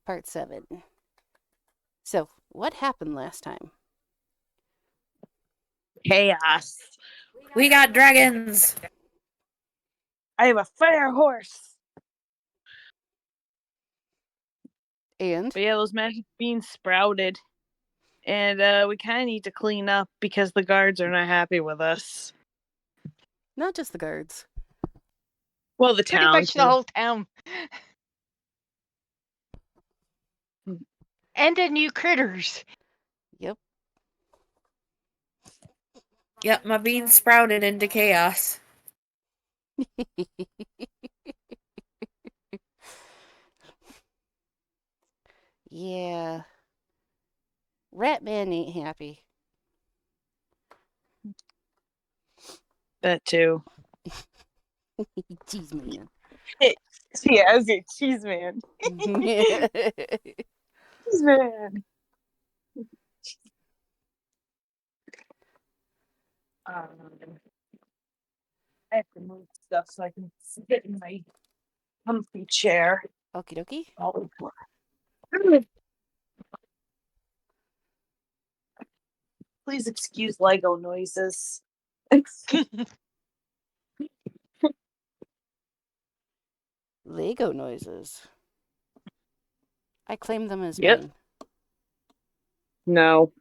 Part 7. So, what happened last time? Chaos. We got dragons. I have a fire horse. And? But yeah, those magic beans sprouted. And we kind of need to clean up because the guards are not happy with us. Not just the guards. Well, the Pretty town. much the whole town. And the new critters. Yep. Yep, my beans sprouted into chaos. Yeah. Ratman ain't happy. That too. Cheese man. Yeah, I was getting cheese man. Cheese man. I have to move stuff so I can sit in my comfy chair. Okie dokie. Please excuse Lego noises. Lego noises. I claim them as Yep. mine. No.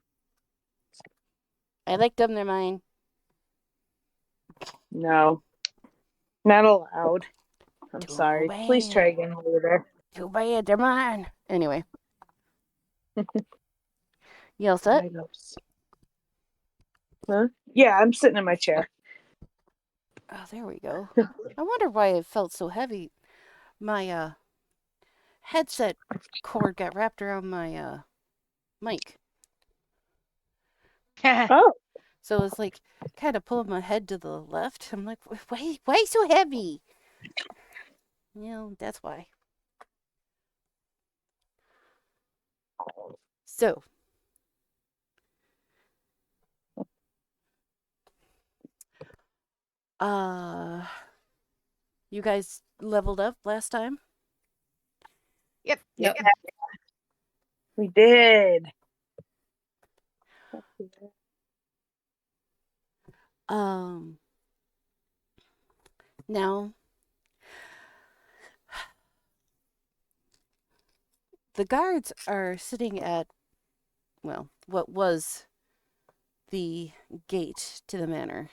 I like them, they're mine. No. Not allowed. I'm Too sorry. bad. Please try again later. Too bad, they're mine. Anyway. You all set? Legos. Huh? Yeah, I'm sitting in my chair. Oh, there we go. I wonder why it felt so heavy. My headset cord got wrapped around my mic. Oh. So it's like kind of pulling my head to the left. I'm like, why so heavy? You know, that's why. So, you guys leveled up last time? Yep. We did. Now, the guards are sitting at, well, what was the gate to the manor.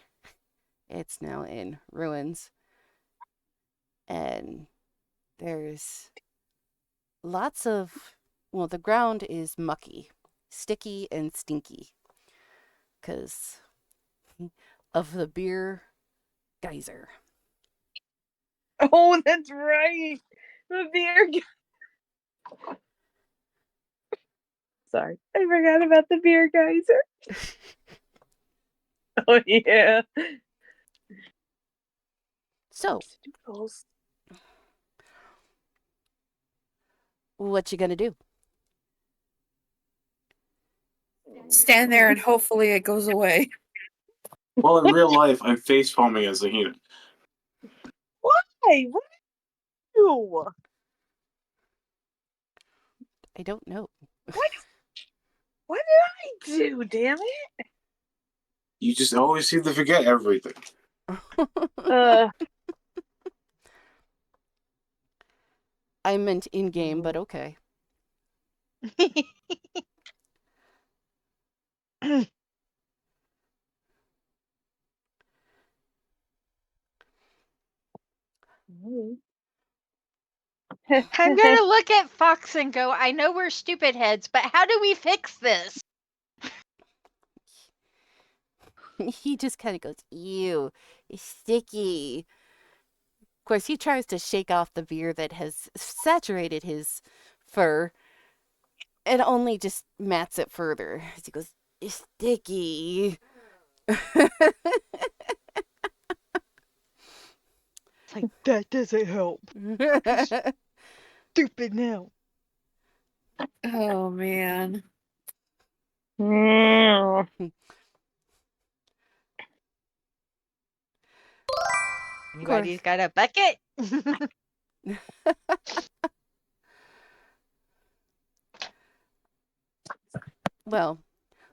It's now in ruins. And there's lots of, well, the ground is mucky, sticky, and stinky because of the beer geyser. Oh, that's right. The beer. Sorry, I forgot about the beer geyser. Oh yeah. So, what you gonna do? Stand there and hopefully it goes away. Well, in real life, I'm face palming as a unit. Why? What did you do? I don't know. What did I do? Damn it! You just always seem to forget everything. I meant in game, but okay. I'm gonna look at Fox and go, I know we're stupid heads, but how do we fix this? He just kind of goes, ew, it's sticky. Of course, he tries to shake off the beer that has saturated his fur and only just mats it further. As he goes, it's sticky. It's like, that doesn't help. Stupid now. Oh, man. Anybody's got a bucket? Well,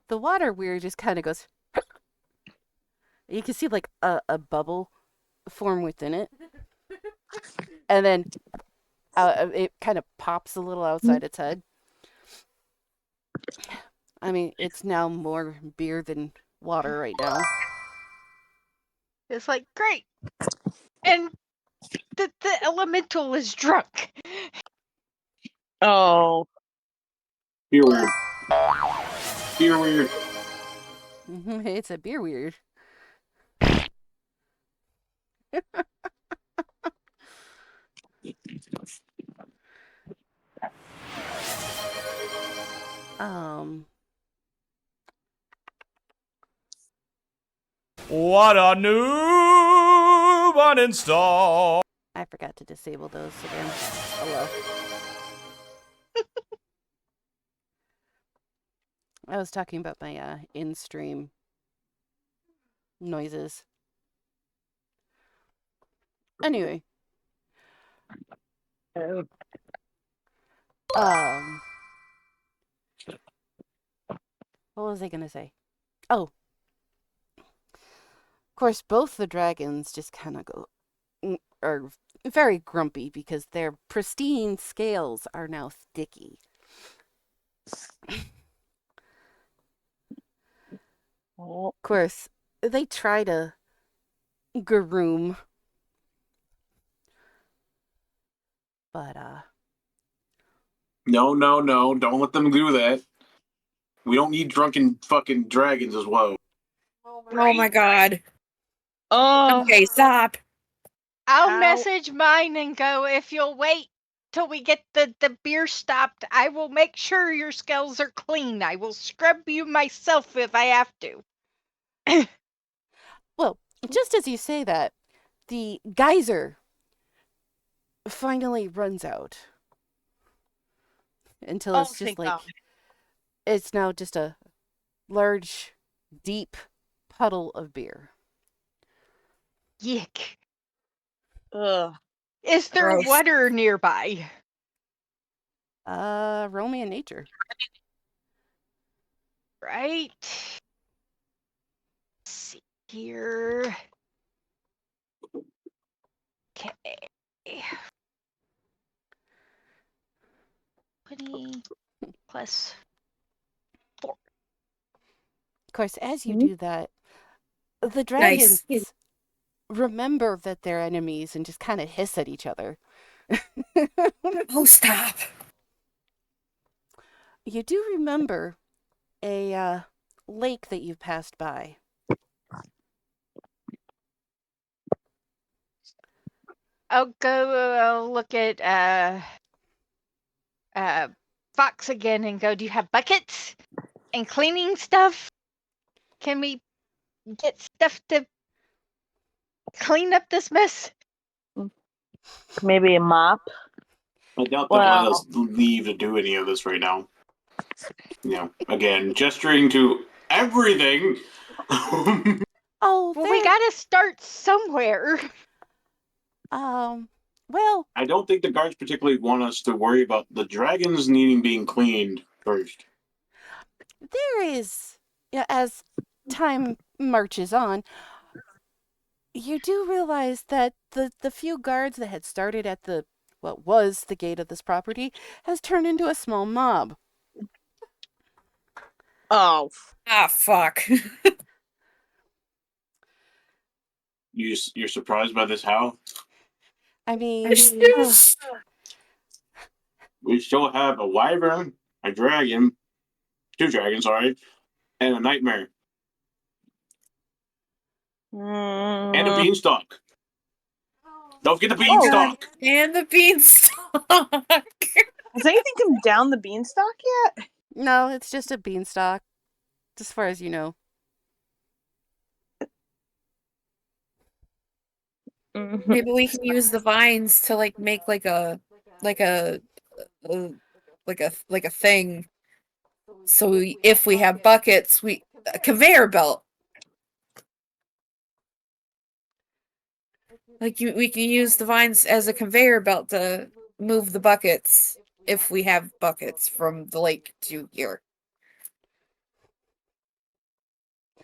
the water weir just kind of goes. You can see like a bubble form within it, and then it kind of pops a little outside its head. I mean, it's now more beer than water right now. It's like, great. And the elemental is drunk. Oh. Beer weird. Beer weird. It's a beer weird. Um, What a noob uninstall. I forgot to disable those again. Oh well. I was talking about my in-stream noises. Anyway, um, what was I gonna say? Oh, of course, both the dragons just kind of are very grumpy because their pristine scales are now sticky. Oh. Of course, they try to garoom, but No, no, no. Don't let them do that. We don't need drunken fucking dragons as well. Oh my god. Oh. Okay, stop. I'll Ow. message mine and go, if you'll wait till we get the beer stopped, I will make sure your scales are clean. I will scrub you myself if I have to. well, just as you say that, the geyser finally runs out until Oh, it's just thank like God. it's now just a large, deep puddle of beer. Yick. Ugh. Is there Gross. water nearby? Roll me in nature. Right. Let's see here. Okay. 20 plus 4. Of course, as you Mhm. do that, the dragons Nice. remember that they're enemies and just kind of hiss at each other. Oh, stop. You do remember a lake that you've passed by. I'll go look at Fox again and go, do you have buckets and cleaning stuff? Can we get stuff to clean up this mess? Maybe a mop. I doubt they'll let Well, us leave to do any of this right now. You know, again, gesturing to everything. Oh, Well, we gotta start somewhere. well, I don't think the guards particularly want us to worry about the dragons needing being cleaned first. there is, yeah, as time marches on, you do realize that the few guards that had started at what was the gate of this property has turned into a small mob. oh, Ah, fuck. You're surprised by this? How I mean, we still have a wyvern, a dragon, two dragons, sorry, and a nightmare, and a mm, beanstalk. Don't forget the Oh. beanstalk. And the beanstalk. has anything come down the beanstalk yet? no, it's just a beanstalk, as far as you know. Mhm. Maybe we can use the vines to like make like a like a like a thing. So if we have buckets, a conveyor belt. Like we can use the vines as a conveyor belt to move the buckets if we have buckets from the lake to here.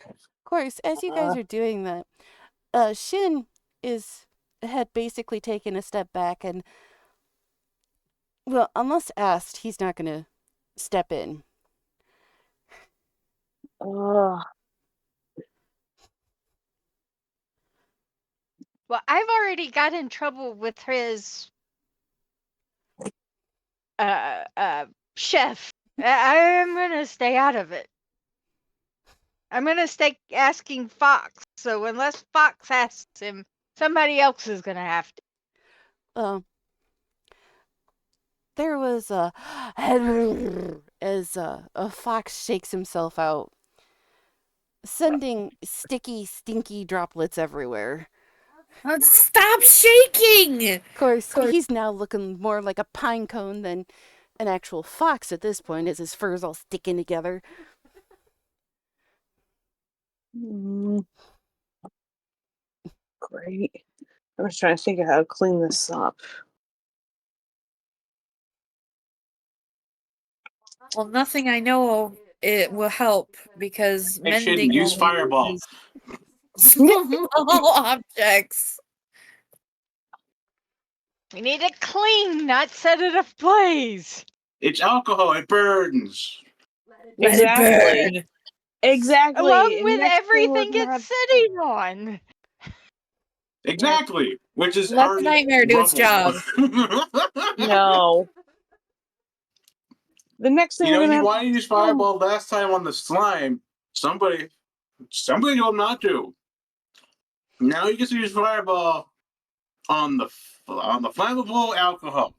Of course, as you guys are doing that, Shin had basically taken a step back and, well, unless asked, he's not going to step in. Ugh. Well, I've already got in trouble with his chef. I'm gonna stay out of it. I'm gonna stay asking Fox. So unless Fox asks him, somebody else is gonna have to. There was a as a fox shakes himself out, sending sticky, stinky droplets everywhere. Stop shaking! Of course, he's now looking more like a pine cone than an actual fox at this point, as his fur's all sticking together. Great. I was trying to think of how to clean this up. Well, nothing I know of it will help because Hey, Shin, mending use only fireball. uses small objects. We need it clean, not set it ablaze. It's alcohol. It burns. Let it burn. Exactly. Along And with next thing we're everything gonna it's sitting on. Exactly. Which is Let the already nightmare do its job. No. The next thing You we're know, gonna you have wanted to use fireball last time on the slime. Somebody told him not to. Now you get to use fireball on the flammable alcohol.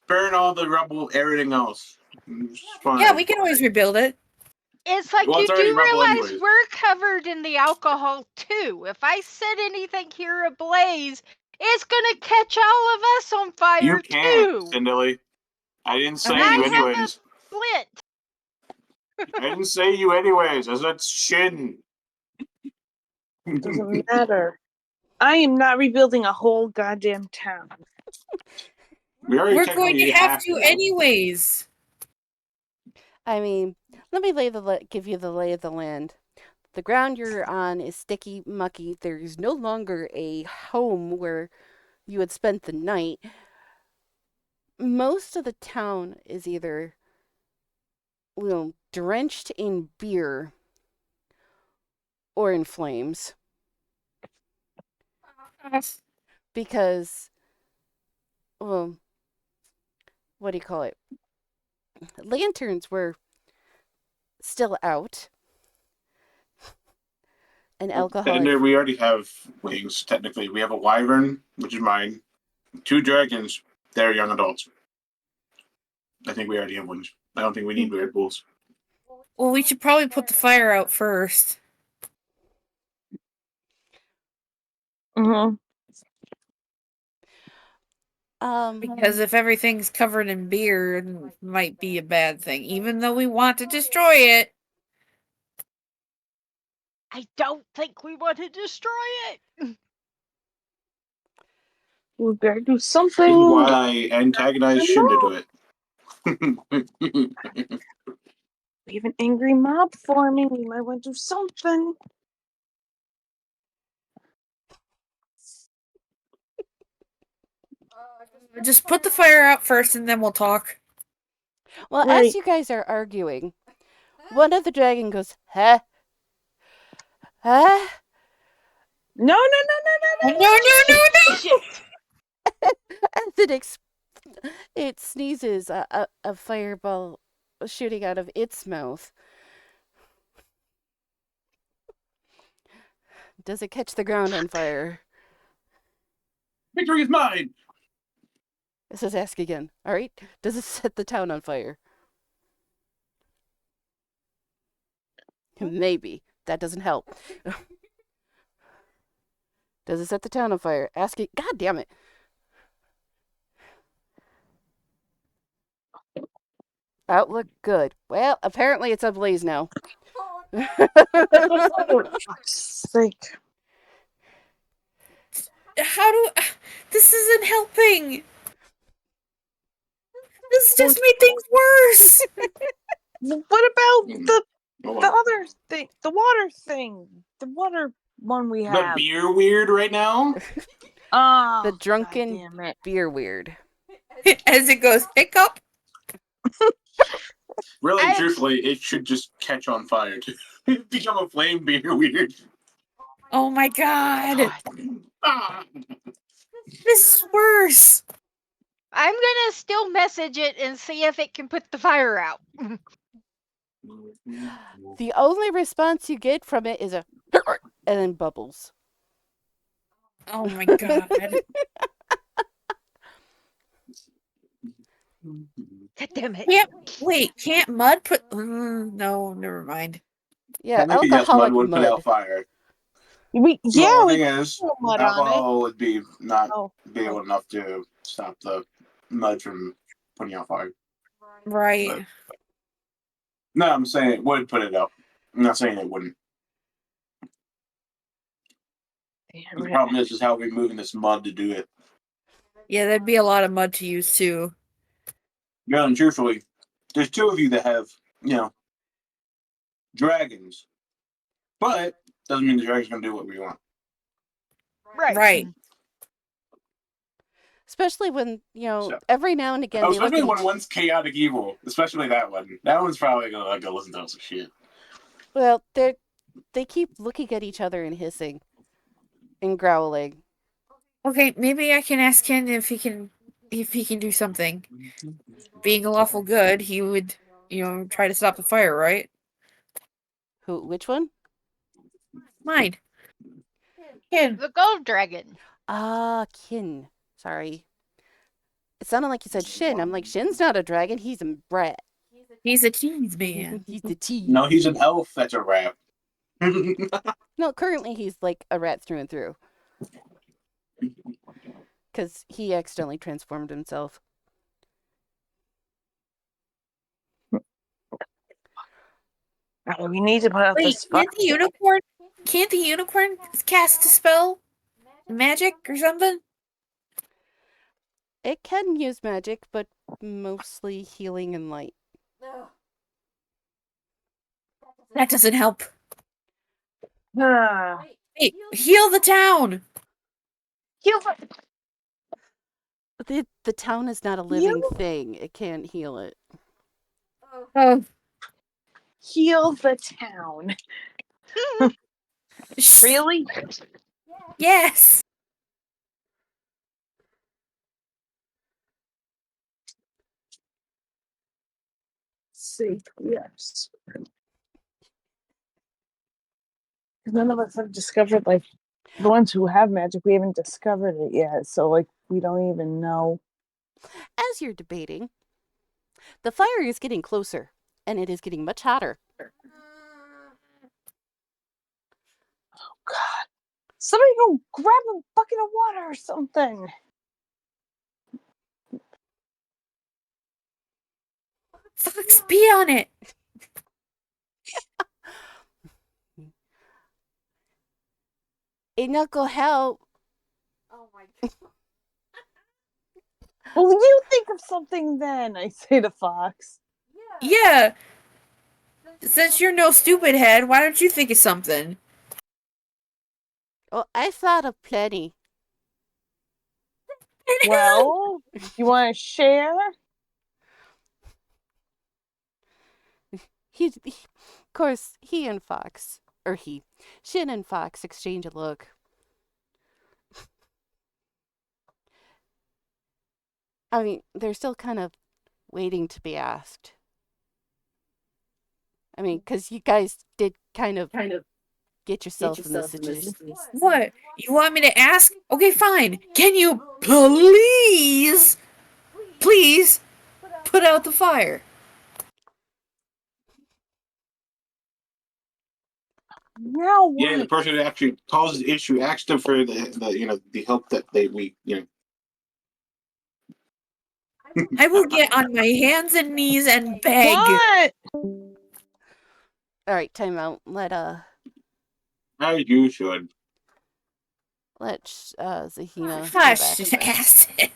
Burn all the rubble, everything else. It's fine. Yeah, we can always rebuild it. It's like Well, you it's already do rubble realize anyways. we're covered in the alcohol too. If I set anything here ablaze, it's gonna catch all of us on fire You can't, too. Cinderly. I didn't say And you I have a anyways. flint. I didn't say you anyways. I said Shin. doesn't matter. I am not rebuilding a whole goddamn town. We already We're going to technically have to anyways. I mean, let me give you the lay of the land. The ground you're on is sticky, mucky. There's no longer a home where you had spent the night. Most of the town is either, drenched in beer or in flames. Because, well, what do you call it? Lanterns were still out. And alcohol. And we already have wings, technically. We have a wyvern, which is mine. 2 dragons, they're young adults. I think we already have wings. I don't think we need Red Bulls. Well, we should probably put the fire out first. Mm-hmm. Because if everything's covered in beer, it might be a bad thing, even though we want to destroy it. I don't think we want to destroy it. We better do something. This is why I antagonize Shin to do it. We have an angry mob forming. We might want to do something. Just put the fire out first and then we'll talk. Well, Right. as you guys are arguing, one of the dragon goes, huh? Huh? No. No. Shit. As it sneezes, a fireball shooting out of its mouth. Does it catch the ground on fire? Victory is mine! It says ask again. All right. Does it set the town on fire? Maybe. That doesn't help. Does it set the town on fire? Ask it. God damn it. Outlook good. Well, apparently it's ablaze now. For fuck's sake. This isn't helping. This just made things worse. What about What The one? other thing, the water thing, the water one we The have. beer weird right now? Oh, The drunken God damn it. beer weird. As it goes, hiccup. Really, and I- truthfully, it should just catch on fire to become a flame beer weird. Oh my god. Ah. This is worse. I'm gonna still message it and see if it can put the fire out. The only response you get from it is a and then bubbles. Oh my god. God damn it. Can't mud put. No, never mind. Yeah, Technically, yes, mud alcoholic would put out mud. fire. We The we thing is, put mud on it. alcohol would be not Oh, be able enough to stop the mud from putting out fire. Right. No, I'm saying it would put it out. I'm not saying it wouldn't. damn The it. problem is how we're moving this mud to do it. Yeah, that'd be a lot of mud to use too. Yeah, and truthfully, there's two of you that have, dragons. But doesn't mean the dragon's gonna do what we want. Right. Especially when, So- every now and again they look especially at when each... one's chaotic evil. Especially that one. That one's probably gonna go listen to us shit. Well, they keep looking at each other and hissing and growling. Okay, maybe I can ask Ken if he can do something. Being a lawful good, he would, try to stop the fire, right? Which one? Mine. Ken. The gold dragon. Ah, Kin. Sorry. It sounded like you said Shin. I'm like, Shin's not a dragon, he's a rat. He's a cheese man. He's the cheese. No, he's an elf. That's a rap. No, currently he's like a rat through and through. Because he accidentally transformed himself. Oh, we need to put out Wait, this fire. can't the unicorn cast a spell? Magic or something? It can use magic, but mostly healing and light. That doesn't help. Ah. Hey, heal the town! Heal The town is not a living thing. It can't heal it. Oh. heal the town. Really? Yes! See, yes. None of us have discovered, like, the ones who have magic, we haven't discovered it yet. So, like, we don't even know. As you're debating, the fire is getting closer, and it is getting much hotter. God. Somebody go grab a bucket of water or something. Fox, be on it! It not go help. Well, you think of something then, I say to Fox. Yeah! Since you're no stupid head, why don't you think of something? Well, I thought of plenty. Well, you want to share? Of course, he and Fox, or Shin and Fox exchange a look. I mean, they're still kind of waiting to be asked. I mean, because you guys did kind of get yourself in this situation. What? You want me to ask? Okay, fine. Can you please put out the fire? Now what? Yeah, the person that actually caused the issue asked them for the help that we. I will get on my hands and knees and beg. What? All right, time out. Let As you should. Zahina go Flush back. acid.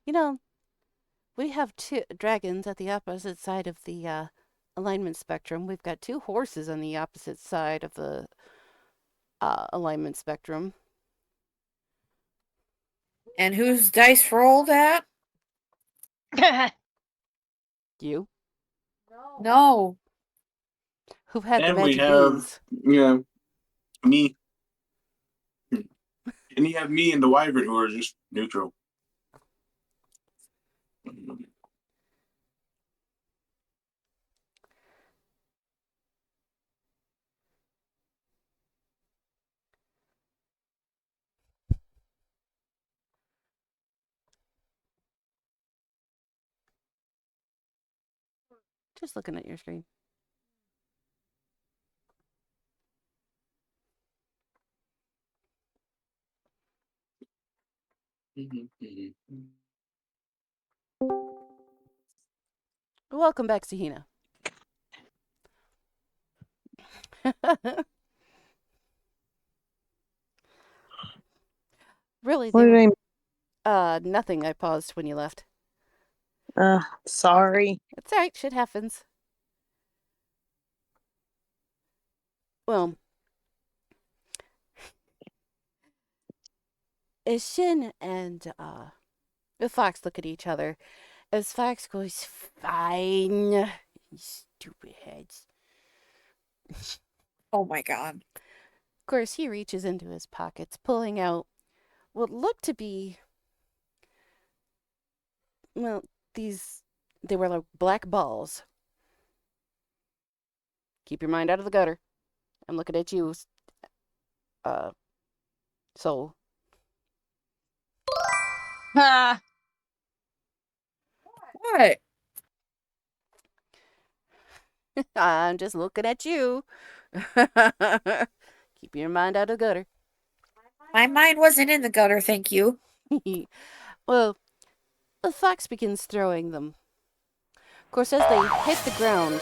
You know, we have two dragons at the opposite side of the alignment spectrum. We've got two horses on the opposite side of the alignment spectrum. And whose dice rolled at? You? No. Who had the And we magic have, beans? me. And you have me and the wyvern who are just neutral. Just looking at your screen. Welcome back, Sahina. Really, What they did were nothing. I paused when you left. Sorry. It's alright, shit happens. Well, as Shin and the Fox look at each other, as Fox goes, "Fine, you stupid heads." Oh my god. Of course, he reaches into his pockets, pulling out what looked to be, well, they were like black balls. Keep your mind out of the gutter. I'm looking at you, Soul. Ha! What? I'm just looking at you. Keep your mind out of the gutter. My mind wasn't in the gutter, thank you. Well, the fox begins throwing them. Of course, as they hit the ground,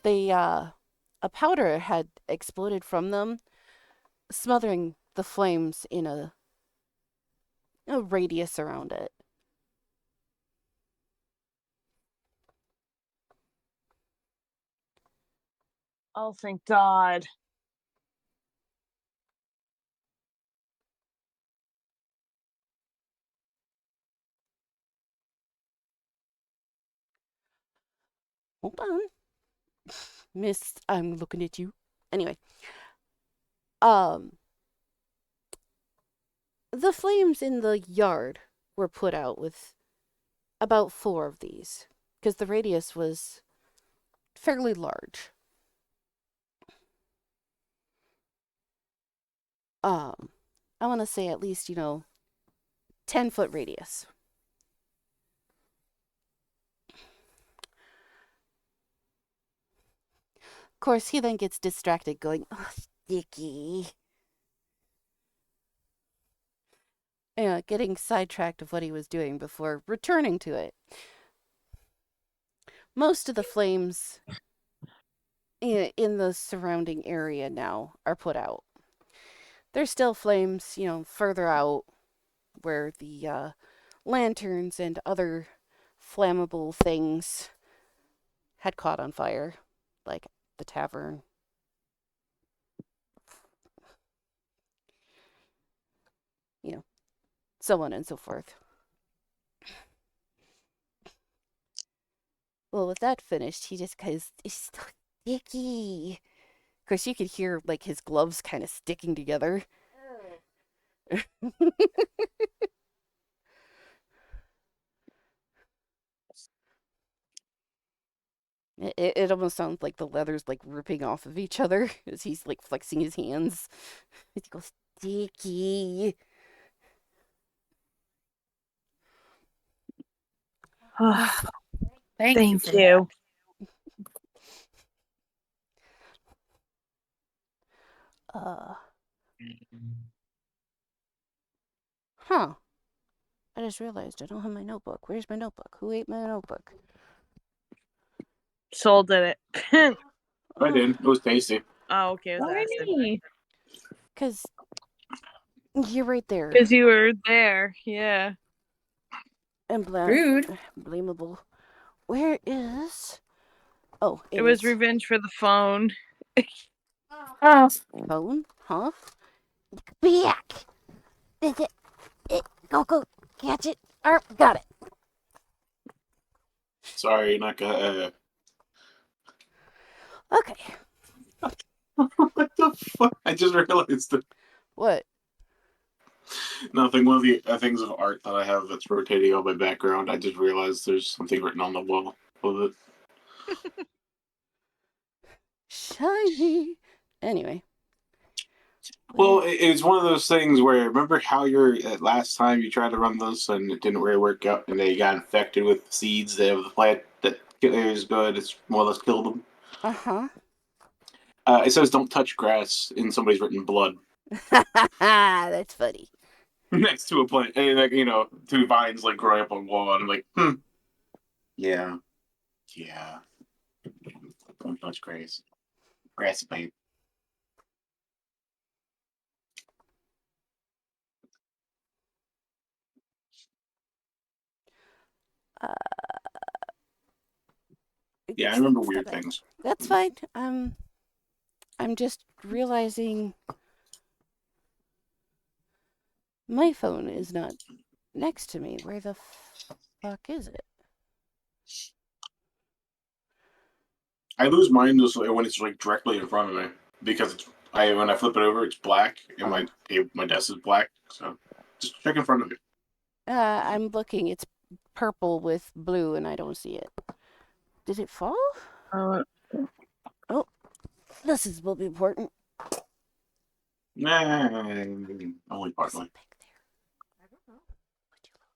a powder had exploded from them, smothering the flames in a radius around it. Oh, thank God. Hold on. Miss, I'm looking at you. Anyway, the flames in the yard were put out with about 4 of these, because the radius was fairly large. I want to say at least, 10-foot radius. Of course, he then gets distracted going, "Oh, sticky." Getting sidetracked of what he was doing before returning to it. Most of the flames in the surrounding area now are put out. There's still flames, further out where the lanterns and other flammable things had caught on fire, like the tavern. So on and so forth. Well, with that finished, he just goes, "It's so sticky." Of course, you could hear like his gloves kind of sticking together. It almost sounds like the leather's like ripping off of each other as he's like flexing his hands. He goes, "Sticky." Thank you. Thank you. Huh. I just realized I don't have my notebook. Where's my notebook? Who ate my notebook? Soul did it. I did. It was tasty. Oh, okay. Because you're right there. Because you were there. Yeah. Rude. Blamable. Where is? Oh, It was is. revenge for the phone. Oh. Phone? Huh? Back! Go, catch it. Got it. Sorry, you're not gonna. Okay. What the fuck? I just realized that What? nothing. One of the things of art that I have that's rotating on my background. I just realized there's something written on the wall with it. Shiny. Anyway. Well, it's one of those things where remember how last time you tried to run this and it didn't really work out, and they got infected with seeds of the plant that is good. It's more or less killed them. Uh-huh. It says don't touch grass in somebody's written blood That's funny. next to a plant, and like two vines like growing up on wall. And I'm like, yeah, don't touch grass. Grass is pain. Uh, Yeah, I remember it's weird not bad. things. That's fine. I'm just realizing my phone is not next to me. Where the fuck is it? I lose mine just when it's like directly in front of me because when I flip it over, it's black and my desk is black. So just check in front of you. I'm looking. It's purple with blue, and I don't see it. Did it fall? Uh, Oh, this will be important. Nah, only Is partly. it back there? I don't know. Would you look?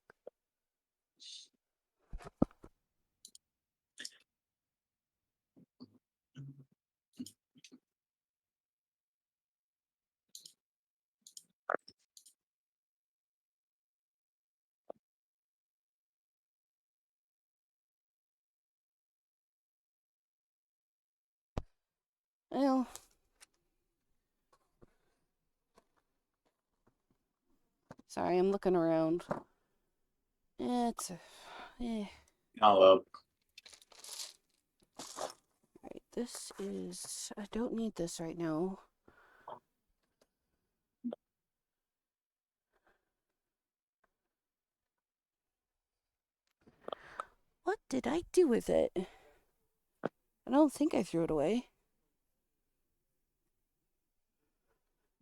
Well, sorry, I'm looking around. It's I'll right. This is. I don't need this right now. What did I do with it? I don't think I threw it away.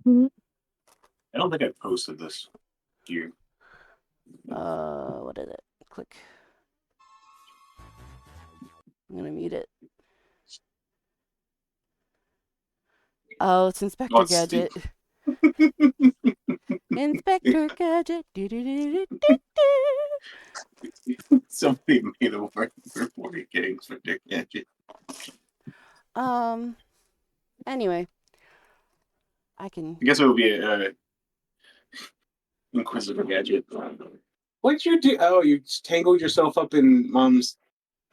I don't think I posted this here. What is it? Click. I'm gonna mute it. Oh, it's Inspector Let's see. Gadget. Inspector Gadget. Somebody made a word for getting Inspector Gadget. Anyway, I can. I guess it would be a Inquisitor Gadget. What'd you do? Oh, you tangled yourself up in Mom's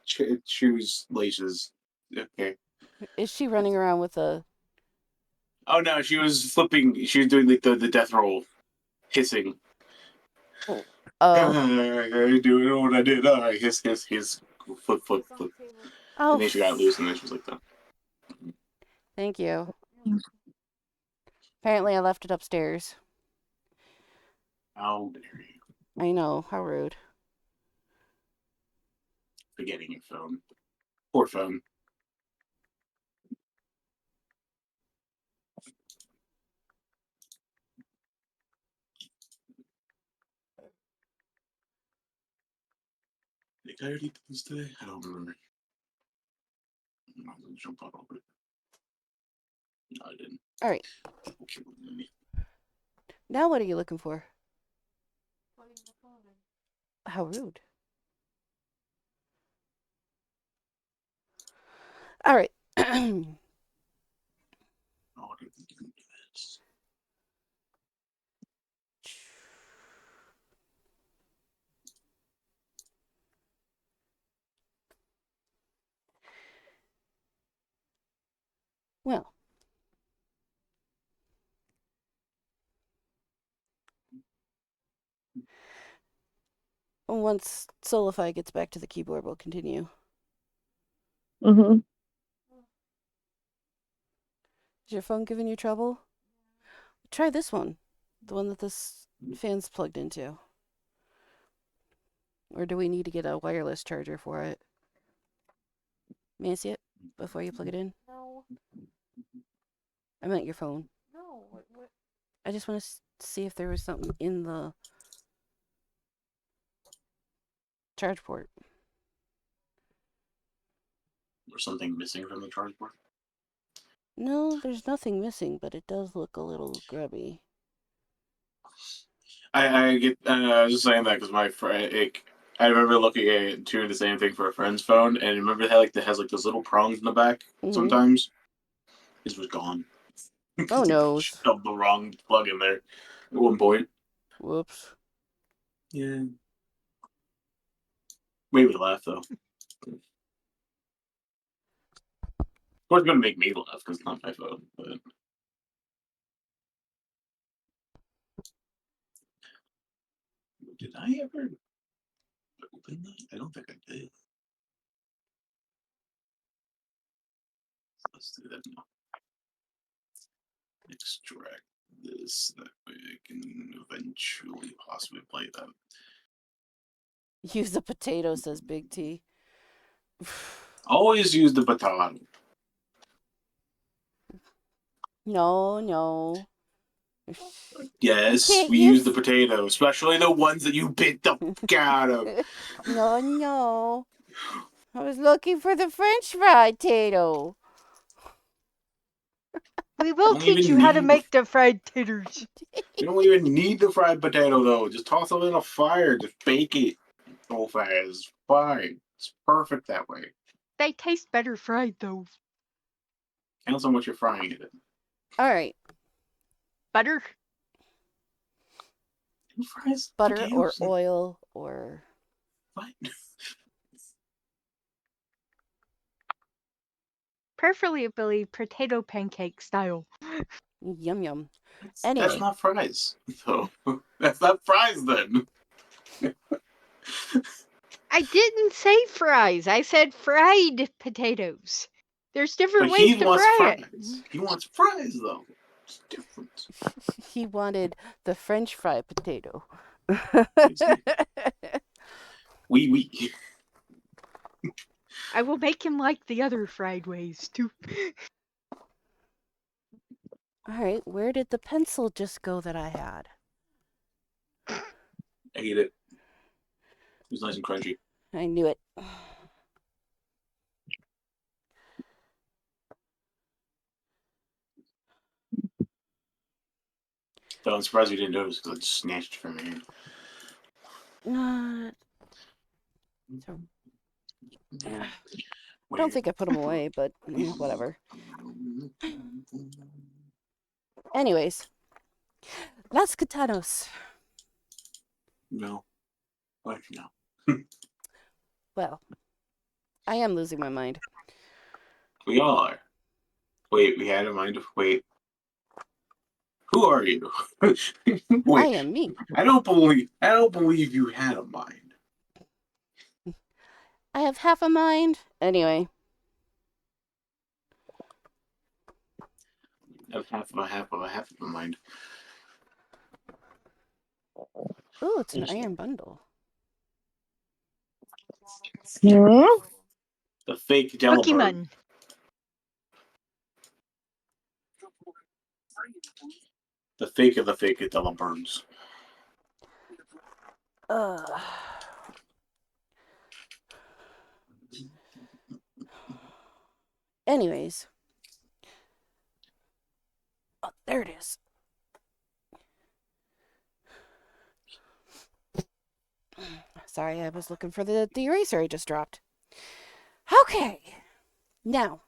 shoes laces. Okay. Is she running around with a? Oh no, she was flipping. She was doing like the death roll, hissing. Oh. I do what I did. Hiss, hiss, hiss. Flip, flip, flip. Oh. And then she got loose, and then she was like that. Thank you. Apparently, I left it upstairs. How dare you? I know. How rude. Forgetting your phone. Poor phone. Did I already do this today? I don't remember. I'm not gonna jump all over it. No, I didn't. All right. Now, what are you looking for? How rude. All right. Oh, I didn't do this. Well. Once Solify gets back to the keyboard, we'll continue. Mm-hmm. Is your phone giving you trouble? Try this one. The one that this fan's plugged into. Or do we need to get a wireless charger for it? May I see it before you plug it in? No. I meant your phone. No. I just want to see if there was something in the charge port. There's something missing from the charge port. No, there's nothing missing, but it does look a little grubby. I get. I was just saying that because my friend. I remember looking at it, doing the same thing for a friend's phone, and remember how it has like those little prongs in the back. Mhm. Sometimes his was gone. Oh no. Shoved the wrong plug in there at one point. Whoops. Yeah. Made me laugh though. Of course, it's gonna make me laugh because it's not my phone. But did I ever open that? I don't think I did. Let's do that now. Extract this. That way I can eventually possibly play that. Use the potato, says Big T. Always use the baton. No. Yes, You can't we use use- the potato, especially the ones that you picked the fuck out of. No. I was looking for the French fried potato. We will Don't teach even you how to need- make the fried taters. You don't even need the fried potato though. Just toss it in a fire. Just bake it so fast. It's fine. It's perfect that way. They taste better fried though. Counts how much you're frying it in. All right. Butter. Who fries Butter potatoes? or oil or... What? Preferably potato pancake style. Yum. That's Anyway. not fries. So that's not fries then. I didn't say fries. I said fried potatoes. There's different But he ways to wants fry it. fries. He wants fries though. It's different. He wanted the French fried potato. Oui. I will make him like the other fried ways too. All right, where did the pencil just go that I had? I ate it. It was nice and crunchy. I knew it. Though I'm surprised you didn't notice because I just snatched it from your hand. I don't think I put them away, but whatever. Anyways, Las Gitanos. No. What? No. Well, I am losing my mind. We all are. Wait, we had a mind of. Wait. Who are you? Wait. I am me. I don't believe you had a mind. I have half a mind. Anyway. I have half of a mind. Ooh, it's an iron bundle. Hmm? The fake Delaware. Pokemon. The fake of the fake Delaburns. Anyways. Oh, there it is. Sorry, I was looking for the eraser I just dropped. Okay. Now.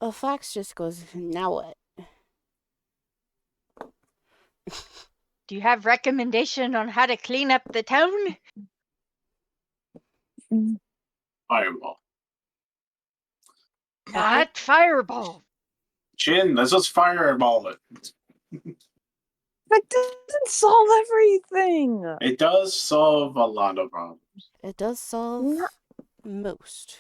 A fox just goes, now what? Do you have recommendation on how to clean up the town? Fireball. Not fireball. Chin, let's just fireball it. That doesn't solve everything. It does solve a lot of problems. It does solve most.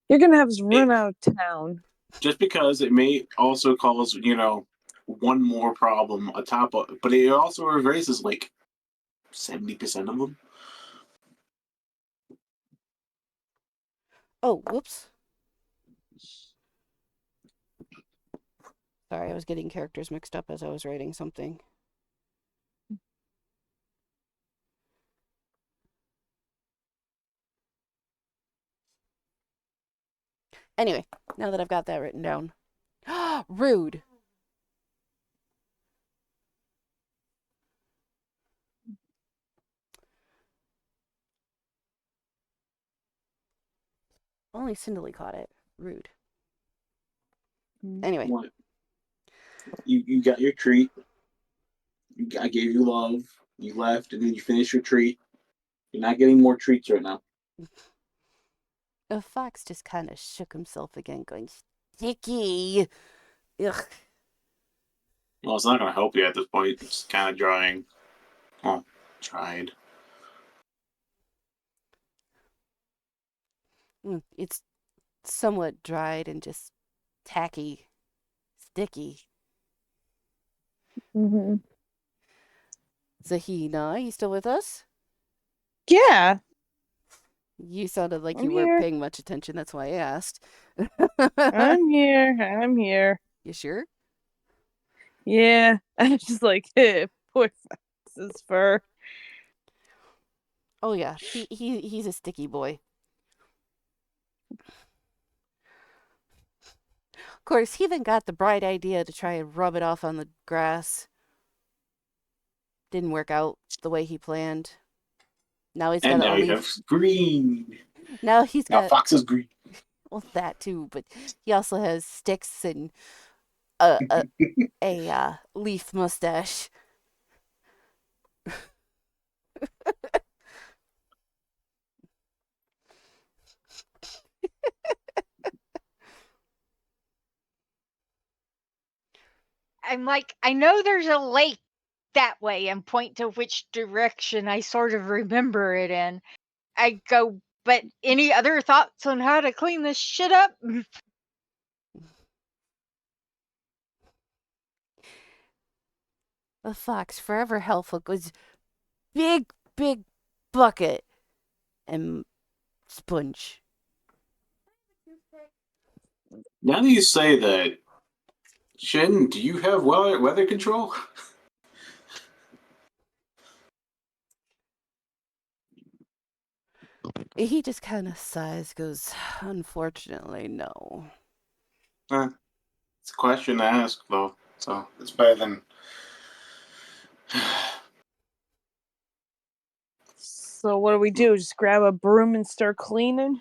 You're gonna have us run out of town. Just because it may also cause, one more problem on top of, but it also erases like 70% of them. Oh, whoops. Sorry, I was getting characters mixed up as I was writing something. Anyway, now that I've got that written down. Rude. Only Cindely caught it. Rude. Anyway. What? You got your treat. I gave you love. You left, and then you finished your treat. You're not getting more treats right now. A fox just kind of shook himself again, going, sticky. Ugh. Well, it's not going to help you at this point. It's kind of drying. Well, tried. It's somewhat dried and just tacky, sticky. Mm-hmm. Zahina, you still with us? Yeah. You sounded like I'm you weren't here. paying much attention. That's why I asked. I'm here. You sure? Yeah. I'm just like, poor Fox's fur. Oh yeah, he's a sticky boy. Of course, he then got the bright idea to try and rub it off on the grass. Didn't work out the way he planned. Now he's got And a now you leaf. have green. Now he's Now got Fox is green. well that too, but he also has sticks and a leaf mustache. I'm like, I know there's a lake that way, and point to which direction I sort of remember it in. I go, but any other thoughts on how to clean this shit up? The fox, forever helpful, goes big bucket and sponge. Now that you say that, Shin, do you have weather control? He just kind of sighs, goes, unfortunately, no. It's a question to ask, though, so it's better than. So what do we do? Just grab a broom and start cleaning?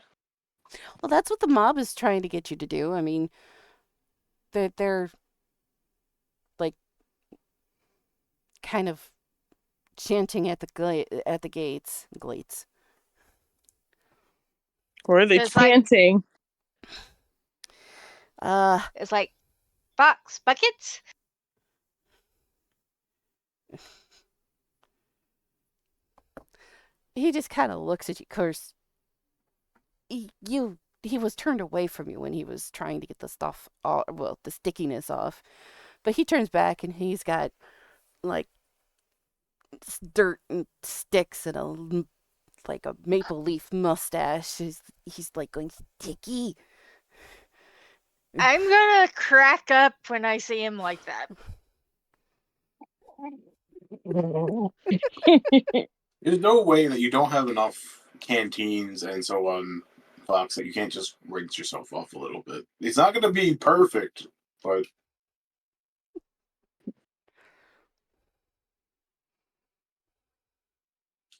Well, that's what the mob is trying to get you to do. I mean, they're like kind of chanting at the gates. Glates. Or are they It's like- chanting? It's like, box buckets? He just kind of looks at you. Of course, he was turned away from you when he was trying to get the stuff off, well, the stickiness off. But he turns back and he's got like dirt and sticks and like a maple leaf mustache. He's like going sticky. I'm gonna crack up when I see him like that. There's no way that you don't have enough canteens and so on, Fox, that you can't just rinse yourself off a little bit. It's not going to be perfect, but.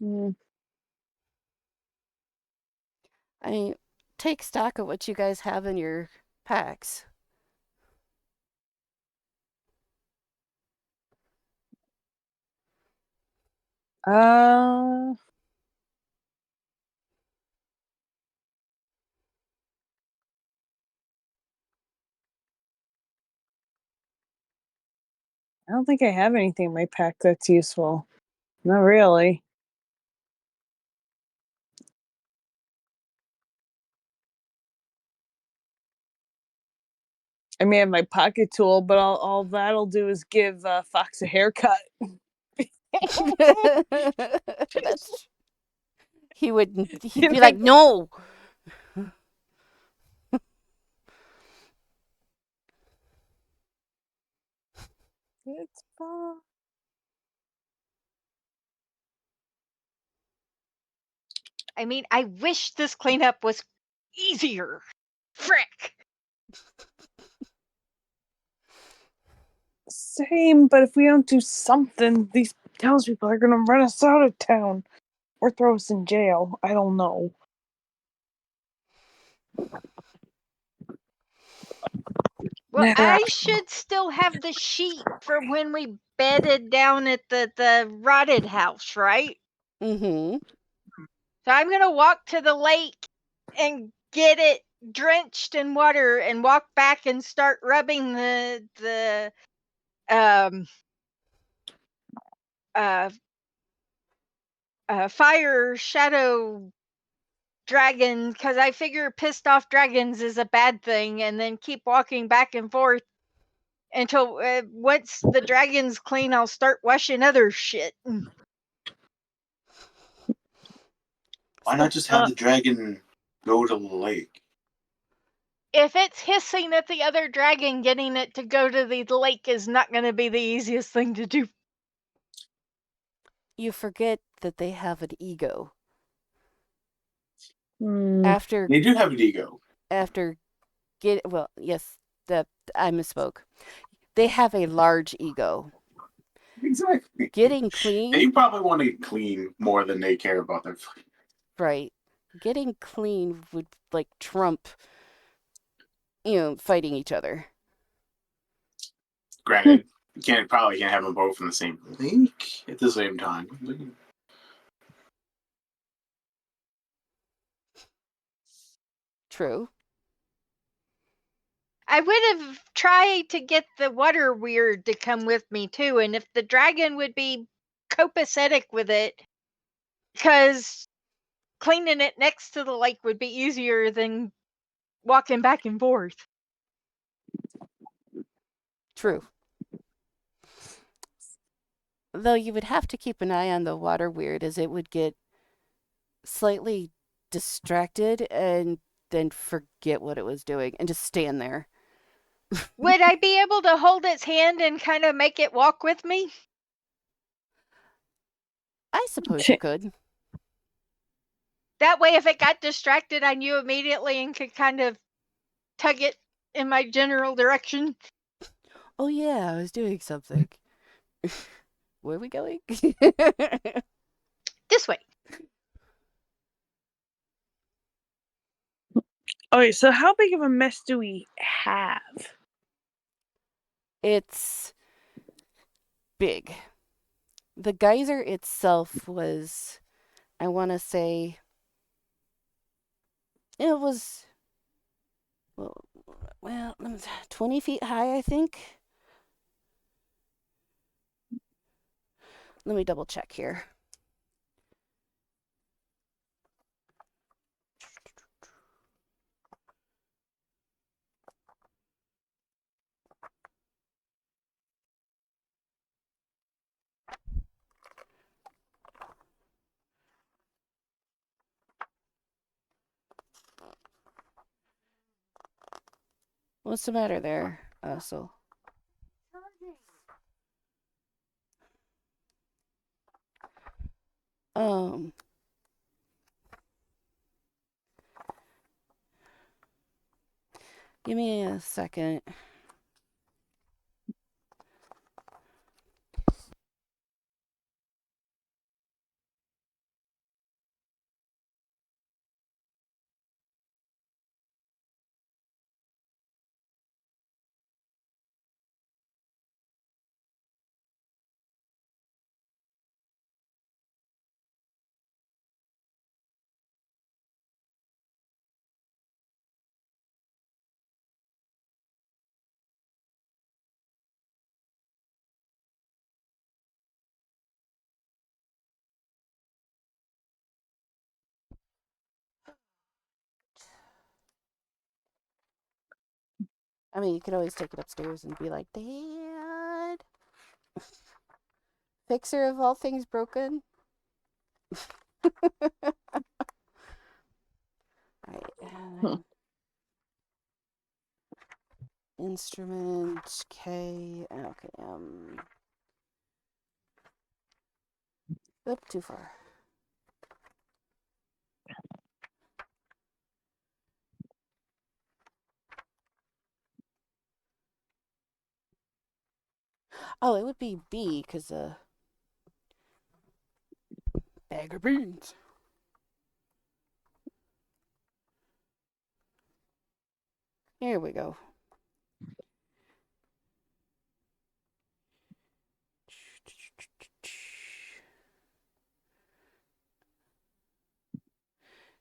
I mean, take stock of what you guys have in your packs. Uh, I don't think I have anything in my pack that's useful. Not really. I may have my pocket tool, but all that'll do is give Fox a haircut. That's he would he'd You be like, know? "No." It's fine. I mean, I wish this cleanup was easier. Frick. Same, but if we don't do something, these townspeople are gonna run us out of town or throw us in jail. I don't know. Well, I should still have the sheet for when we bedded down at the rotted house, right? Mm-hmm. So I'm gonna walk to the lake and get it drenched in water and walk back and start rubbing the um uh fire shadow dragon, because I figure pissed off dragons is a bad thing, and then keep walking back and forth until once the dragon's clean, I'll start washing other shit. Why not just have the dragon go to the lake? If it's hissing at the other dragon, getting it to go to the lake is not going to be the easiest thing to do. You forget that they have an ego. Hmm. They do have an ego. After yes, that I misspoke. They have a large ego. Exactly. Getting They clean, probably want to clean more than they care about their. right? Getting clean would like trump, fighting each other. Granted, you probably can't have them both in the same lake at the same time. True. I would have tried to get the water weird to come with me too, and if the dragon would be copacetic with it, because cleaning it next to the lake would be easier than walking back and forth. True. Though you would have to keep an eye on the water weird, as it would get slightly distracted and then forget what it was doing and just stand there. Would I be able to hold its hand and kind of make it walk with me? I suppose you could. That way, if it got distracted, I knew immediately and could kind of tug it in my general direction. Oh yeah, I was doing something. Where are we going? This way. Okay, so how big of a mess do we have? It's big. The geyser itself was, I want to say, it was, well, 20 feet high, I think. Let me double check here. What's the matter there, so? Um, give me a second. I mean, you could always take it upstairs and be like, Dad, fixer of all things broken. Alright, and then instrument K. Okay, oop, too far. Oh, it would be B because bag of beans. Here we go.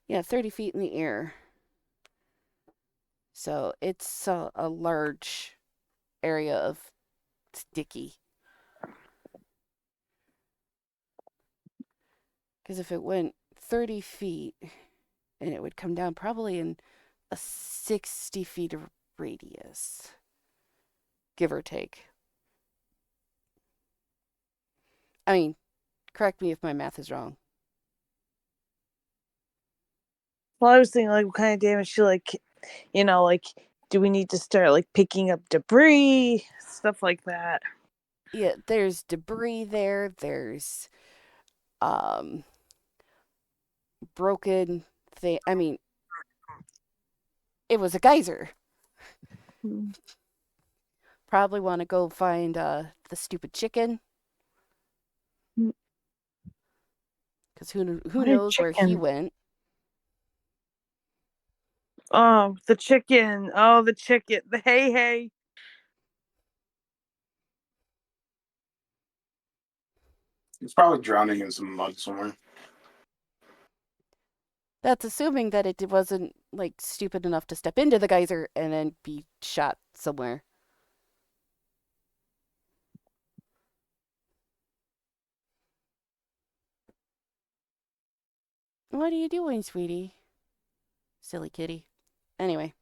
Yeah, 30 feet in the air. So it's a large area of sticky. Because if it went 30 feet, and it would come down probably in a 60 feet of radius, give or take. I mean, correct me if my math is wrong. Well, I was thinking, like, what kind of damage to, like, like, do we need to start, like, picking up debris, stuff like that? Yeah, there's debris there. There's broken thing. I mean, it was a geyser. Probably want to go find the stupid chicken. Because who knows where he went. Oh, the chicken. Oh, the chicken. The hey. It's probably drowning in some mud somewhere. That's assuming that it wasn't, like, stupid enough to step into the geyser and then be shot somewhere. What are you doing, sweetie? Silly kitty. Anyway.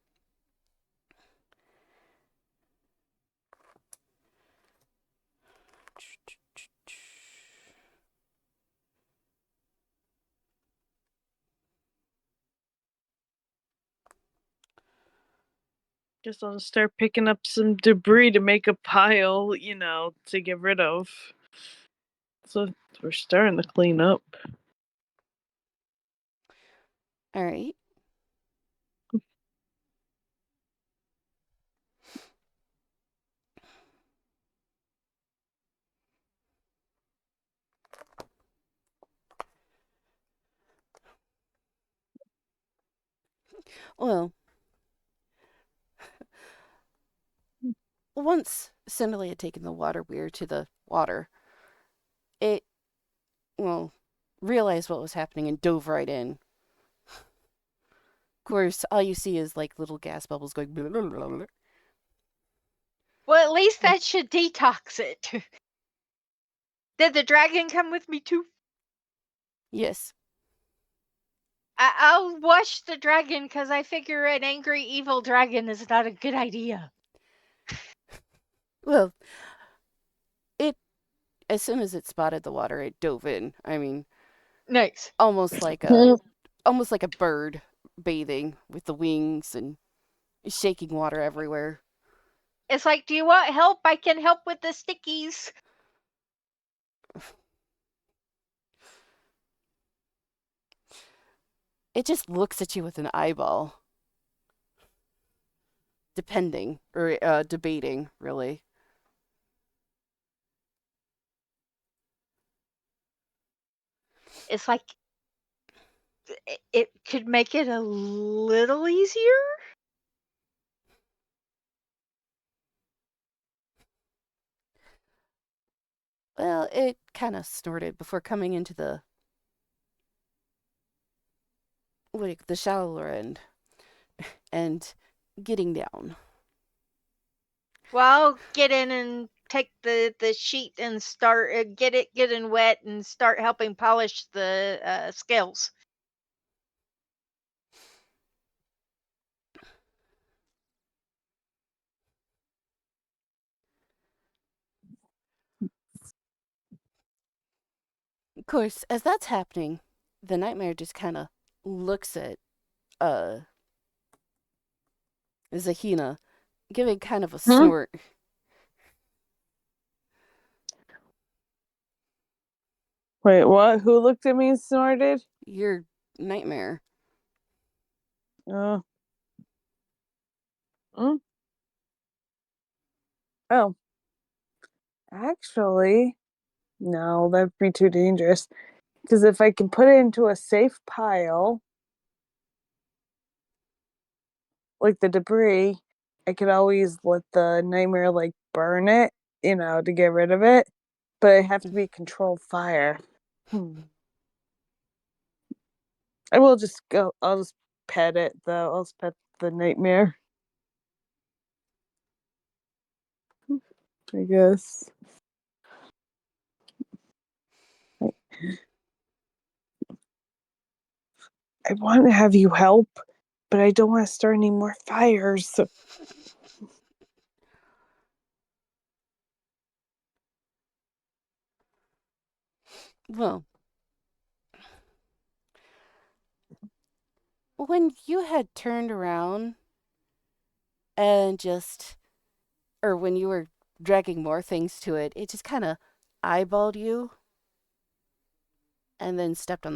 Guess I'll start picking up some debris to make a pile, to get rid of. So we're starting to clean up. All right. Well, once Cinderella had taken the water weir to the water, it, realized what was happening and dove right in. Of course, all you see is, like, little gas bubbles going. Blah, blah, blah, blah. Well, at least that should detox it. Did the dragon come with me too? Yes. I'll wash the dragon because I figure an angry, evil dragon is not a good idea. Well, as soon as it spotted the water, it dove in. I mean, nice. Almost like a bird bathing with the wings and shaking water everywhere. It's like, do you want help? I can help with the stickies. It just looks at you with an eyeball. Depending, or debating, really. It's like, it could make it a little easier. Well, it kind of snorted before coming into the shallower end and getting down. Well, I'll get in and take the sheet and start get it getting wet and start helping polish the scales. Of course, as that's happening, the nightmare just kind of looks at uh Zahina, giving kind of a snort. Wait, what? Who looked at me and snorted? Your nightmare. Oh. Mm. Oh. Actually, no, that'd be too dangerous. Because if I can put it into a safe pile, like the debris, I could always let the nightmare like burn it, to get rid of it. But it have to be controlled fire. I will just go. I'll just pet it though. I'll just pet the nightmare. I guess. I want to have you help, but I don't want to start any more fires. Well, when you had turned around and or when you were dragging more things to it, it just kind of eyeballed you and then stepped on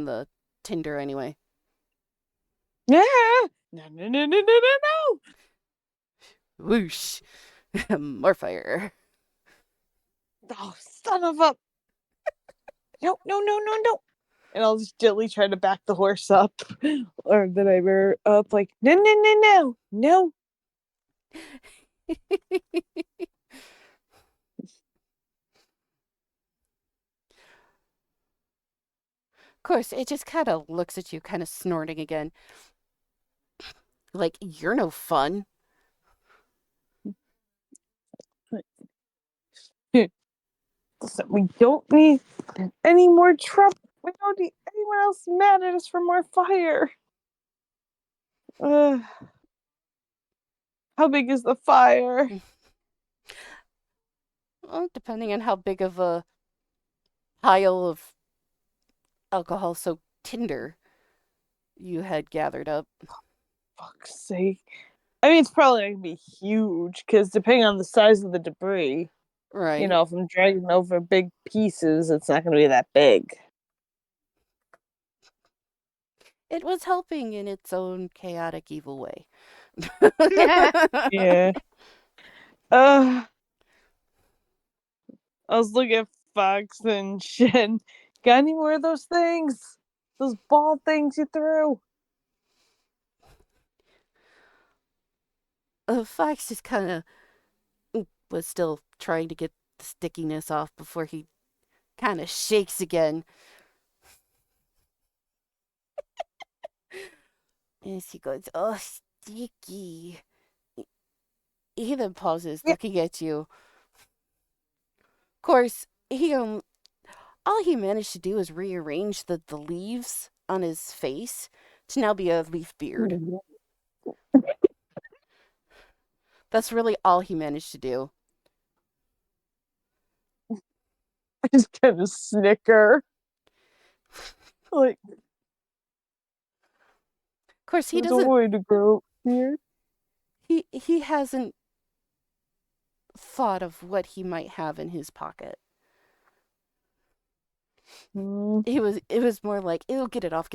the tinder anyway. Yeah. No. Whoosh. More fire. Oh, son of a. No. And I'll just gently try to back the horse up or the neighbor up, like, no. Of course, it just kind of looks at you, kind of snorting again. Like, you're no fun. Listen, we don't need any more trouble. We don't need anyone else mad at us for more fire. How big is the fire? Well, depending on how big of a pile of alcohol soaked tinder you had gathered up. Fuck's sake. I mean, it's probably not going to be huge, because depending on the size of the debris, Right. if I'm dragging over big pieces, it's not going to be that big. It was helping in its own chaotic, evil way. Yeah. I was looking at Fox and Shin. Got any more of those things? Those ball things you threw? Fox just kind of was still trying to get the stickiness off before he kind of shakes again. As he goes, oh, sticky. He then pauses, looking at you. Of course, all he managed to do is rearrange the leaves on his face to now be a leaf beard. That's really all he managed to do. I just kind of snicker. Like, of course, he there's doesn't. a way to grow beard. He hasn't thought of what he might have in his pocket. It was more like, ew, get it off,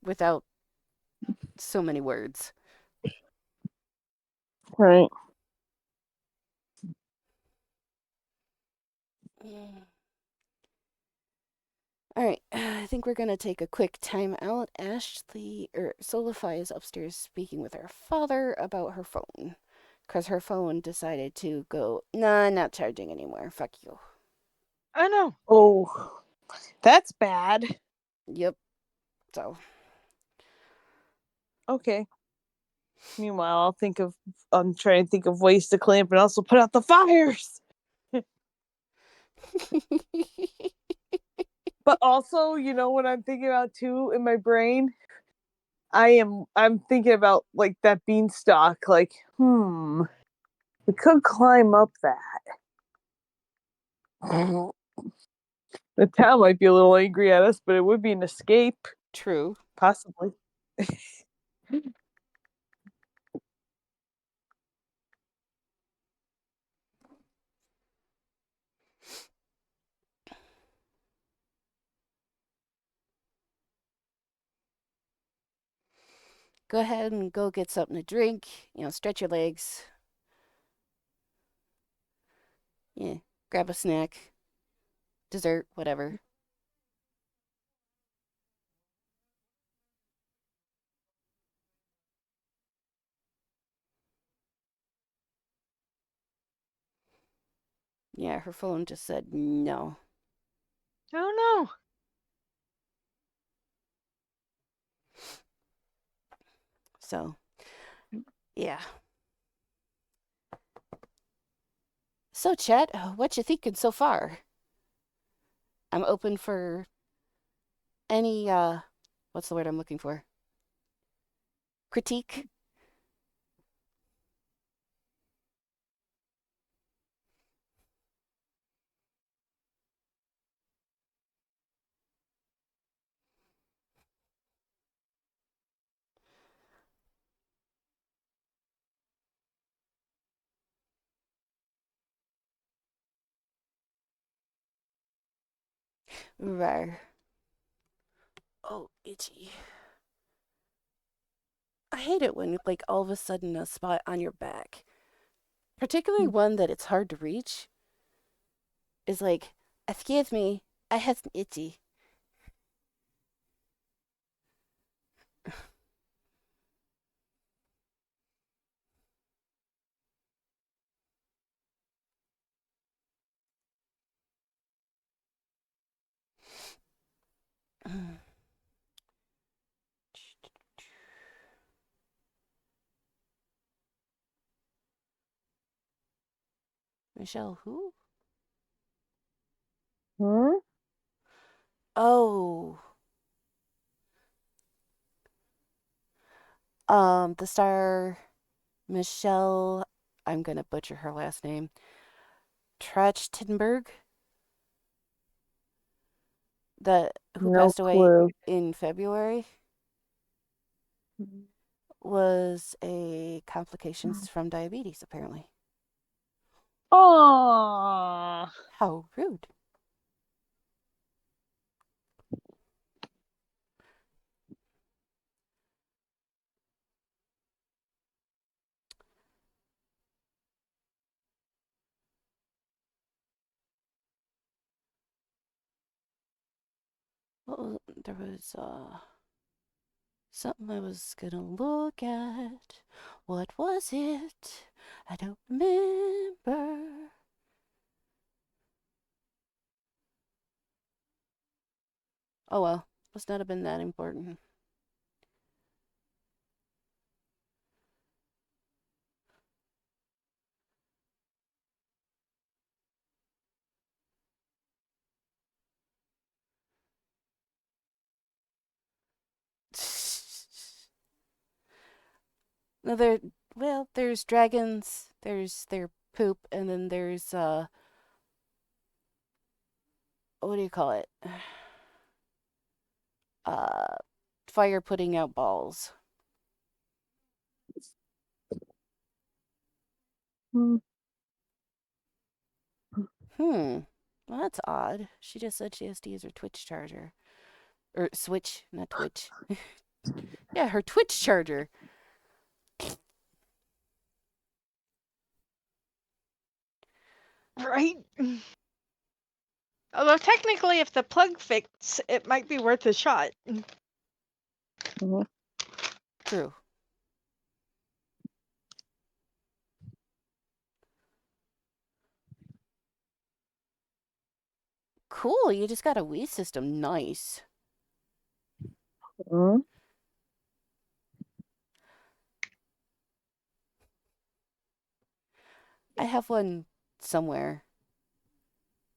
without so many words. Right. All right, I think we're gonna take a quick time out. Solify is upstairs speaking with her father about her phone, because her phone decided to go, nah, not charging anymore. Fuck you. I know. Oh, that's bad. Yep. So. Okay. Meanwhile, I'm trying to think of ways to clean up and also put out the fires. But also, what I'm thinking about too in my brain? I'm thinking about like that beanstalk, like, we could climb up that. The town might be a little angry at us, but it would be an escape, True. possibly. Go ahead and go get something to drink. Stretch your legs. Yeah. Grab a snack, dessert, whatever. Yeah, her phone just said no. Oh no. So, yeah. So, Chet, what you thinking so far? I'm open for any, what's the word I'm looking for? Critique? Rar. Oh, itchy. I hate it when, like, all of a sudden a spot on your back, particularly one that it's hard to reach, is like, excuse me, I have some itchy. Michelle, who? Hmm? Oh, the star Michelle. I'm gonna butcher her last name. Trachtenberg, the who No passed away clue. in February, was a complications from diabetes. Apparently, Aww. how rude. Well, there was something I was gonna look at. What was it? I don't remember. Oh well, must not have been that important. No, there's dragons, there's their poop, and then there's what do you call it? Uh, fire putting out balls. Hmm. Hmm. Well, that's odd. She just said she has to use her Twitch charger. Or Switch, not Twitch. Yeah, her Twitch charger. Right? Although technically if the plug fits, it might be worth a shot. Mhm. True. Cool, you just got a Wii system. Nice. Hmm? I have one somewhere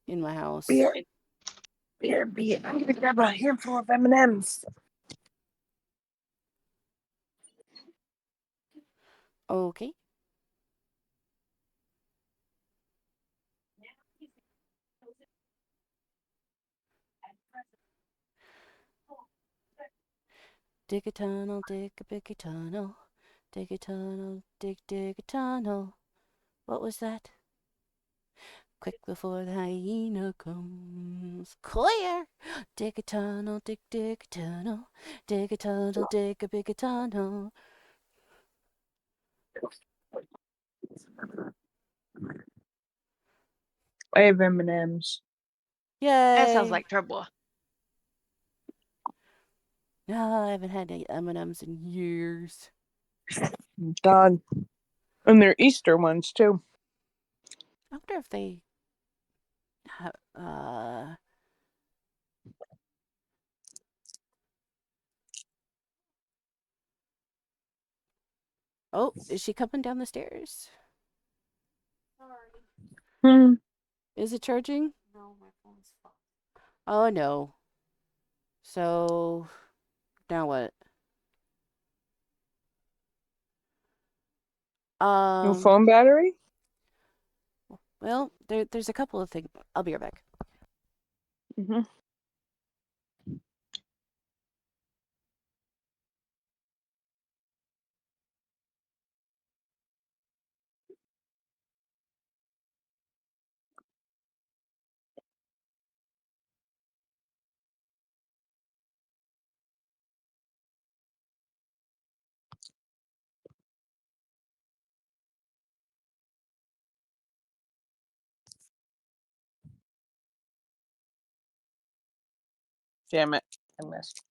in my house. Beer. Beer. I'm gonna grab a handful of M&Ms. Okay. Dig a tunnel, dig a big tunnel. Dig a tunnel, dig a tunnel. What was that? Quick before the hyena comes. Clear! Dig a tunnel, dig a tunnel. Dig a tunnel, dig a big tunnel. I have M&Ms. Yay! That sounds like trouble. No, I haven't had any M&Ms in years. God. And they're Easter ones, too. I wonder if they have, Oh, is she coming down the stairs? Hmm. Is it charging? No, my phone's full. Oh, no. So, now what? Your phone battery? Well, there's a couple of things. I'll be right back. Mm-hmm. Damn it. I missed.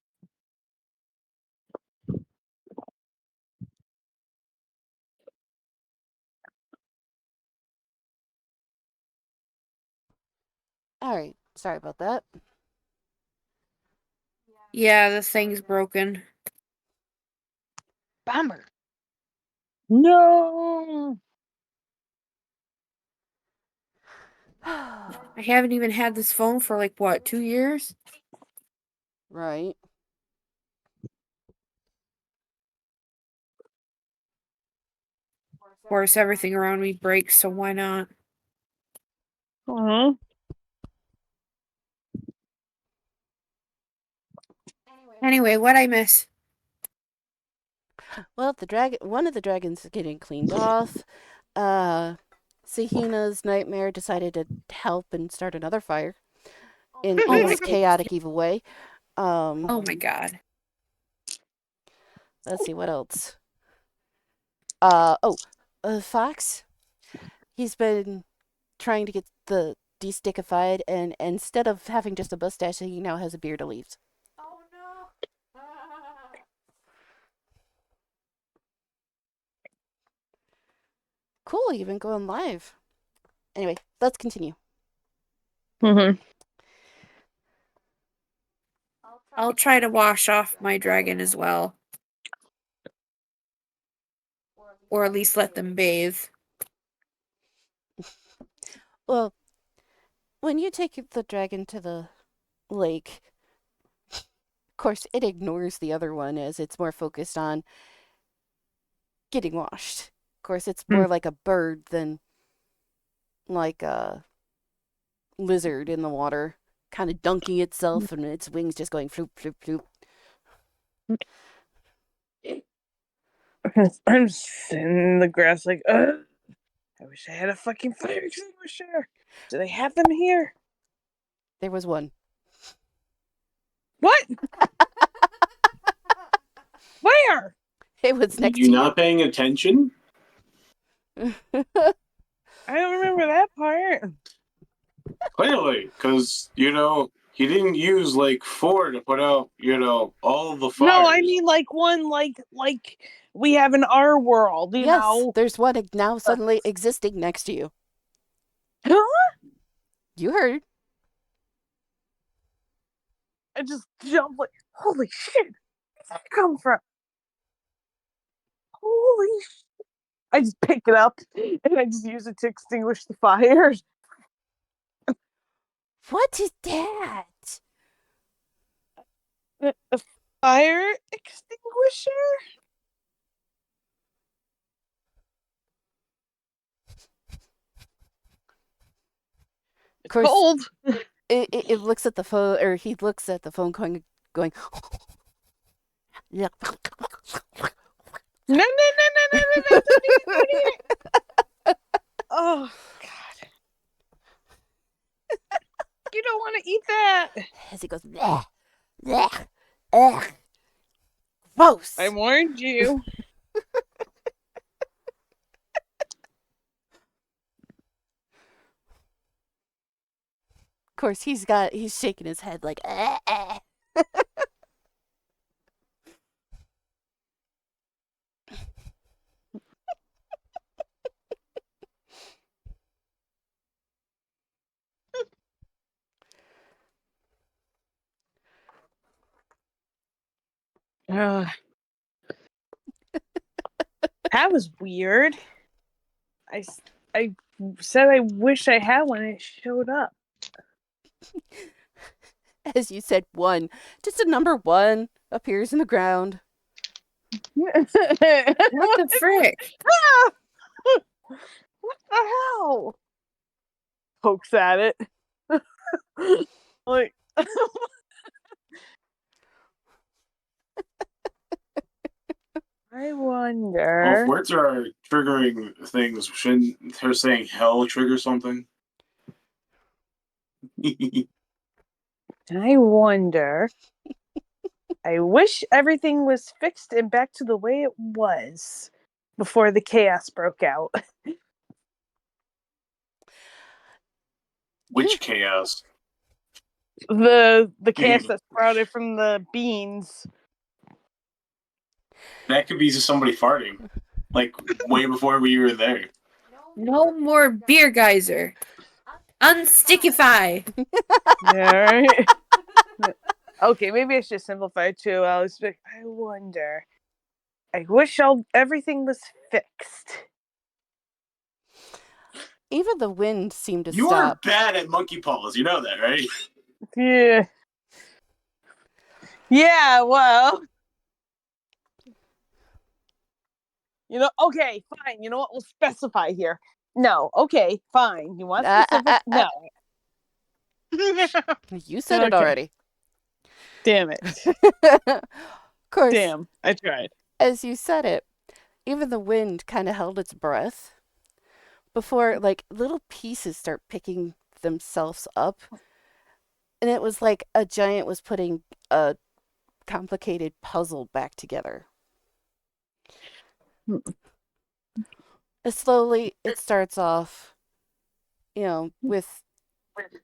All right. Sorry about that. Yeah, the thing's broken. Bummer. No. I haven't even had this phone for like, what, 2 years? Right. Of course, everything around me breaks, so why not? Uh-huh. Anyway, what'd I miss? Well, one of the dragons is getting cleaned off. Sahina's nightmare decided to help and start another fire in Oh my his chaotic evil way. Oh my god. Let's see what else. Fox. He's been trying to get the destickified, and instead of having just a mustache, he now has a beard of leaves. Oh no! Cool, you've been going live. Anyway, let's continue. Mm-hmm. I'll try to wash off my dragon as well. Or at least let them bathe. Well, when you take the dragon to the lake, of course, it ignores the other one as it's more focused on getting washed. Of course, it's more like a bird than like a lizard in the water, kind of dunking itself and its wings just going floop, floop, floop. I'm sitting in the grass like, I wish I had a fucking fire extinguisher. Do they have them here? There was one. What? Where? It was next You to not paying attention? you. I don't remember that part. Clearly, because he didn't use like 4 to put out all the fires. No, I mean like one like we have in our world, you Yes, know. there's one now suddenly existing next to you. Huh? You heard. I just jump like, holy shit! Where'd that come from? Holy shit! I just pick it up and I just use it to extinguish the fires. What is that? A fire extinguisher? Of course, Cold. it looks at the phone, or he looks at the phone going, Yeah. No, no, no, no, no, no, no, don't eat it, don't eat it. Oh, God. You don't want to eat that. As he goes, bleh, bleh, ugh, gross. I warned you. Of course, he's shaking his head like, Ugh. That was weird. I said I wish I had one. It showed up. As you said, one. Just a number one appears in the ground. What What the frick? What the hell? Pokes at it. Like, I Well, if wonder. words are triggering things, shouldn't her saying hell trigger something? I wonder. I wish everything was fixed and back to the way it was before the chaos broke out. Which chaos? The chaos that sprouted from the beans. That could be just somebody farting. Like, way before we were there. No more beer geyser. Unstickify. Yeah, right? Okay, maybe I should simplify too. I wonder. I wish everything was fixed. Even the wind seemed to You stop. are bad at monkey paws. You know that, right? Yeah. Yeah, well. Okay, fine. You know what? We'll specify here. No, okay, fine. You want specific? No. You said it already. Damn it. Of course, Damn, I tried. as you said it, even the wind kind of held its breath before, like, little pieces start picking themselves up. And it was like a giant was putting a complicated puzzle back together. Slowly, it starts off, with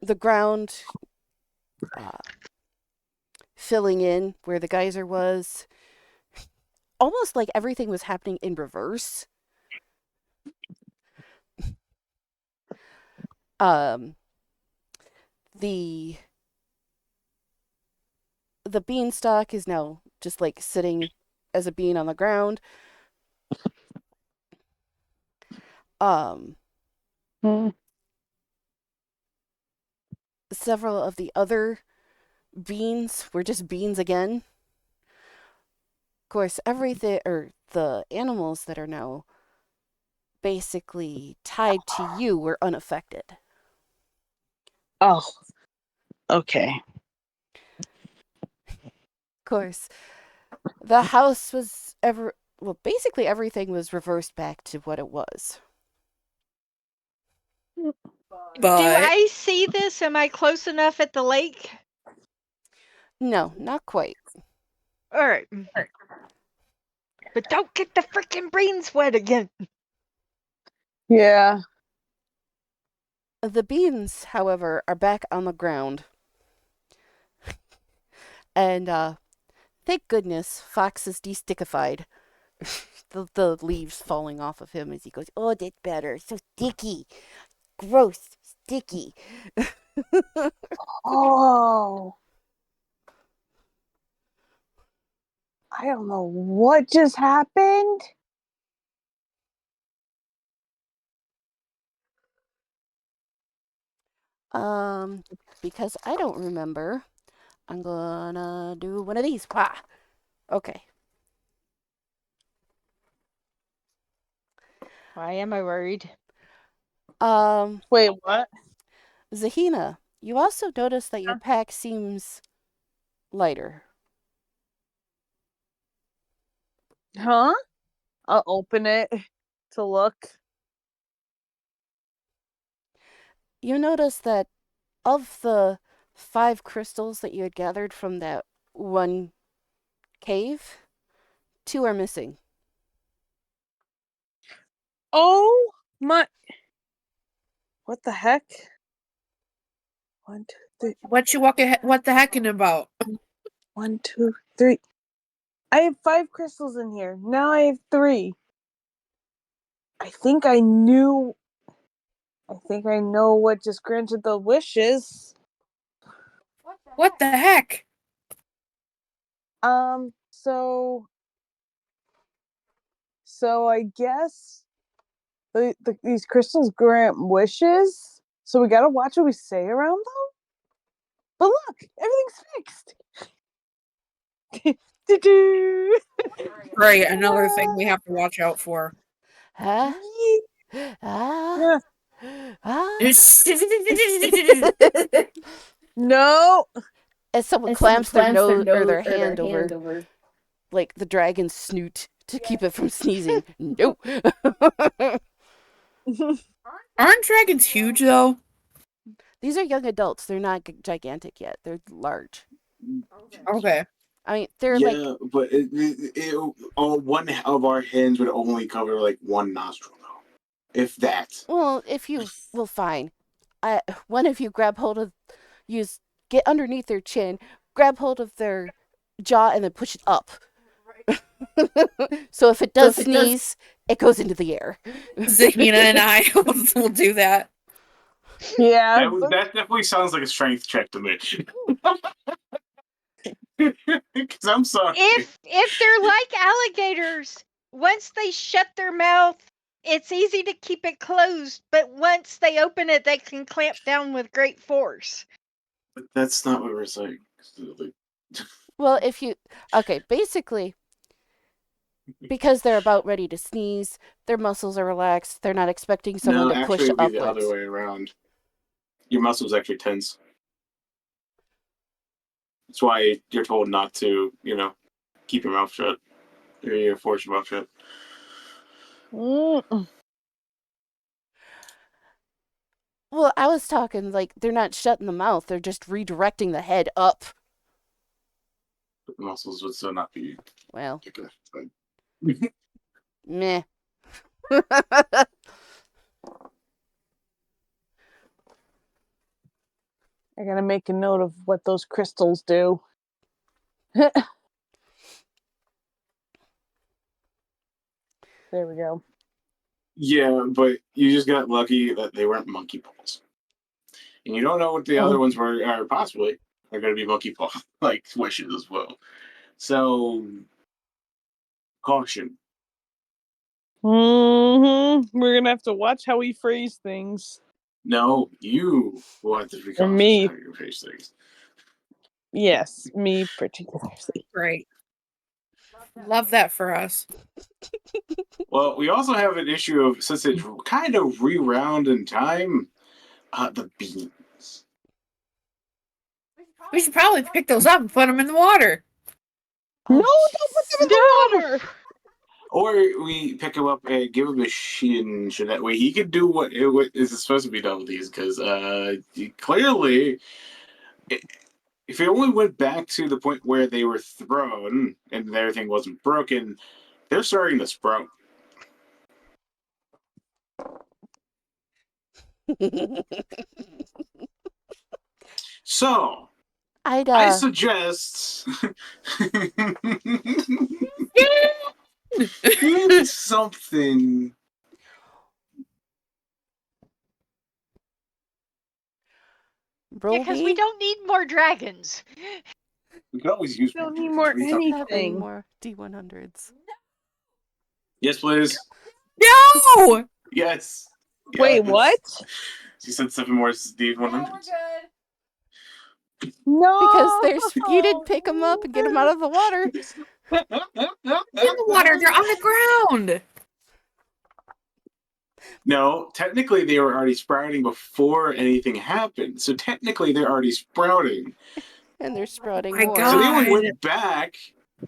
the ground filling in where the geyser was. Almost like everything was happening in reverse. The beanstalk is now just like sitting as a bean on the ground. Several of the other beans were just beans again. Of course, everything, or the animals that are now basically tied to you were unaffected. Oh, okay. Of course, the house was basically everything was reversed back to what it was. But Do I see this? Am I close enough at the lake? No, not quite. All right. But don't get the freaking brains wet again. Yeah. The beans, however, are back on the ground. And thank goodness Fox is destickified. the leaves falling off of him as he goes, oh, that's better. So sticky. Gross. Sticky. Oh. I don't know what just happened. Because I don't remember, I'm gonna do one of these. Wah! Okay. Why am I worried? Wait, what? Zahina, you also notice that your pack seems lighter. Huh? I'll open it to look. You notice that of the 5 crystals that you had gathered from that one cave, 2 are missing. Oh my! What the heck? 1, 2, 3. What the heckin' about? 1, 2, 3. I have 5 crystals in here. Now I have 3. I think I know what just granted the wishes. What the heck? So I guess these crystals grant wishes. So we gotta watch what we say around them. But look, everything's fixed. Do-do. Right, another thing we have to watch out for. Huh? Ah. Ah. No. As someone clamps their nose or their hand over, like the dragon's snoot to keep it from sneezing. Nope. Aren't dragons huge though? These are young adults. They're not gigantic yet. They're large. Okay. I mean, they're Yeah, like, but one of our hands would only cover like one nostril, though, if that. well, if you, well, fine. One of you grab hold of, get underneath their chin, grab hold of their jaw, and then push it up. So if it does sneeze, it goes into the air. Zahina and I will do that. Yeah. That definitely sounds like a strength check to me. Because I'm sorry. If they're like alligators, once they shut their mouth, it's easy to keep it closed, but once they open it, they can clamp down with great force. But that's not what we're saying. Well, okay, basically, because they're about ready to sneeze, their muscles are relaxed. They're not expecting someone to push actually, it'd be the upwards. other way around. Your muscles actually tense. That's why you're told not to, keep your mouth shut. Or you force your mouth shut. Mm-mm. Well, I was talking like they're not shutting the mouth. They're just redirecting the head up. But the muscles would still not be. Well, Like, meh. I gotta make a note of what those crystals do. There we go. yeah, but you just got lucky that they weren't monkey paws. And you don't know what the other ones were, or possibly are going to be monkey paw like wishes as well. So, caution. We're gonna have to watch how we phrase things. No, you will have to be Or cautious me. how you face things. Yes, me particularly. Right. Love that for us. Well, we also have an issue of, since it's kind of re-round in time, the beans. We should probably pick those up and put them in the water. No, don't put them in the water. Or we pick him up and give him a shin, so that way he can do what is supposed to be done with these. Because clearly, if it only went back to the point where they were thrown and everything wasn't broken, they're starting to sprout. So, I suggest maybe something. Because we don't need more dragons. We could always use Don't need more anything. More D100s. Yes, please. No! Yes. Wait, what? She said 7 more D100s. No, Because you didn't pick them up and get them out of the water. In the water, they're on the ground. No, technically they were already sprouting before anything happened. So technically they're already sprouting. And they're sprouting My more. God. So they only went back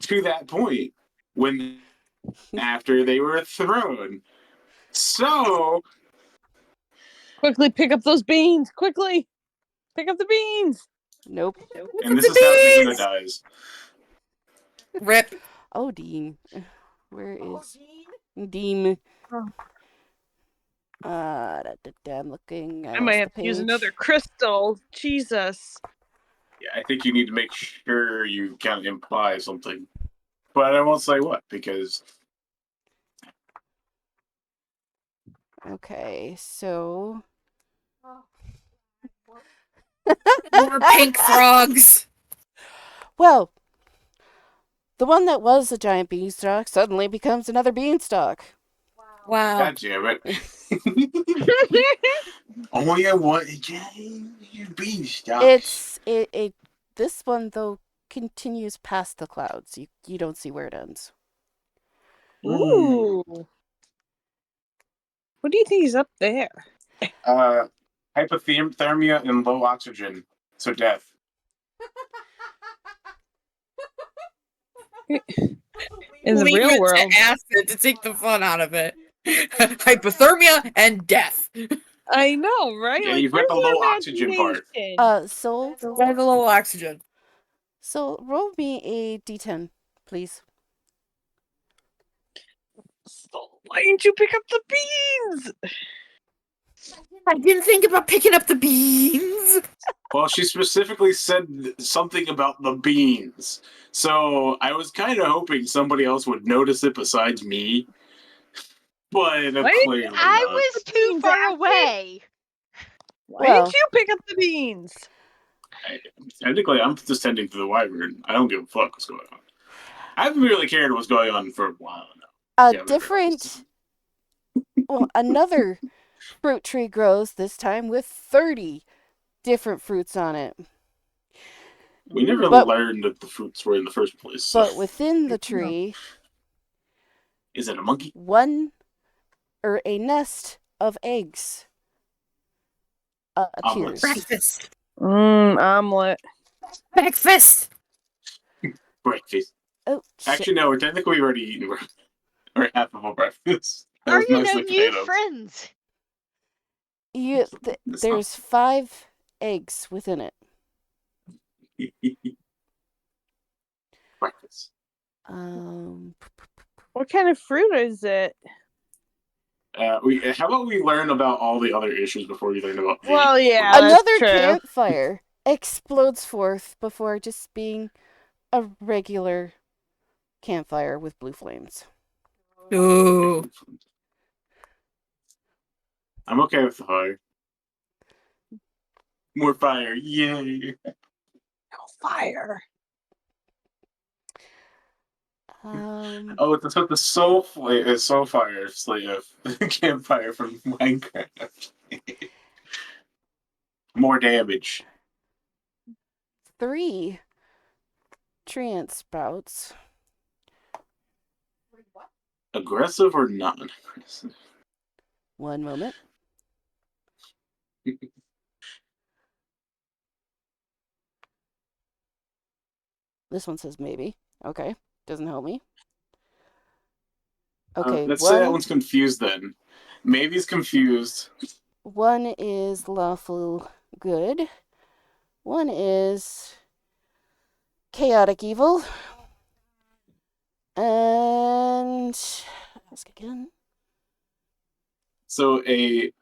to that point when after they were thrown. So Quickly pick up those beans. Quickly pick up the beans. Nope. and this is how Deena dies. Rip. Oh, Dean. Where is Dean? Oh. I'm looking. I might have to use another crystal. Jesus. Yeah, I think you need to make sure you kind of imply something. But I won't say what, because Okay, so More pink frogs. well, the one that was a giant beanstalk suddenly becomes another beanstalk. Wow. God damn it. Oh yeah, what? Beanstalk. It this one though continues past the clouds. You don't see where it ends. Ooh. What do you think is up there? Hypothermia and low oxygen, so death. In the Leave real it world. to acid to take the fun out of it. Hypothermia and death. I know, right? Yeah, like, you've got the where's low oxygen part. Soul. Why the low oxygen? So roll me a d10, please. Why didn't you pick up the beans? I didn't think about picking up the beans. Well, she specifically said something about the beans. So I was kind of hoping somebody else would notice it besides me. But clearly not. I was too Beans, far Acid. away. Why Well- didn't you pick up the beans? Technically, I'm just tending to the wyvern. I don't give a fuck what's going on. I haven't really cared what's going on for a while now. Yeah, Another fruit tree grows, this time with 30 different fruits on it. We never But- learned that the fruits were in the first place. So. But within the tree, Is it a monkey? a nest of eggs appears. Breakfast. Omelet. Breakfast. Breakfast. Oh, Actually, no, we're technically already eating or half of a breakfast. That Are was you mostly no new potatoes. friends? There's 5 eggs within it. Breakfast. What kind of fruit is it? How about we learn about all the other issues before we learn about the Well, yeah, Another that's true. campfire explodes forth before just being a regular campfire with blue flames. Ooh. I'm okay with the fire. More fire, yay! Fire. Oh, it's what the soul fire slave campfire from Minecraft. More damage. 3 treant sprouts. Aggressive or non-aggressive? One moment. This one says maybe. Okay, doesn't help me. Okay, let's say that one's confused then. Maybe's confused. One is lawful good. One is chaotic evil. And ask again. So a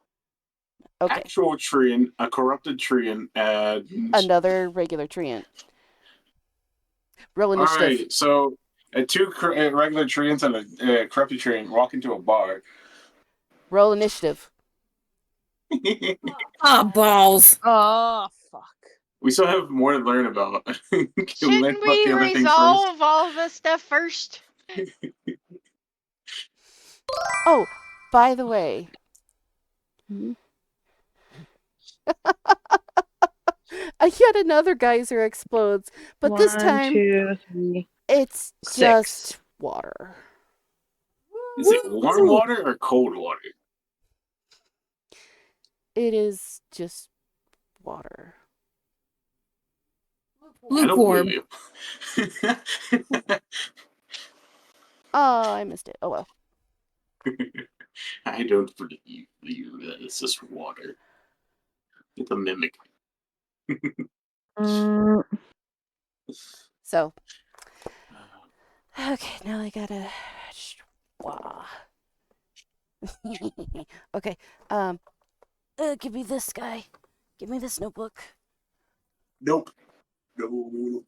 Okay, actual treant, a corrupted treant, and another regular treant. Roll all initiative. right. So two regular treants and a corrupted treant walk into a bar. Roll initiative. Ah, balls. Oh, fuck. We still have more to learn about. Can we learn Shouldn't about we the other things resolve all the stuff first? Oh, by the way. Yet another geyser explodes, but this time 1, 2, 3. it's 6. just water. Is it warm water or cold water? It is just water. I don't Lukewarm. believe you. Oh, I missed it. Oh well. I don't believe you. It's just water. It's a mimic. Mm, So, okay, now I gotta. Okay. Give me this guy. Give me this notebook. Nope. No.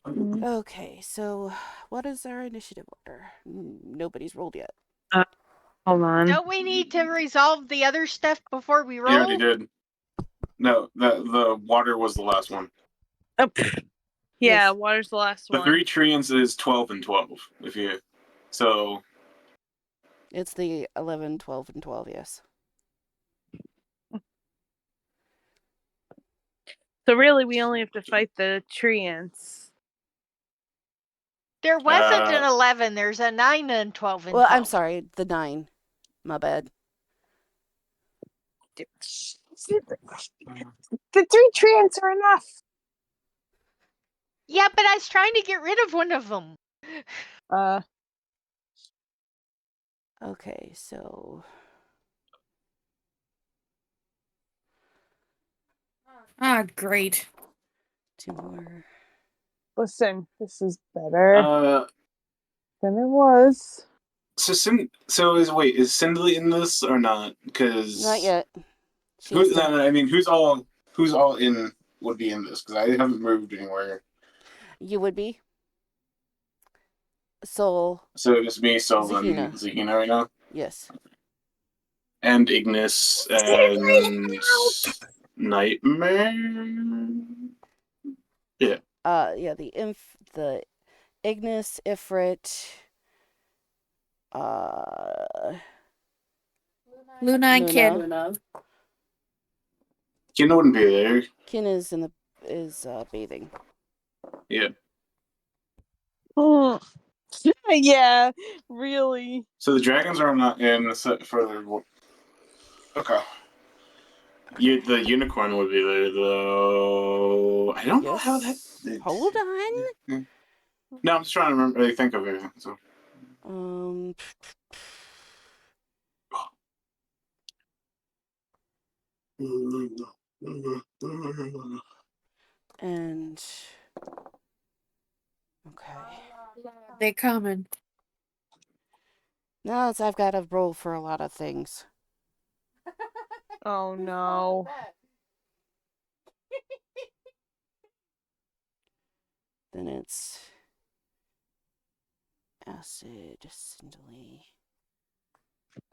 mm. Okay, so what is our initiative order? Nobody's rolled yet. Hold on. Don't we need to resolve the other stuff before we He roll? already did. No, the water was the last one. Oh, yeah, Yes. water's the last The one. 3 treants is 12 and 12. If you so It's the 11, 12, and 12, yes. So really, we only have to fight the treants. There wasn't an 11. There's a 9 and 12 and Well, 12. I'm sorry, the 9. My bad. The 3 treants are enough. Yeah, but I was trying to get rid of one of them. Okay, so Ah, great. 2 more. Listen, this is better than it was. so is Cindy in this or not? Because Not yet. Who's all in would be in this? Because I haven't moved anywhere. You would be? Soul. So just me, Sol, Zahina. and Zahina right now, Yes. and Ignis and Nightmare. Yeah. Yeah, the Ignis, Ifrit, Luna and Kid. Luna. Kina wouldn't be there. Kin is bathing. Yeah. Oh. Yeah, really. So the dragons are not in for. Okay. The unicorn would be there though. I don't know how that. Hold on. No, I'm just trying to remember. Think of everything. So. And okay. They coming. Now I've got to roll for a lot of things. Oh no. Then it's acid, Cinderly.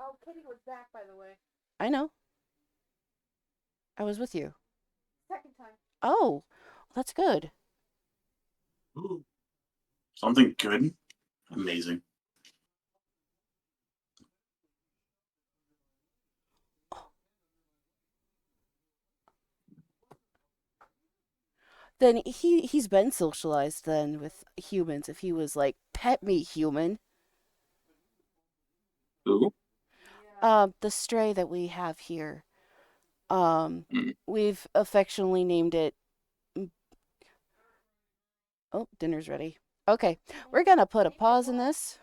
Oh, Kitty was back, by the way. I know. I was with you. Second time. Oh, that's good. Ooh. Something good? Amazing. Then he's been socialized then with humans. If he was like pet me human. Who? The stray that we have here. Mm. We've affectionately named it. Oh, dinner's ready. Okay, we're gonna put a pause in this.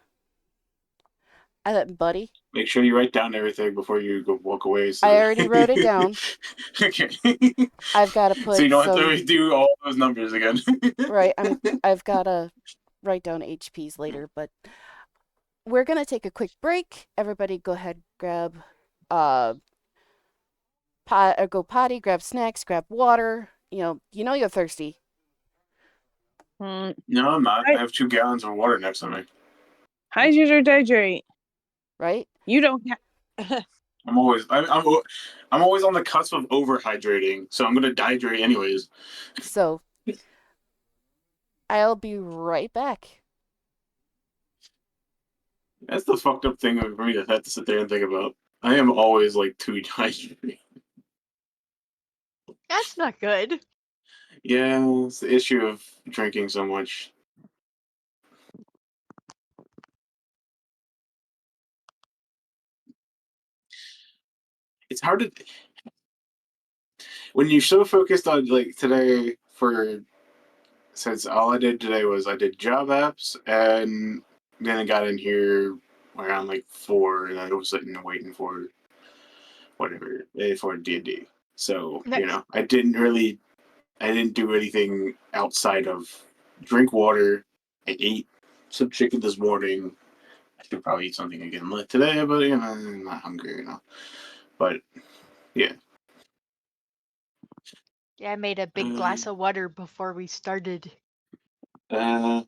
Buddy. Make sure you write down everything before you go walk away. So. I already wrote it down. Okay. I've got to put so you don't some... have to redo all those numbers again. Right. I've got to write down HPs later, but we're gonna take a quick break. Everybody, go ahead, grab go potty, grab snacks, grab water. You know you're thirsty. No, I'm not. I have 2 gallons of water next to me. Hydrate or dehydrate. Right? You don't have. I'm always on the cusp of overhydrating, so I'm gonna dehydrate anyways. So I'll be right back. That's the fucked up thing for me to have to sit there and think about. I am always like too dehydrated. That's not good. Yeah, it's the issue of drinking so much. It's hard to when you're so focused on like today for since all I did today was I did job apps, and then I got in here around like 4, and I was sitting and waiting for whatever for DND. So Nice. I didn't do anything outside of drink water. I ate some chicken this morning. I should probably eat something again today, but I'm not hungry enough. But yeah. Yeah, I made a big glass of water before we started. Yeah.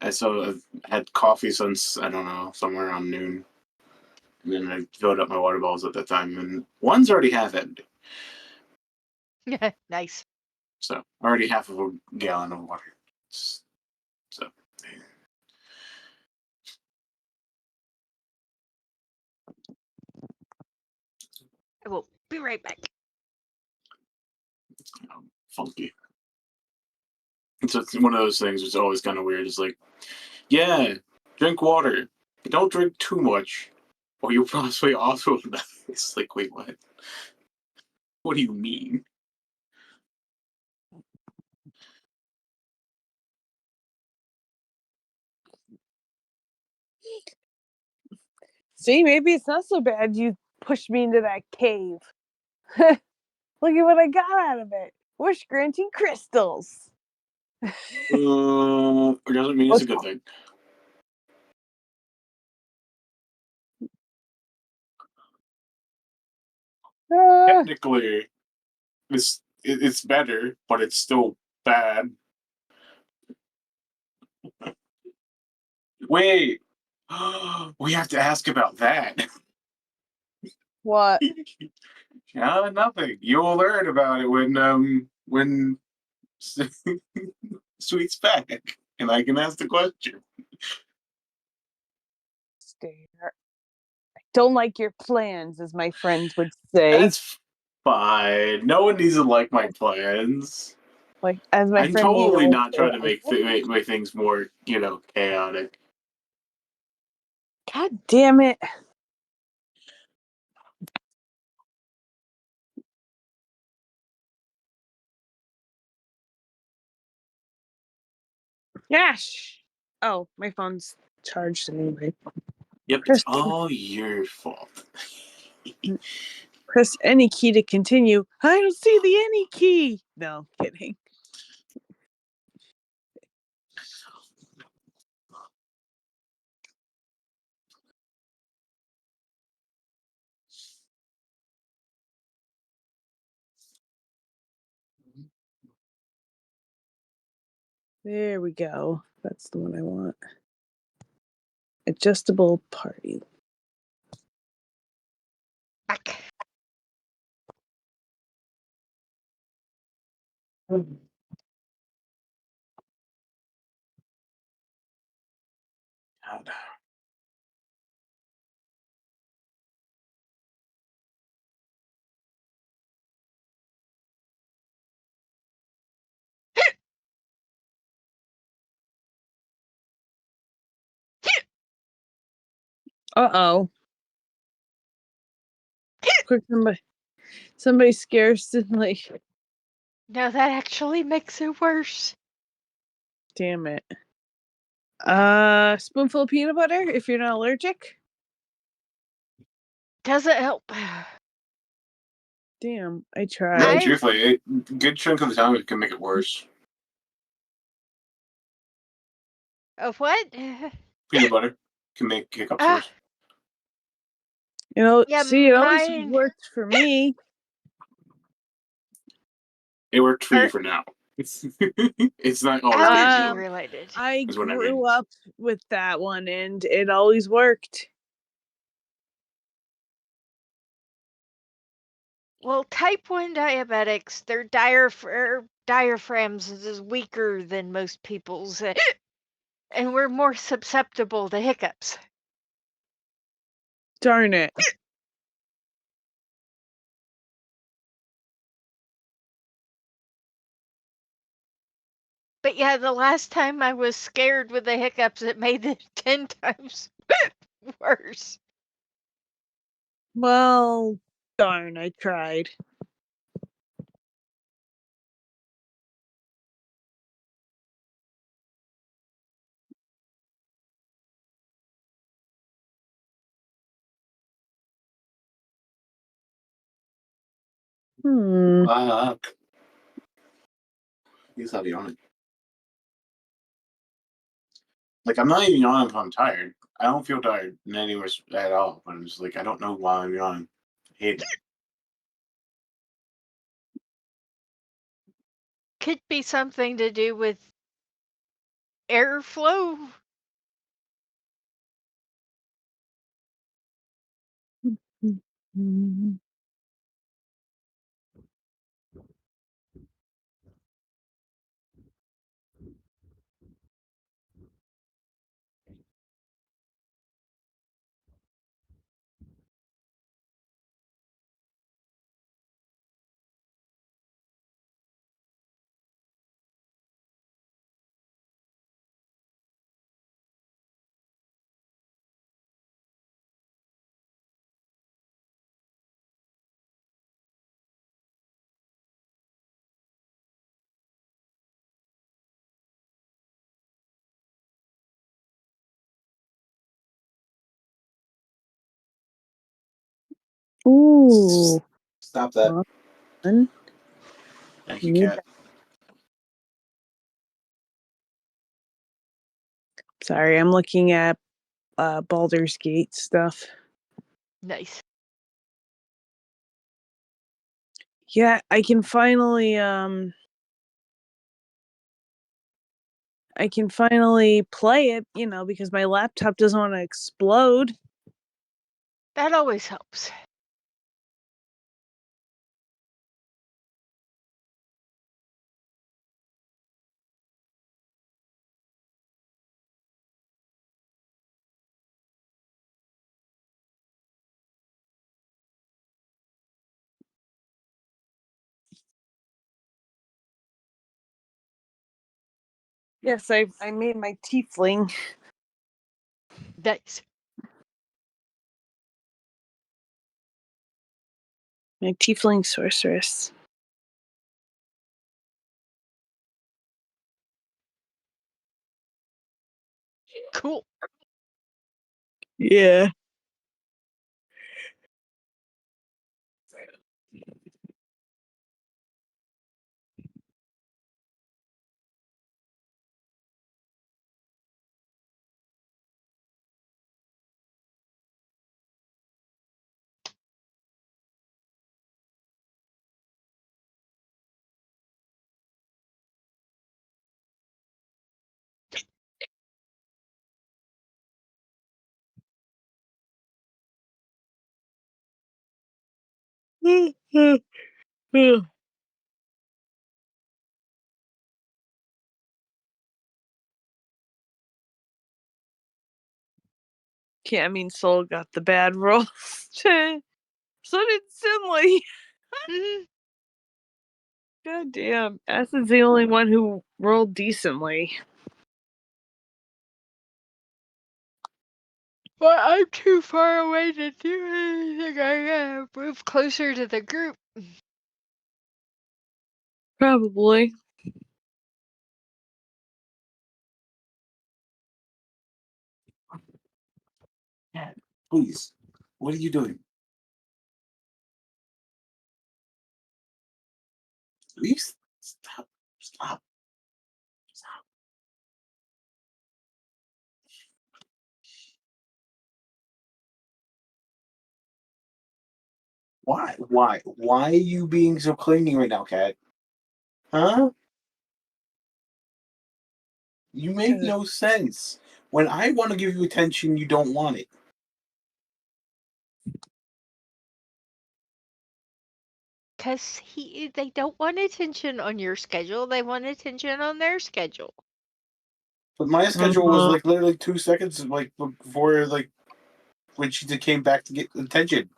I've had coffee since I don't know somewhere around noon, and then I filled up my water bottles at that time, and one's already half empty. Nice. So already half of a gallon of water. So I will be right back. funky. So it's one of those things which is always kind of weird. It's like, yeah, drink water, but don't drink too much, or you'll possibly also die. It's like, wait, what? What do you mean? See, maybe it's not so bad you pushed me into that cave. Look at what I got out of it. Wish granting crystals. It doesn't mean it's a good thing. Technically, it's better, but it's still bad. Wait, we have to ask about that. What? Nothing. You'll learn about it when Sweet's back, and I can ask the question. Stare. I don't like your plans, as my friends would say. That's fine. No one needs to like my plans. Like, as my I'm friend Nina totally would not say, trying to make things more, chaotic. God damn it. Gosh. Oh, my phone's charged anyway. Yep, it's Press, all your fault. press any key to continue. I don't see the any key. No, kidding. There we go. That's the one I want. Adjustable party. Back. God. Uh-oh. Quick, somebody scares like, No, that actually makes it worse. damn it. Spoonful of peanut butter if you're not allergic. Doesn't help. Damn, I No, tried. truthfully, a good chunk of the time it can make it worse. Of what? Peanut butter can make hiccups Ah, worse. yeah, See, it always mine worked for me. It worked for you are for now. It's not always going to be allergy Um, related. I is what I grew mean. up with that one, and it always worked. Well, type 1 diabetics, their diaphragms is weaker than most people's, and we're more susceptible to hiccups. Darn it. But yeah, the last time I was scared with the hiccups, it made it 10 times worse. Well, darn, I tried. Fuck. Guess I'll be on it. Like, I'm not even yawning if I'm tired. I don't feel tired in any way at all. But I'm just like, I don't know why I'm yawning. I hate it. Could be something to do with airflow. Ooh. Stop that. Fun. Thank you, Need Cat. Sorry, I'm looking at Baldur's Gate stuff. Nice. Yeah, I can finally play it, because my laptop doesn't want to explode. That always helps. Yes, I made my tiefling. Nice. My tiefling sorceress. Cool. Yeah. Yeah, I mean, Soul got the bad rolls. So did Simley. Mhm. God damn. Acid's the only one who rolled decently. But I'm too far away to do anything. I gotta move closer to the group. Probably. Cat, please. What are you doing? Please stop. Stop. Stop. Why? Why? Why are you being so clingy right now, Cat? Huh? You make no sense. When I want to give you attention, you don't want it. Because they don't want attention on your schedule. They want attention on their schedule. But my schedule was like literally 2 seconds, like before, like when she came back to get attention.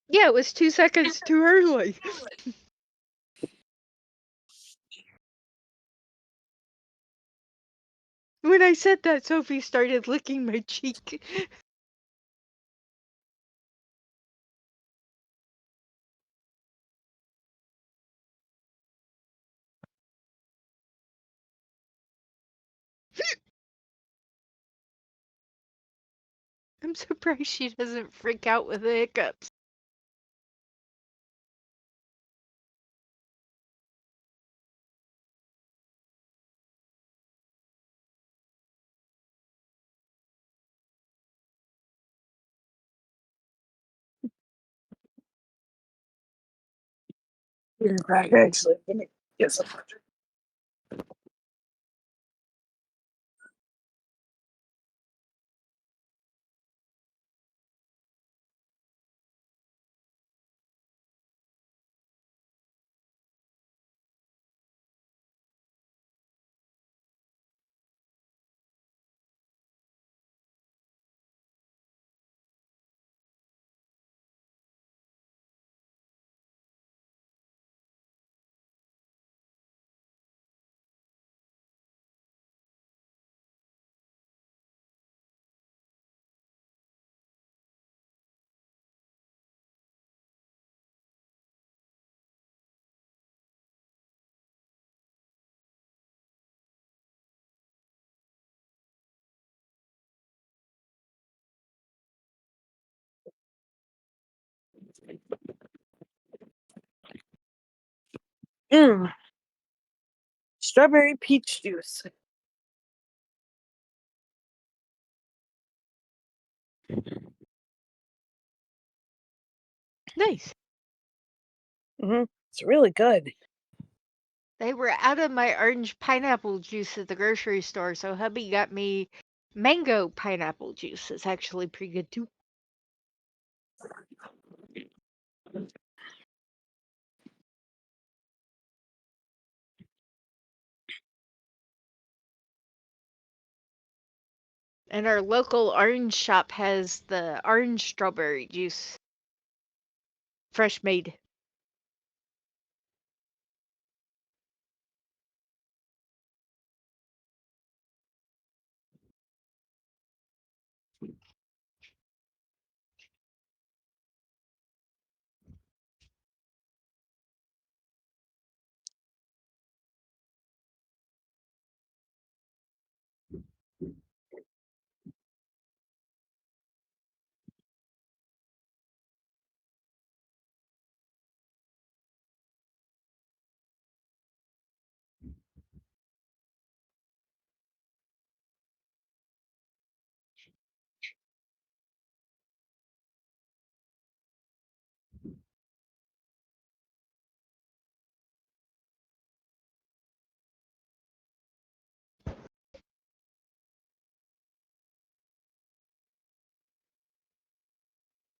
Yeah, it was 2 seconds too early. When I said that, Sophie started licking my cheek. I'm surprised she doesn't freak out with the hiccups. You're back, actually. Let me get some. Mmm. Strawberry peach juice. Nice. It's really good. They were out of my orange pineapple juice at the grocery store, so hubby got me mango pineapple juice. It's actually pretty good too. And our local orange shop has the orange strawberry juice. Fresh made.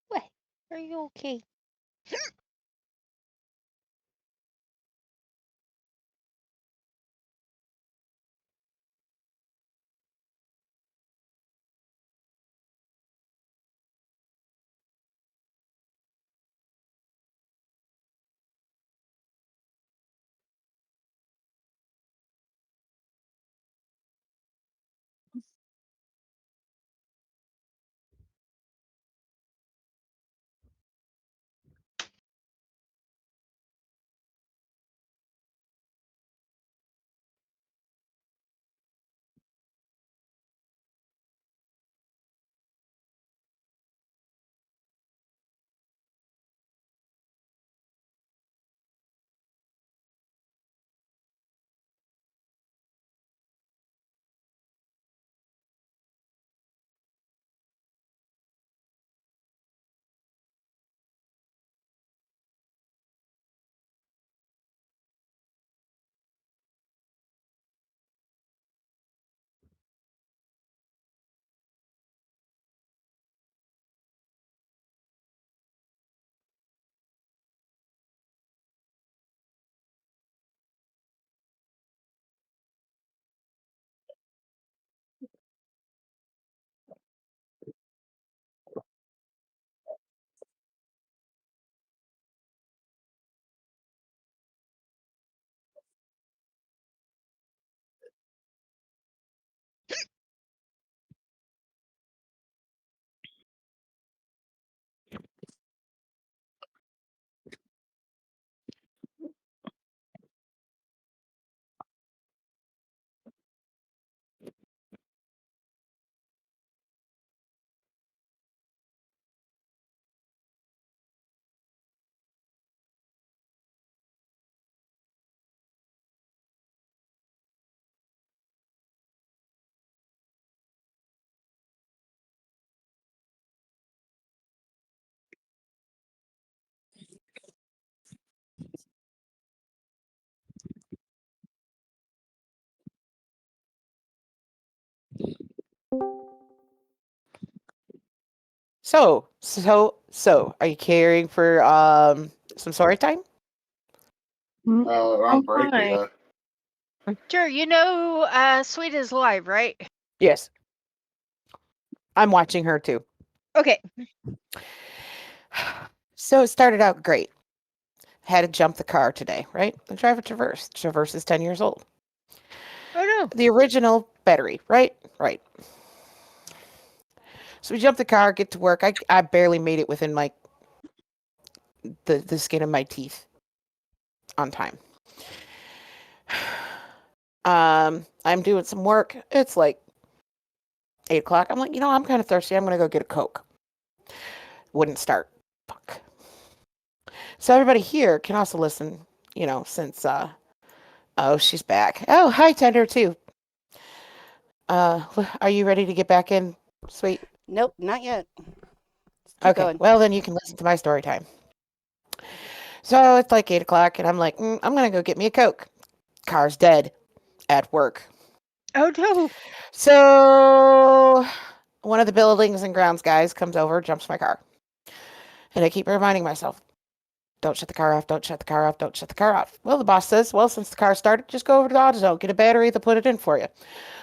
What? Are you okay? So, are you caring for some story time? Around break, fine. yeah. Sure, Sweet is live, right? Yes. I'm watching her too. Okay. So it started out great. Had to jump the car today, right? I drive a Traverse. Traverse is 10 years old. Oh no. The original battery, right? Right. So we jump the car, get to work. I barely made it within like the skin of my teeth on time. I'm doing some work. It's like 8 o'clock. I'm like, I'm kind of thirsty. I'm gonna go get a Coke. Wouldn't start. Fuck. So everybody here can also listen, since oh, she's back. Oh, hi Tender too. Are you ready to get back in, Sweet? Nope, not yet. Keep Okay. going. Well, then you can listen to my story time. So it's like 8 o'clock, and I'm like, I'm gonna go get me a Coke. Car's dead at work. Oh no. So one of the buildings and grounds guys comes over, jumps my car. And I keep reminding myself, don't shut the car off, don't shut the car off, don't shut the car off. Well, the boss says, well, since the car started, just go over to the AutoZone, get a battery, they'll put it in for you.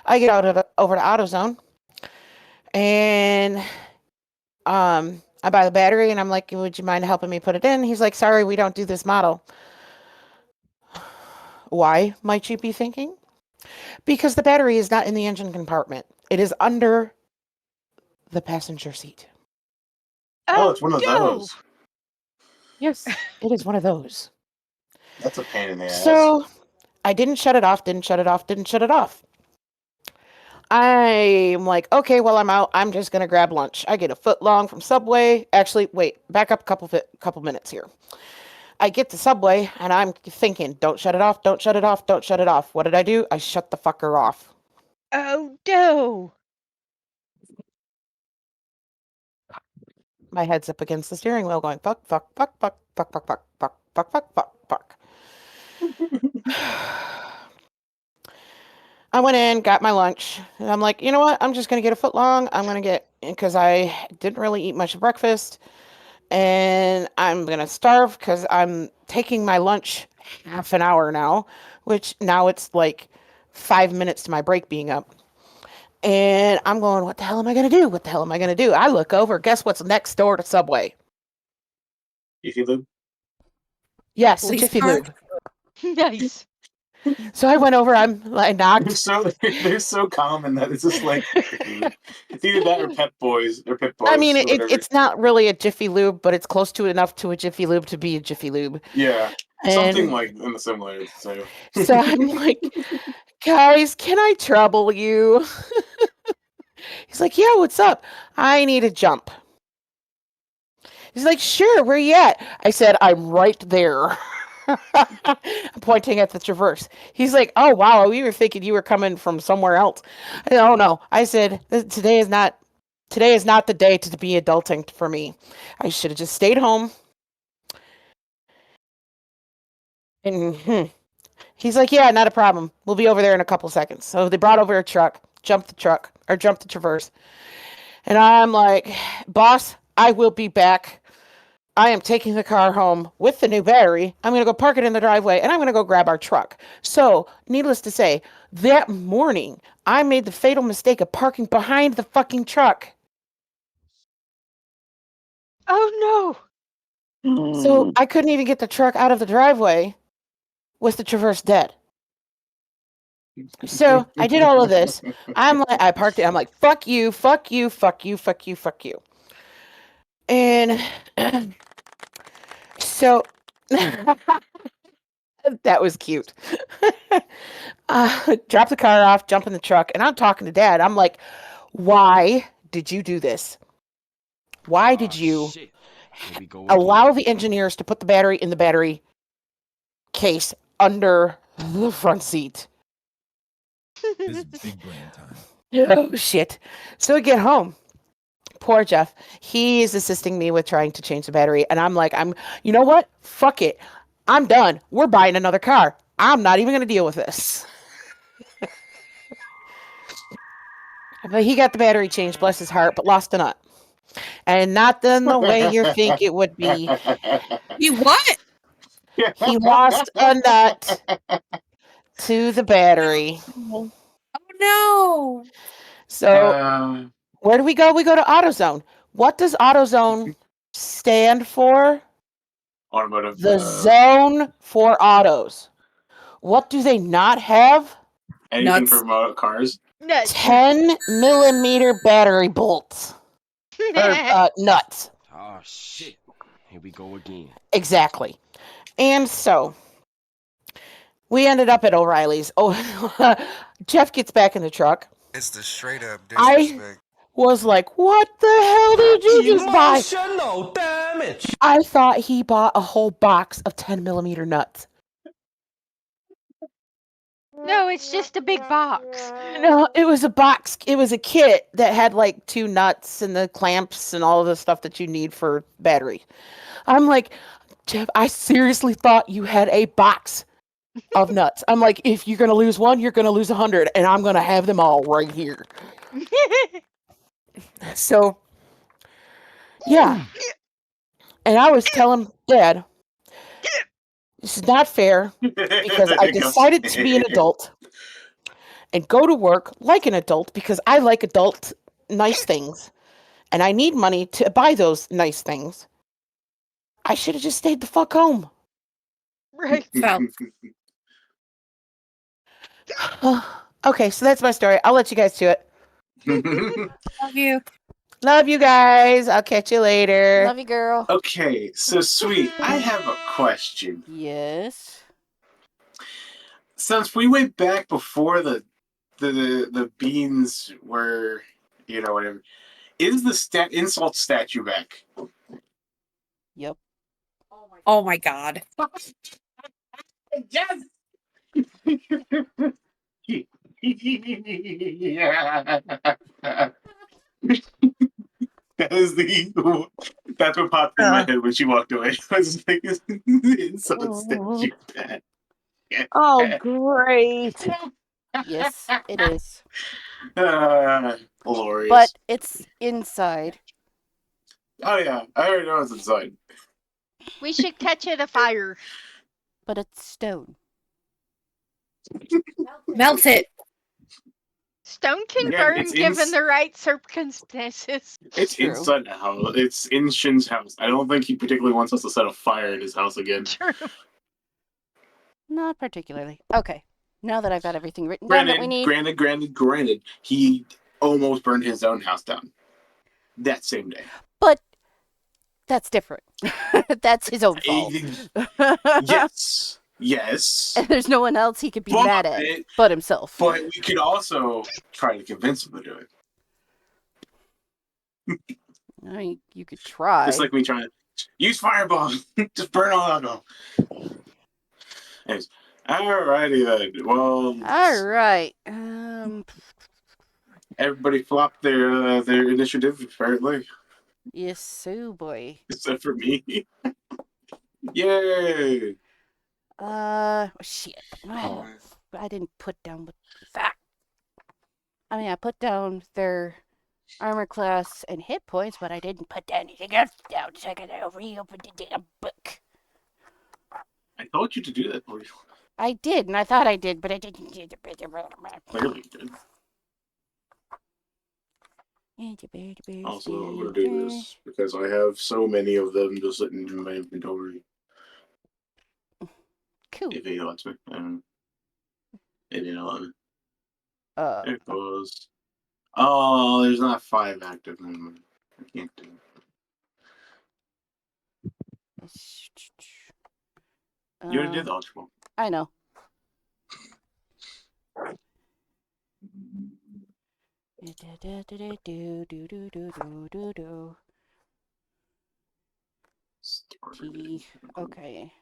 I get over to AutoZone, and I buy the battery, and I'm like, would you mind helping me put it in? He's like, sorry, we don't do this model. Why, might you be thinking? Because the battery is not in the engine compartment. It is under the passenger seat. Oh, it's one of no. those. Yes, it is one of those. That's a pain in the ass. So I didn't shut it off, didn't shut it off. I'm like, okay, well, I'm out. I'm just going to grab lunch. I get a foot long from Subway. Actually, wait, back up a couple minutes here. I get to Subway, and I'm thinking, don't shut it off, don't shut it off, don't shut it off. What did I do? I shut the fucker off. Oh no. My head's up against the steering wheel going, fuck, fuck, fuck, fuck, fuck, fuck, fuck, fuck, fuck, fuck, fuck, fuck. I went in, got my lunch, and I'm like, you know what? I'm just going to get a foot long. Because I didn't really eat much breakfast, and I'm going to starve because I'm taking my lunch half an hour now, which now it's like 5 minutes to my break being up. And I'm going, what the hell am I going to do? What the hell am I going to do? I look over, guess what's next door to Subway? Jiffy Lube? Yes, Police Jiffy car? Lube. Nice. So I went over, I They're knocked. they're so common that it's just like it's either that or Pep Boys or Pep Boys. I mean, or whatever. it's not really a Jiffy Lube, but it's close to enough to a Jiffy Lube to be a Jiffy Lube. Yeah, And something like in the similar. So I'm like, guys, can I trouble you? He's like, yeah, what's up? I need a jump. He's like, sure, where you at? I said, I'm right there. I'm pointing at the Traverse. He's like, oh, wow, we were thinking you were coming from somewhere else. Oh, no. I said, today is not the day to be adulting for me. I should have just stayed home. And he's like, yeah, not a problem. We'll be over there in a couple seconds. So they brought over a truck, jumped the Traverse. And I'm like, boss, I will be back. I am taking the car home with the new battery. I'm going to go park it in the driveway, and I'm going to go grab our truck. So, needless to say, that morning, I made the fatal mistake of parking behind the fucking truck. Oh So, I couldn't even get the truck out of the driveway with the Traverse dead. So, I did all of this. I parked it. I'm like, fuck you, fuck you, fuck you, fuck you, fuck you. And so that was cute. Drop the car off, jump in the truck, and I'm talking to Dad. I'm like, why did you do this? Why did you allow the engineers to put the battery in the battery case under the front seat? This is big brain time. Oh, shit. So I get home. Poor Jeff. He is assisting me with trying to change the battery. And I'm like, you know what? Fuck it. I'm done. We're buying another car. I'm not even going to deal with this. But he got the battery changed, bless his heart, but lost a nut. And not in the way you think it would be. You what? He lost a nut to the battery. Oh no. So where do we go? We go to AutoZone. What does AutoZone stand for? Automotive. The zone for autos. What do they not have? Anything Nuts. for cars. Nuts. 10mm battery bolts. Or nuts. Oh shit. Here we go again. Exactly. And so we ended up at O'Reilly's. Oh, Jeff gets back in the truck. It's the straight up I disrespect. was like, what the hell did you just buy? Emotional damage. I thought he bought a whole box of 10mm nuts. No, it's just a big box. No, it was a box. It was a kit that had like 2 nuts and the clamps and all of the stuff that you need for battery. I'm like, Jeff, I seriously thought you had a box of nuts. I'm like, if you're going to lose one, you're going to lose 100, and I'm going to have them all right here. So, yeah. And I was telling Dad, this is not fair because I decided to be an adult and go to work like an adult because I like adult nice things and I need money to buy those nice things. I should have just stayed the fuck home. Right. Felt. Okay, so that's my story. I'll let you guys to it. Love you. Love you guys. I'll catch you later. Love you, girl. Okay, so sweet. I have a question. Yes. Since we went back before the beans were, whatever, is the insult statue back? Yep. Oh my god. Yes. That's what popped in my head when she walked away. I was like, the insult statue back. Oh, great. Yes, it is. Glorious. But it's inside. Oh yeah, I already know it's inside. We should catch it afire. But it's stone. Melt it. Stone can Yeah, burn it's given the right circumstances. It's True. inside the house. It's in Shin's house. I don't think he particularly wants us to set a fire in his house again. True. Not particularly. Okay. Now that I've got everything written down that we need. Granted, he almost burned his own house down that same day. But that's different. That's his own fault. Yes. And there's no one else he could be mad at but himself. But we could also try to convince him to do it. I mean, you could try. Just like me trying to use fireball. Just burn all of them. Anyways, alrighty then. Well, all right. Everybody flopped their initiative apparently, Yes, so boy. except for me. Yay! Shit. Oh, I didn't put down what that. I mean, I put down their armor class and hit points, but I didn't put anything else down, so I gotta reopen the damn book. I told you to do that for you. I did, and I thought I did, but I didn't. Clearly you did. Also, I'm gonna do this because I have so many of them just sitting in my inventory. Cool. If he lets me. Maybe not let me. There it goes. Oh, there's not 5 active. I can't do it. You already did the ultra. I know. T. Okay.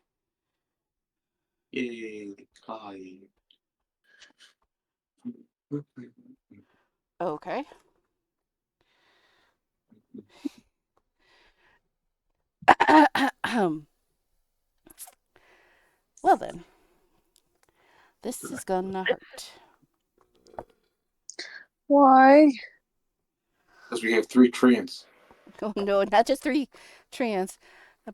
Yay, Kai. Okay. Well then. This is gonna hurt. Why? Because we have 3 treants. Oh no, not just 3 trans,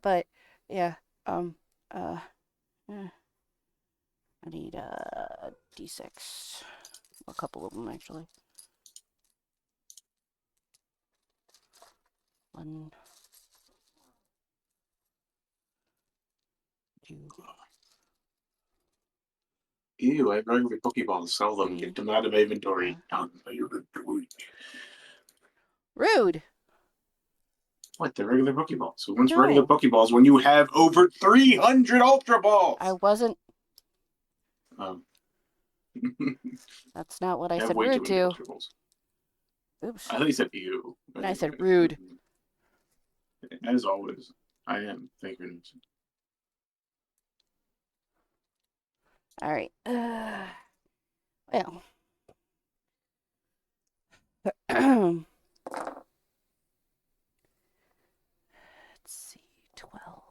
but yeah. Uh, eh, I need a D6. A couple of them actually. 1, 2, Ew, I have regular Pokeballs. Sell them. 3, Get them out of my inventory. 4. Out of my inventory. Rude. What? They're regular Pokeballs. Who wants regular No, Pokeballs when you have over 300 Ultra Balls? I wasn't. Um, That's not what I I have said way too rude many to. Ultra Balls. Oops. I thought you said you. And I said rude. As always, I am. Thank goodness. All right. Well. Let's see. 12,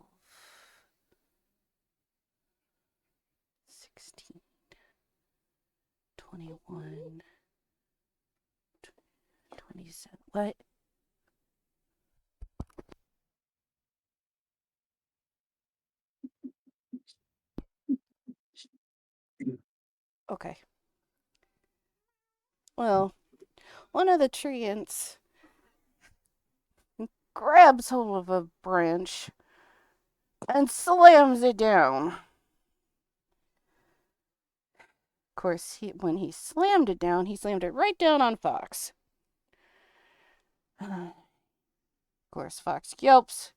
16, 21, 27. What? Okay. Well, one of the treants grabs hold of a branch and slams it down. Of course, when he slammed it down, he slammed it right down on Fox. Of course, Fox yelps.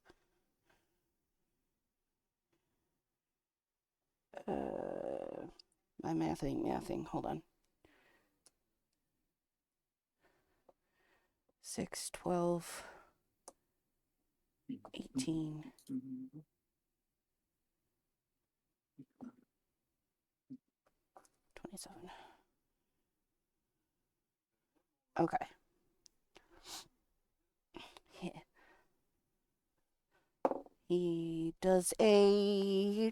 My math ain't mathing. Hold on. 6, 12, 18, 27. Okay. Yeah. He does a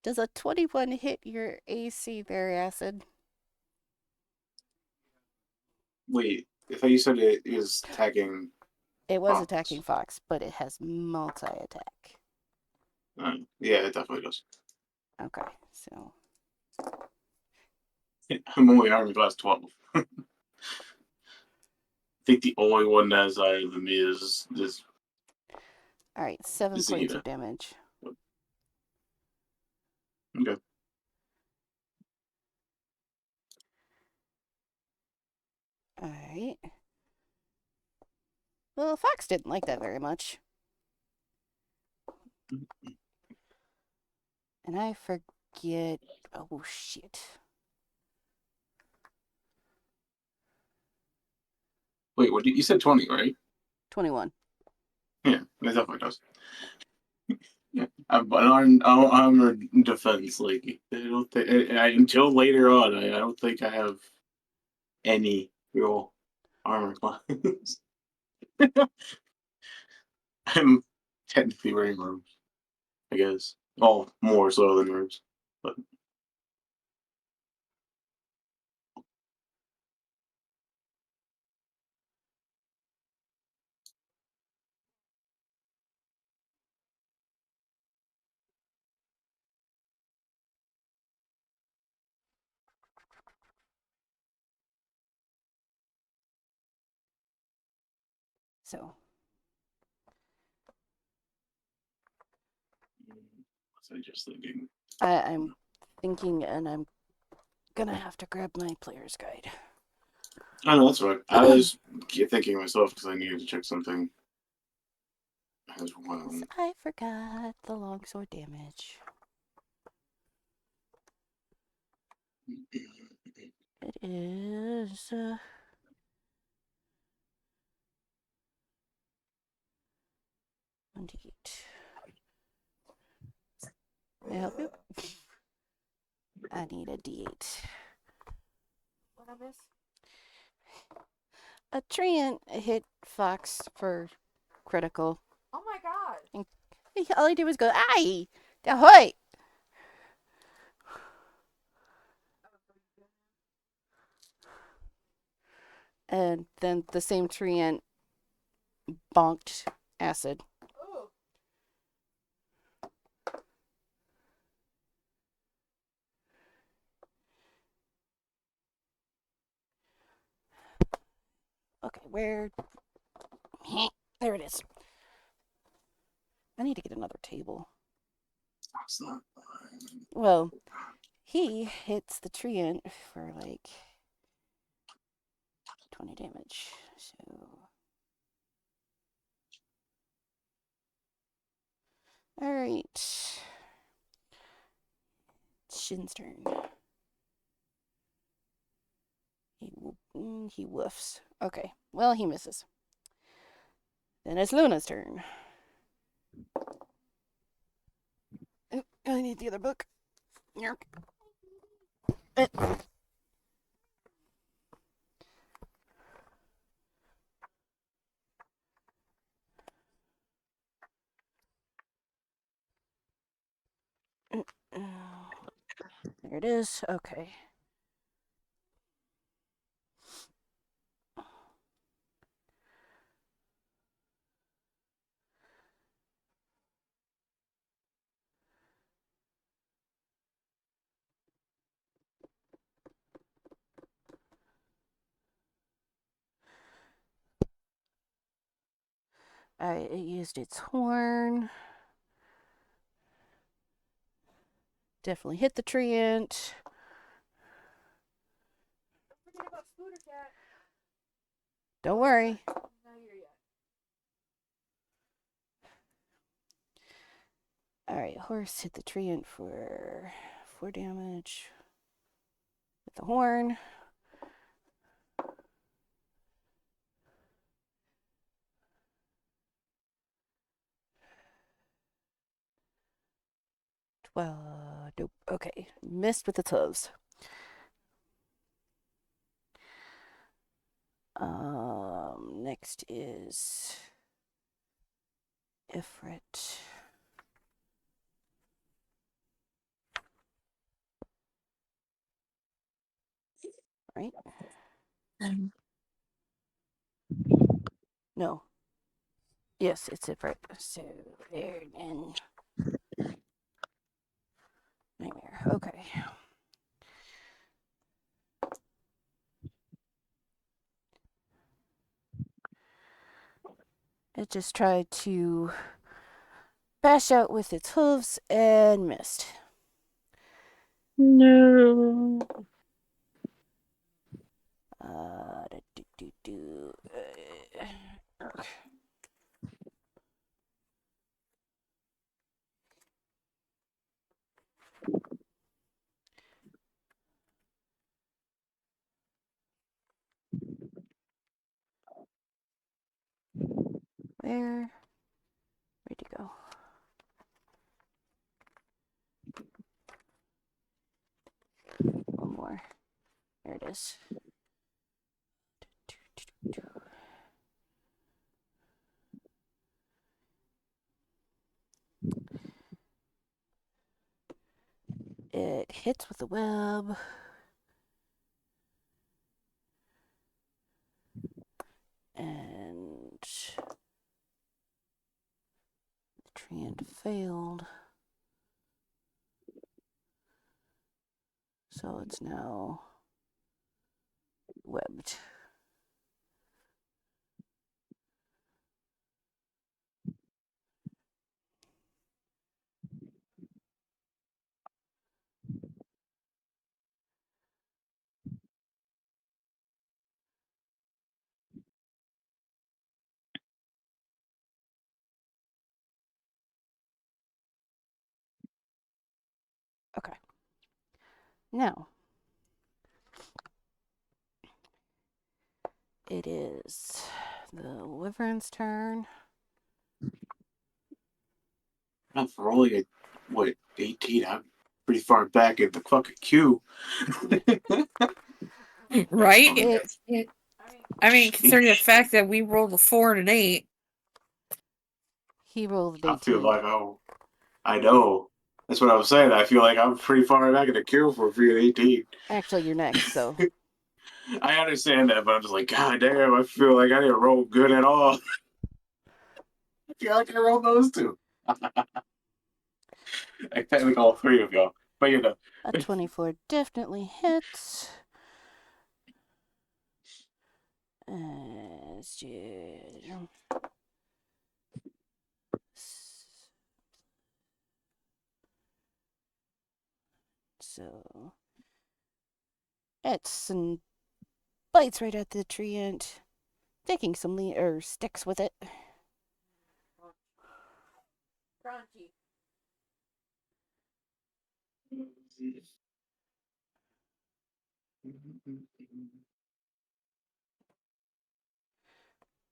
Does a 21 hit your AC there, Acid? Wait, I thought you said it is attacking. It was Fox. attacking Fox, but it has multi-attack. Yeah, it definitely does. Okay, so I'm only armor class 12. I think the only one that has higher than me is all right, 7 points Zeta. of damage. Okay. All right. Well, Fox didn't like that very much. And I forget. Oh shit. Wait, what did you said 20, right? 21. Yeah, it definitely does. Yeah, but on armor defense, like I don't think until later on, I don't think I have any real armor class. I'm technically wearing robes, I guess. Oh, more so than robes, but So what's I just thinking? I'm thinking, and I'm gonna have to grab my player's guide. Oh no, that's right. I was thinking myself because I needed to check something as well. I forgot the longsword damage. It is 28. May I help you? I need a D8. What I miss? A treant hit Fox for critical. Oh my god. And all he did was go, "Aye, ahoy!" And then the same treant bonked acid. Okay, where? There it is. I need to get another table. That's not fine. Well, he hits the treant for like 20 damage. So. Alright. Shin's turn. He woofs. Okay. Well, he misses. Then it's Luna's turn. Oh, I need the other book. There it is. Okay. It used its horn. Definitely hit the treant. Don't worry. Alright, horse hit the treant for 4 damage with the horn. Nope. Okay, missed with its hooves. Next is Ifrit. Right? No. Yes, it's Ifrit. So there and nightmare. Okay. It just tried to bash out with its hooves and missed. No. Where'd it go? One more. There it is. It hits with the web. And the treant failed. So it's now webbed. Okay. Now, it is the wyvern's turn. Not for only at, what, 18? I'm pretty far back in the fucking queue. Right? I mean, considering the fact that we rolled a 4 and an 8. He rolled an I feel 18. like, I know. That's what I was saying. I feel like I'm pretty far back in the queue for being 18. Actually, you're next, so. I understand that, but I'm just like, God damn, I feel like I didn't roll good at all. I feel like I rolled those two. I technically all three of y'all. But you know. A 24 definitely hits. So it's and bites right at the tree and taking some sticks with it. Crunchy.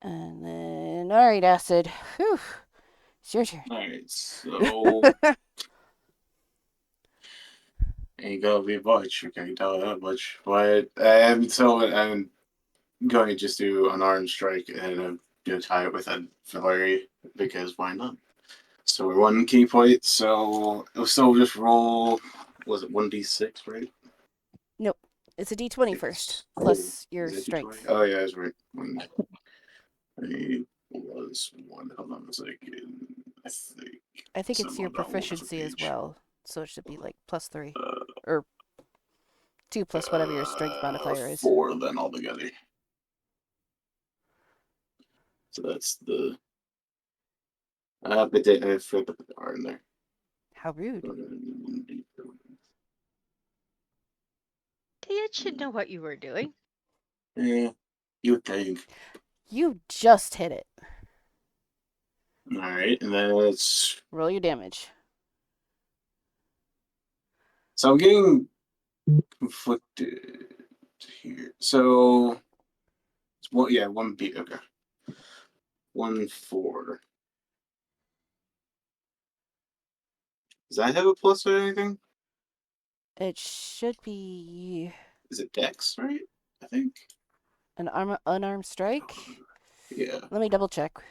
And then, all right, Acid. Whew. It's your turn. Alright, so ain't gonna be much, I can tell that much. But I'm going to just do an arm strike and I'm gonna tie it with a flurry because why not? So we're 1 key point, so we'll just roll, was it 1d6, right? Nope. It's a d20 first, plus your Is it strength. D20? Oh yeah, that's right. It was one. Hold on a second. I think it's your someone got one for proficiency as each. well. So it should be like +3. Uh, Or 2 plus whatever your strength modifier is. 4 then altogether. So that's the. But I forgot to put the R in there. How rude. You should know what you were doing. Yeah, you would think. You just hit it. All right, and then let's. Roll your damage. So I'm getting conflicted here. So, well, yeah, 1 B. Okay, 1-4. Does that have a plus or anything? It should be Is it Dex, right? I think. an unarmed strike. Yeah, Let me double check. I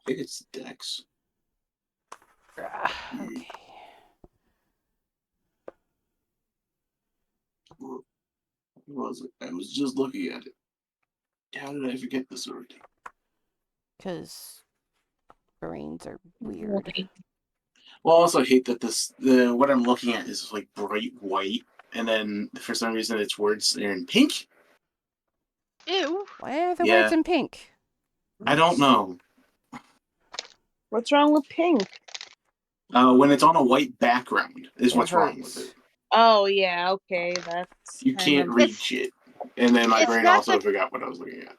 think it's Dex. Okay. What was it? I was just looking at it. How did I forget this already? Because brains are weird. Well, I also hate that what I'm looking at is like bright white, and then for some reason its words are in pink. Ew. Why are the Yeah. words in pink? I don't know. What's wrong with pink? When it's on a white background, is It what's wrong with hurts. it. Oh yeah, okay, that's. You I can't remember. read shit, and then my It's brain not also the- forgot what I was looking at.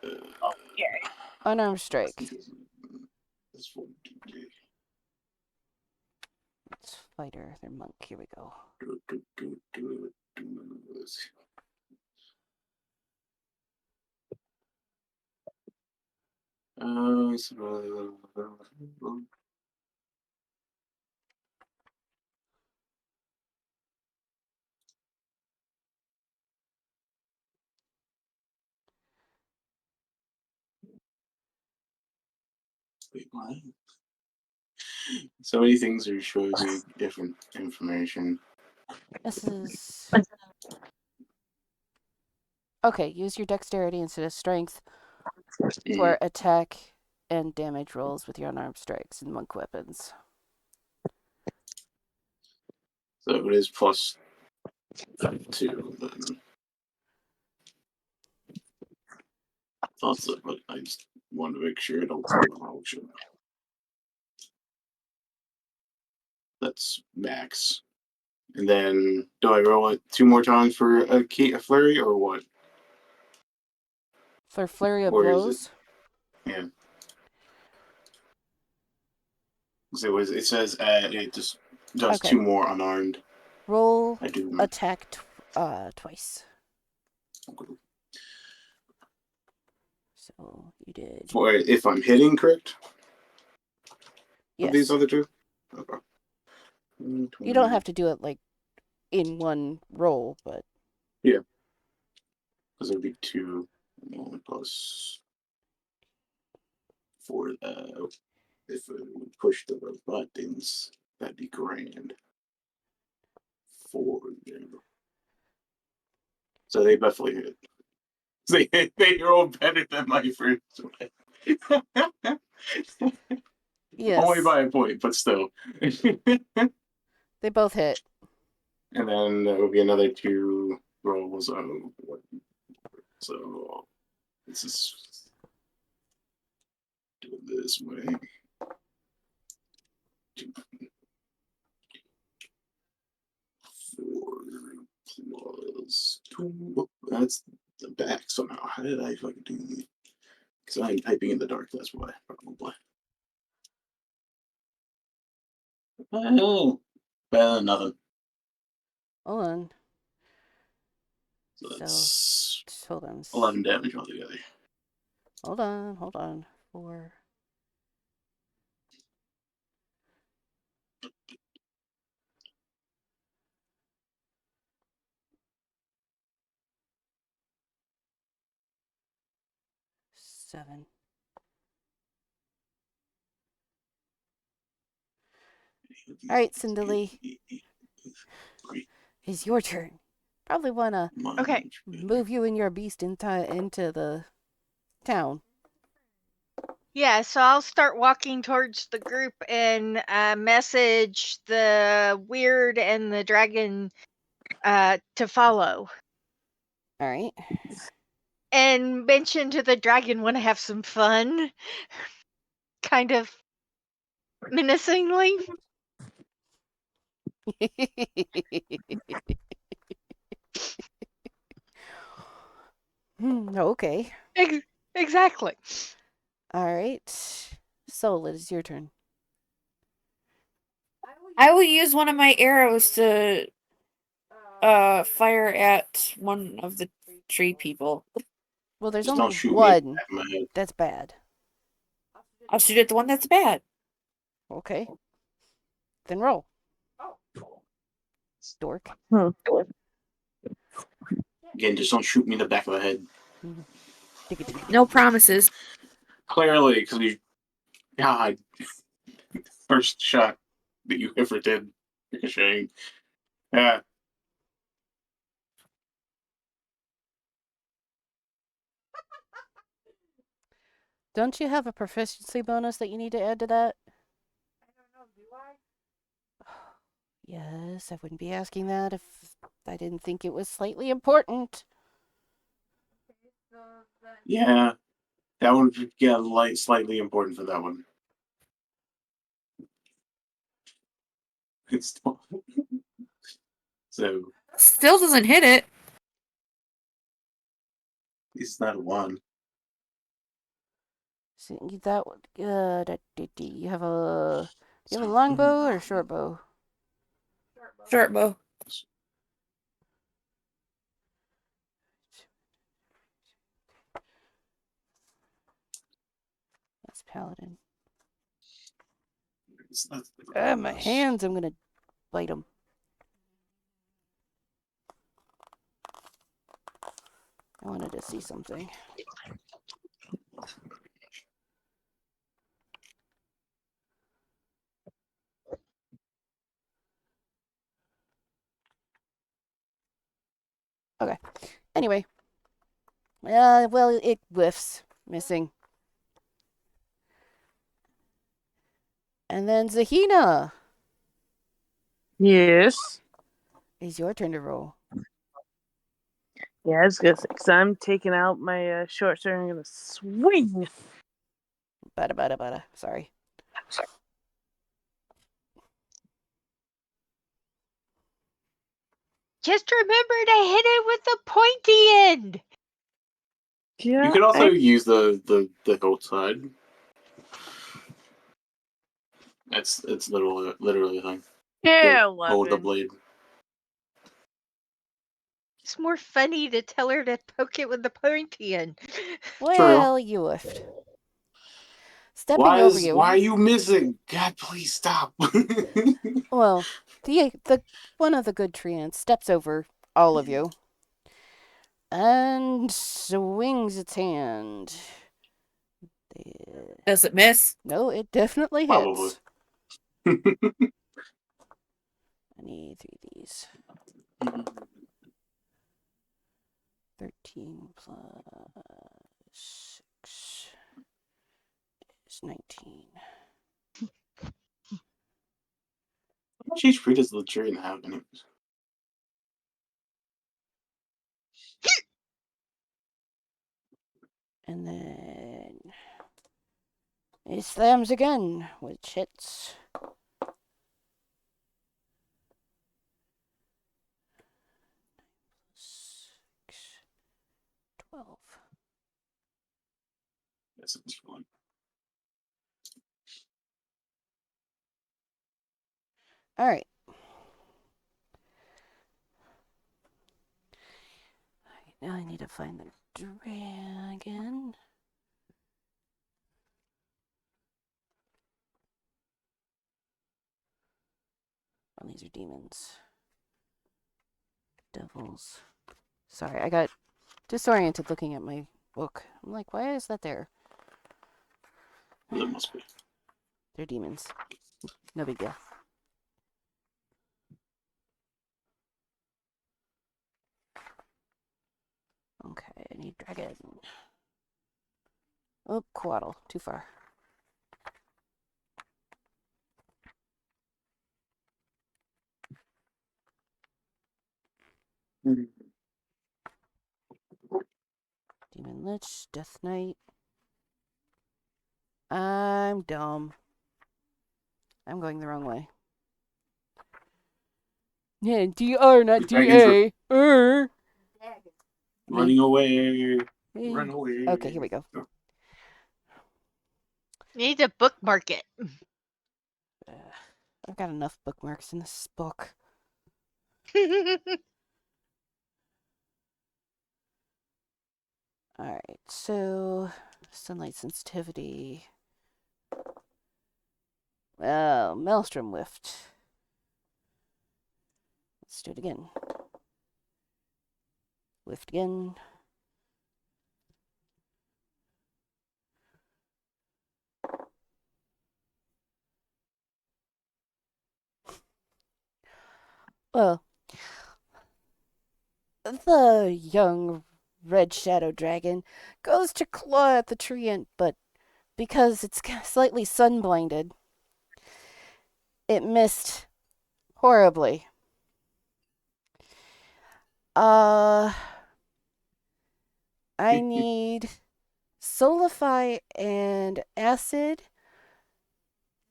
Okay. Unarmed strike. This 4D. It's fighter, they're monk. Here we go. Wait, what? So many things are showing me different information. This is. Okay, use your dexterity instead of strength for attack and damage rolls with your unarmed strikes and monk weapons. So it is +2 then. I thought so, but I just want to make sure I don't tell the wrong shit. That's max. And then do I roll it 2 more times for a flurry or what? For flurry of Or is it? blows, Yeah. It says it just does Okay. 2 more unarmed. roll I do. attack twice. So you did. For if I'm hitting, correct? Of these Yes. other two? Okay. You don't have to do it like in one roll, but Because it would be 2 plus 4. If we push the buttons, that'd be grand. 4. So they definitely hit. They roll better than my first one. Yes. Only by a point, but still. They both hit. And then there will be another 2 rolls. So this is do it this way. 2, 4 plus 2. That's the back somehow. How did I fucking do this? Because I'm typing in the dark. That's why, probably. Oh, better than nothing. Hold on. So that's Hold on. 11 damage altogether. Hold on. 4. Seven. All right, Cinderly. It's your turn. Probably want to Okay. move you and your beast into the town. Yeah, so I'll start walking towards the group and message the weird and the dragon to follow. All right. And mention to the dragon, want to have some fun? Kind of menacingly. Okay. Exactly. All right. Soul, it is your turn. I will use one of my arrows to fire at one of the tree people. Well, there's Just only don't shoot me in the one. back of my head. That's bad. I'll shoot at the one that's bad. Okay. Then roll. Dork. Again, just don't shoot me in the back of the head. No promises. Clearly, because you, God, first shot that you ever did, ricocheting. Yeah. Don't you have a proficiency bonus that you need to add to that? Yes, I wouldn't be asking that if I didn't think it was slightly important. Yeah. That one would get slightly important for that one. It's so Still doesn't hit it. it's not a 1. So that would you have a longbow or a short bow? Short bow. That's paladin. It's not My hands! I'm gonna bite them. I wanted to see something. Okay. Anyway. Well, it whiffs. Missing. And then Zahina. Yes. It's your turn to roll. Yeah, it's good because I'm taking out my short sword and I'm gonna swing. Bada. Sorry. Just remember to hit it with the pointy end. Yeah. You could also use the hilt side. It's literally a thing. Yeah, Hold the 11. blade. It's more funny to tell her to poke it with the pointy end. Well, you whiffed. Stepping over you. Why are you missing? God, please stop. Well, the one of the good treants steps over all of you and swings its hand. Does it miss? No, it definitely Probably. hits. I need 3 of these. 18 plus 6 is 19. How much HP does the tree have anyways? And then it slams again, which hits. Six, 12. That sounds fun. All right. Now I need to find the dragon. Oh, these are demons. Devils. Sorry, I got disoriented looking at my book. I'm like, why is that there? That must be. They're demons. No big deal. Okay, I need dragon. Oh, Quaddle. Too far. Mhm. Demon Lich, Death Knight. I'm dumb. I'm going the wrong way. Yeah, DR, not DA. Running away. Run away. Okay, here we go. Need to bookmark it. I've got enough bookmarks in this book. Alright, so sunlight sensitivity. Well, Maelstrom Whift. Let's do it again. Whift again. Well, the young red shadow dragon goes to claw at the treant, but because it's slightly sun-blinded, it missed horribly. I need Solify and Acid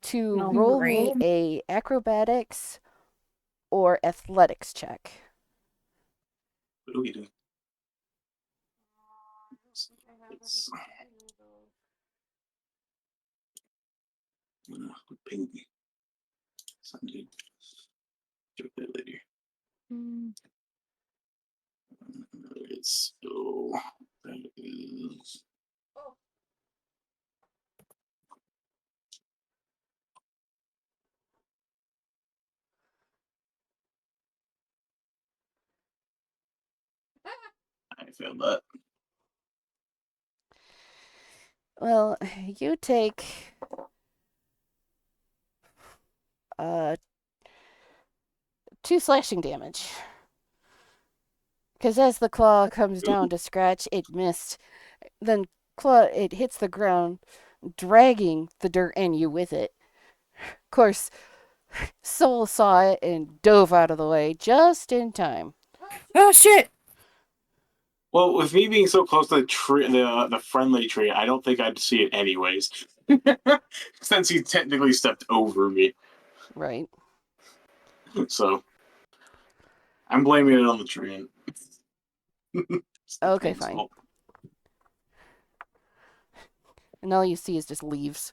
to No, roll great. me a acrobatics or athletics check. What do we do? It's ping me. Sunday. Check that later. It's so that is I failed that. Well, you take 2 slashing damage. Because as the claw comes down to scratch, it missed. Then it hits the ground, dragging the dirt and you with it. Of course, Soul saw it and dove out of the way just in time. Oh shit! Well, with me being so close to the tree, the friendly tree, I don't think I'd see it anyways. Since he technically stepped over me. Right. So I'm blaming it on the tree. Okay, fine. And all you see is just leaves.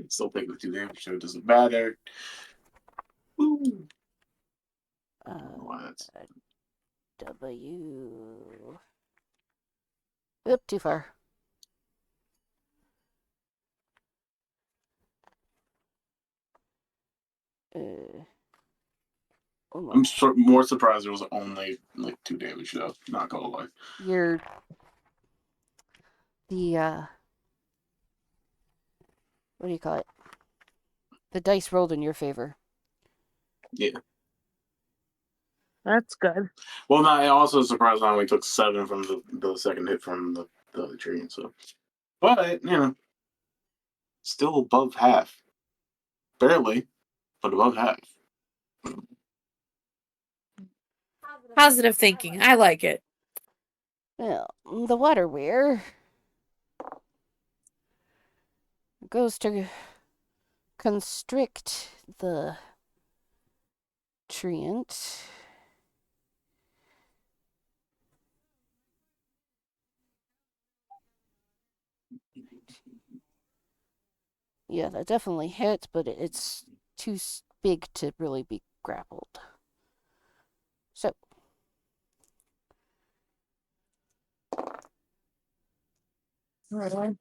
Still taking the 2 damage, so it doesn't matter. Woo. I don't know why that's... W. Oop, too far. Oh I'm more surprised there was only like 2 damage though. Not gonna lie. You're what do you call it? The dice rolled in your favor. Yeah. That's good. Well, no, I also surprised I only took 7 from the second hit from the tree. So, but still above half. Barely, but above half. Positive thinking. I like it. Well, the waterware goes to constrict the treant. Yeah, that definitely hits, but it's too big to really be grappled. So. Right.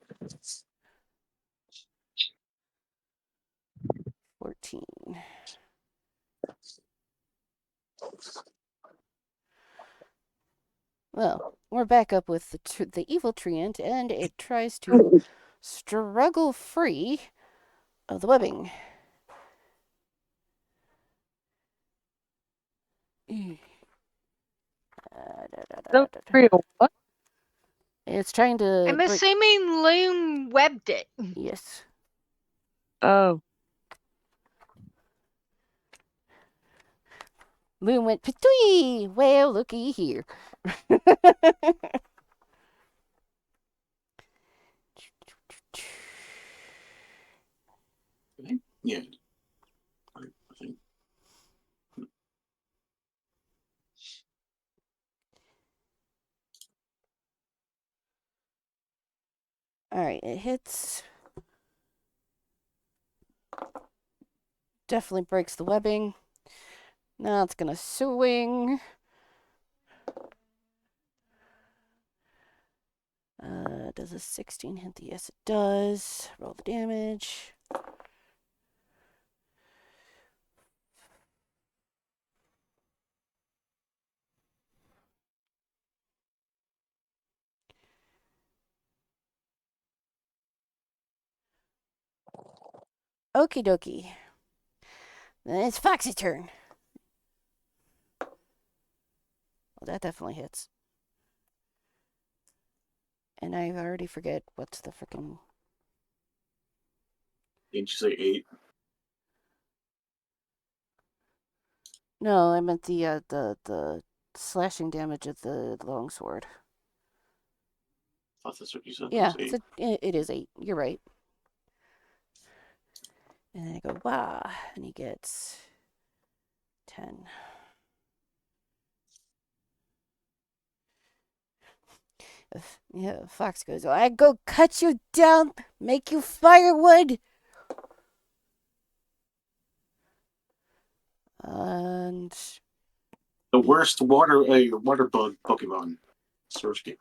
14. Well, we're back up with the evil treant, and it tries to struggle free of the webbing. What? It's trying to. I'm assuming Loom webbed it. Yes. Oh. Loom went patooey. Well, looky here. Yeah. I think. All right, it hits. Definitely breaks the webbing. Now it's gonna swing. Does a 16 hit? Yes, it does. Roll the damage. Okie dokie. Then it's Foxy's turn. Well, that definitely hits. And I already forget what's the freaking. Didn't you say 8? No, I meant the slashing damage of the longsword. I thought that's what you said. Yeah, It was 8. it is 8. You're right. And then I go, wah, and he gets 10. Yeah, Fox goes, I go cut you down, make you firewood. And The worst water bug Pokemon. Surskit.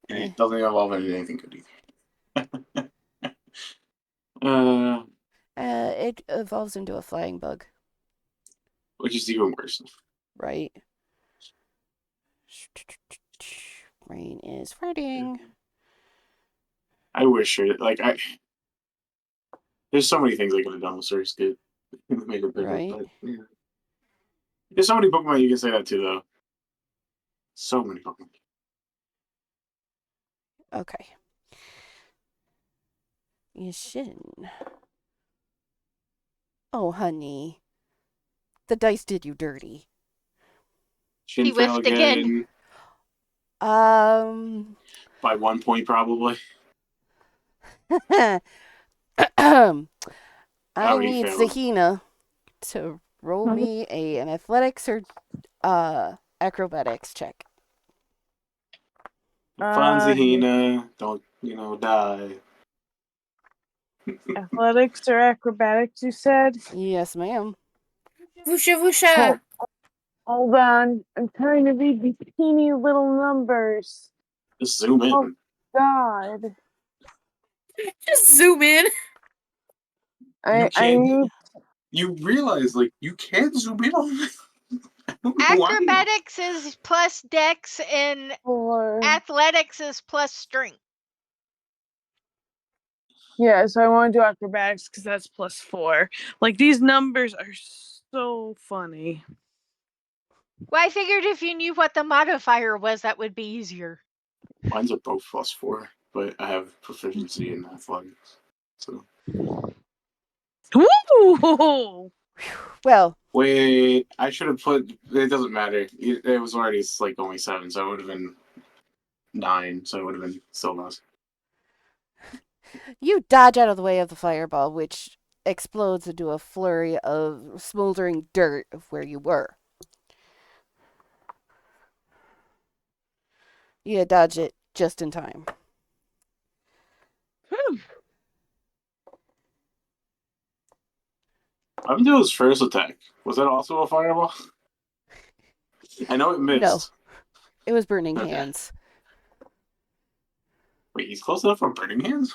And it doesn't involve anything good either. it evolves into a flying bug. Which is even worse. Right. Rain is farting. I wish there's so many things I could have done with Surskit. Made it better, Right. but yeah. There's so many Pokemon you can say that to though. So many Pokemon. Okay. You shouldn't. Oh, honey. The dice did you dirty. Shin fail whiffed again. By 1 point probably. I He need failed. Zahina to roll me an athletics or acrobatics check. Fonzihina, don't die. Athletics or acrobatics, you said? Yes, ma'am. Whoosha whoosha. Hold on. I'm trying to read these teeny little numbers. Just zoom in. Oh, God. Just zoom in. I need. You realize you can't zoom in on it. Acrobatics is plus dex and athletics is plus strength. Yeah, so I want to do acrobatics because that's plus 4. These numbers are so funny. Well, I figured if you knew what the modifier was, that would be easier. Mine's are both +4, but I have proficiency in athletics. So Woo! Well, wait, I should have put. It doesn't matter. It was already like only 7, so it would have been 9. So it would have been still less. you dodge out of the way of the fireball, which explodes into a flurry of smoldering dirt of where you were. You dodge it just in time. I'm doing his first attack. Was that also a fireball? I know it missed. No, it was burning Okay. hands. Wait, he's close enough for burning hands?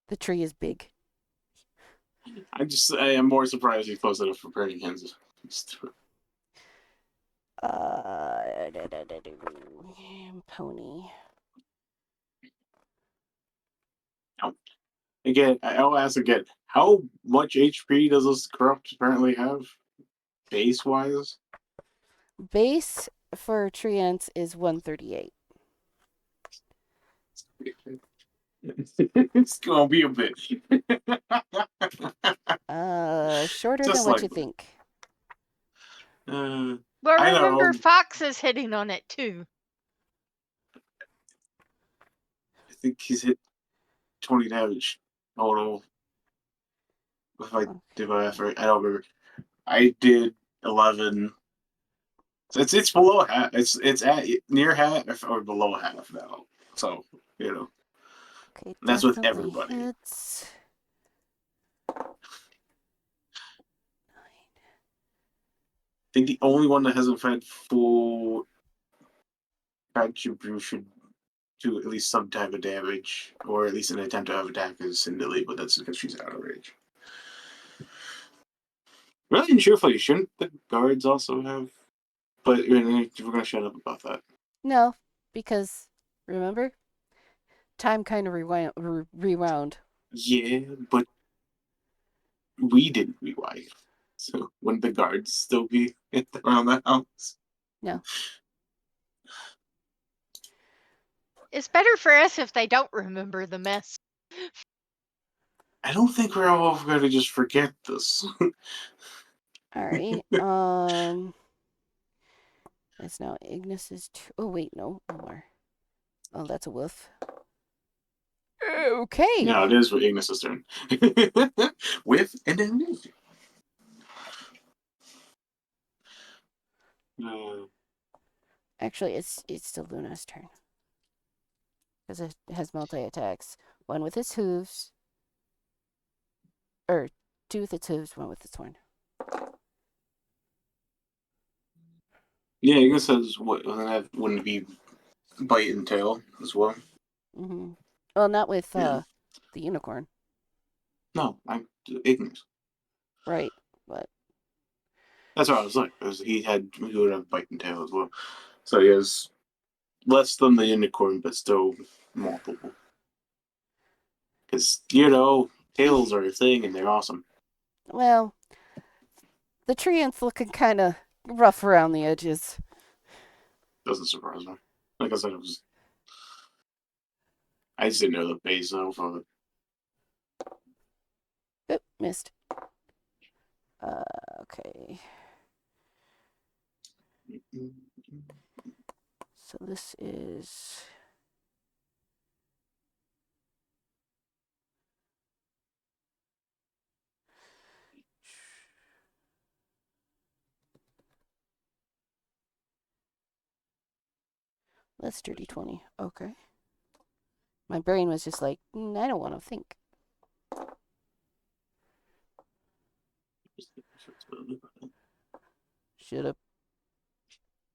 The tree is big. I am more surprised he's close enough for burning hands. Pony. Again, I'll ask again. How much HP does this corrupt apparently have? Base wise? Base for treants is 138. It's gonna be a bit. Shorter Just than what you slightly. think. Uh, Well, I remember, know. Fox is hitting on it too. I think he's hit 20 damage total. If I did my effort, I don't remember. I did 11. So it's below half. It's at near half or below half now. So Okay, that's with definitely everybody. hits. I think the only one that hasn't had full contribution to at least some type of damage, or at least an attempt to have attack, is Cinderly, but that's because she's out of range. Really and truthfully, shouldn't the guards also have? But we're gonna shut up about that. No, because remember, time kind of rewound. Yeah, but we didn't rewind. So wouldn't the guards still be around the house? No. It's better for us if they don't remember the mess. I don't think we're all going to just forget this. All right. It's now Ignis's. Oh wait, no more. Oh, that's a wolf. Okay. No, it is for Ignis's turn. With an amnesia. Actually, it's still Luna's turn because it has multi attacks. One with its hooves, or two with its hooves, one with its horn. Yeah, Ignis says what? That wouldn't be bite and tail as well. Mm-hmm. Well, not with Yeah. the unicorn. No, I'm Ignis. Right, but That's what I was like. He would have bite and tail as well. So he has less than the unicorn, but still multiple. Because tails are a thing and they're awesome. well, the treant's looking kind of rough around the edges. Doesn't surprise me. Like I said, I just didn't know the base of it. Oop, missed. Okay. So this is. That's dirty 20. Okay. My brain was just like, I don't want to think. Should have.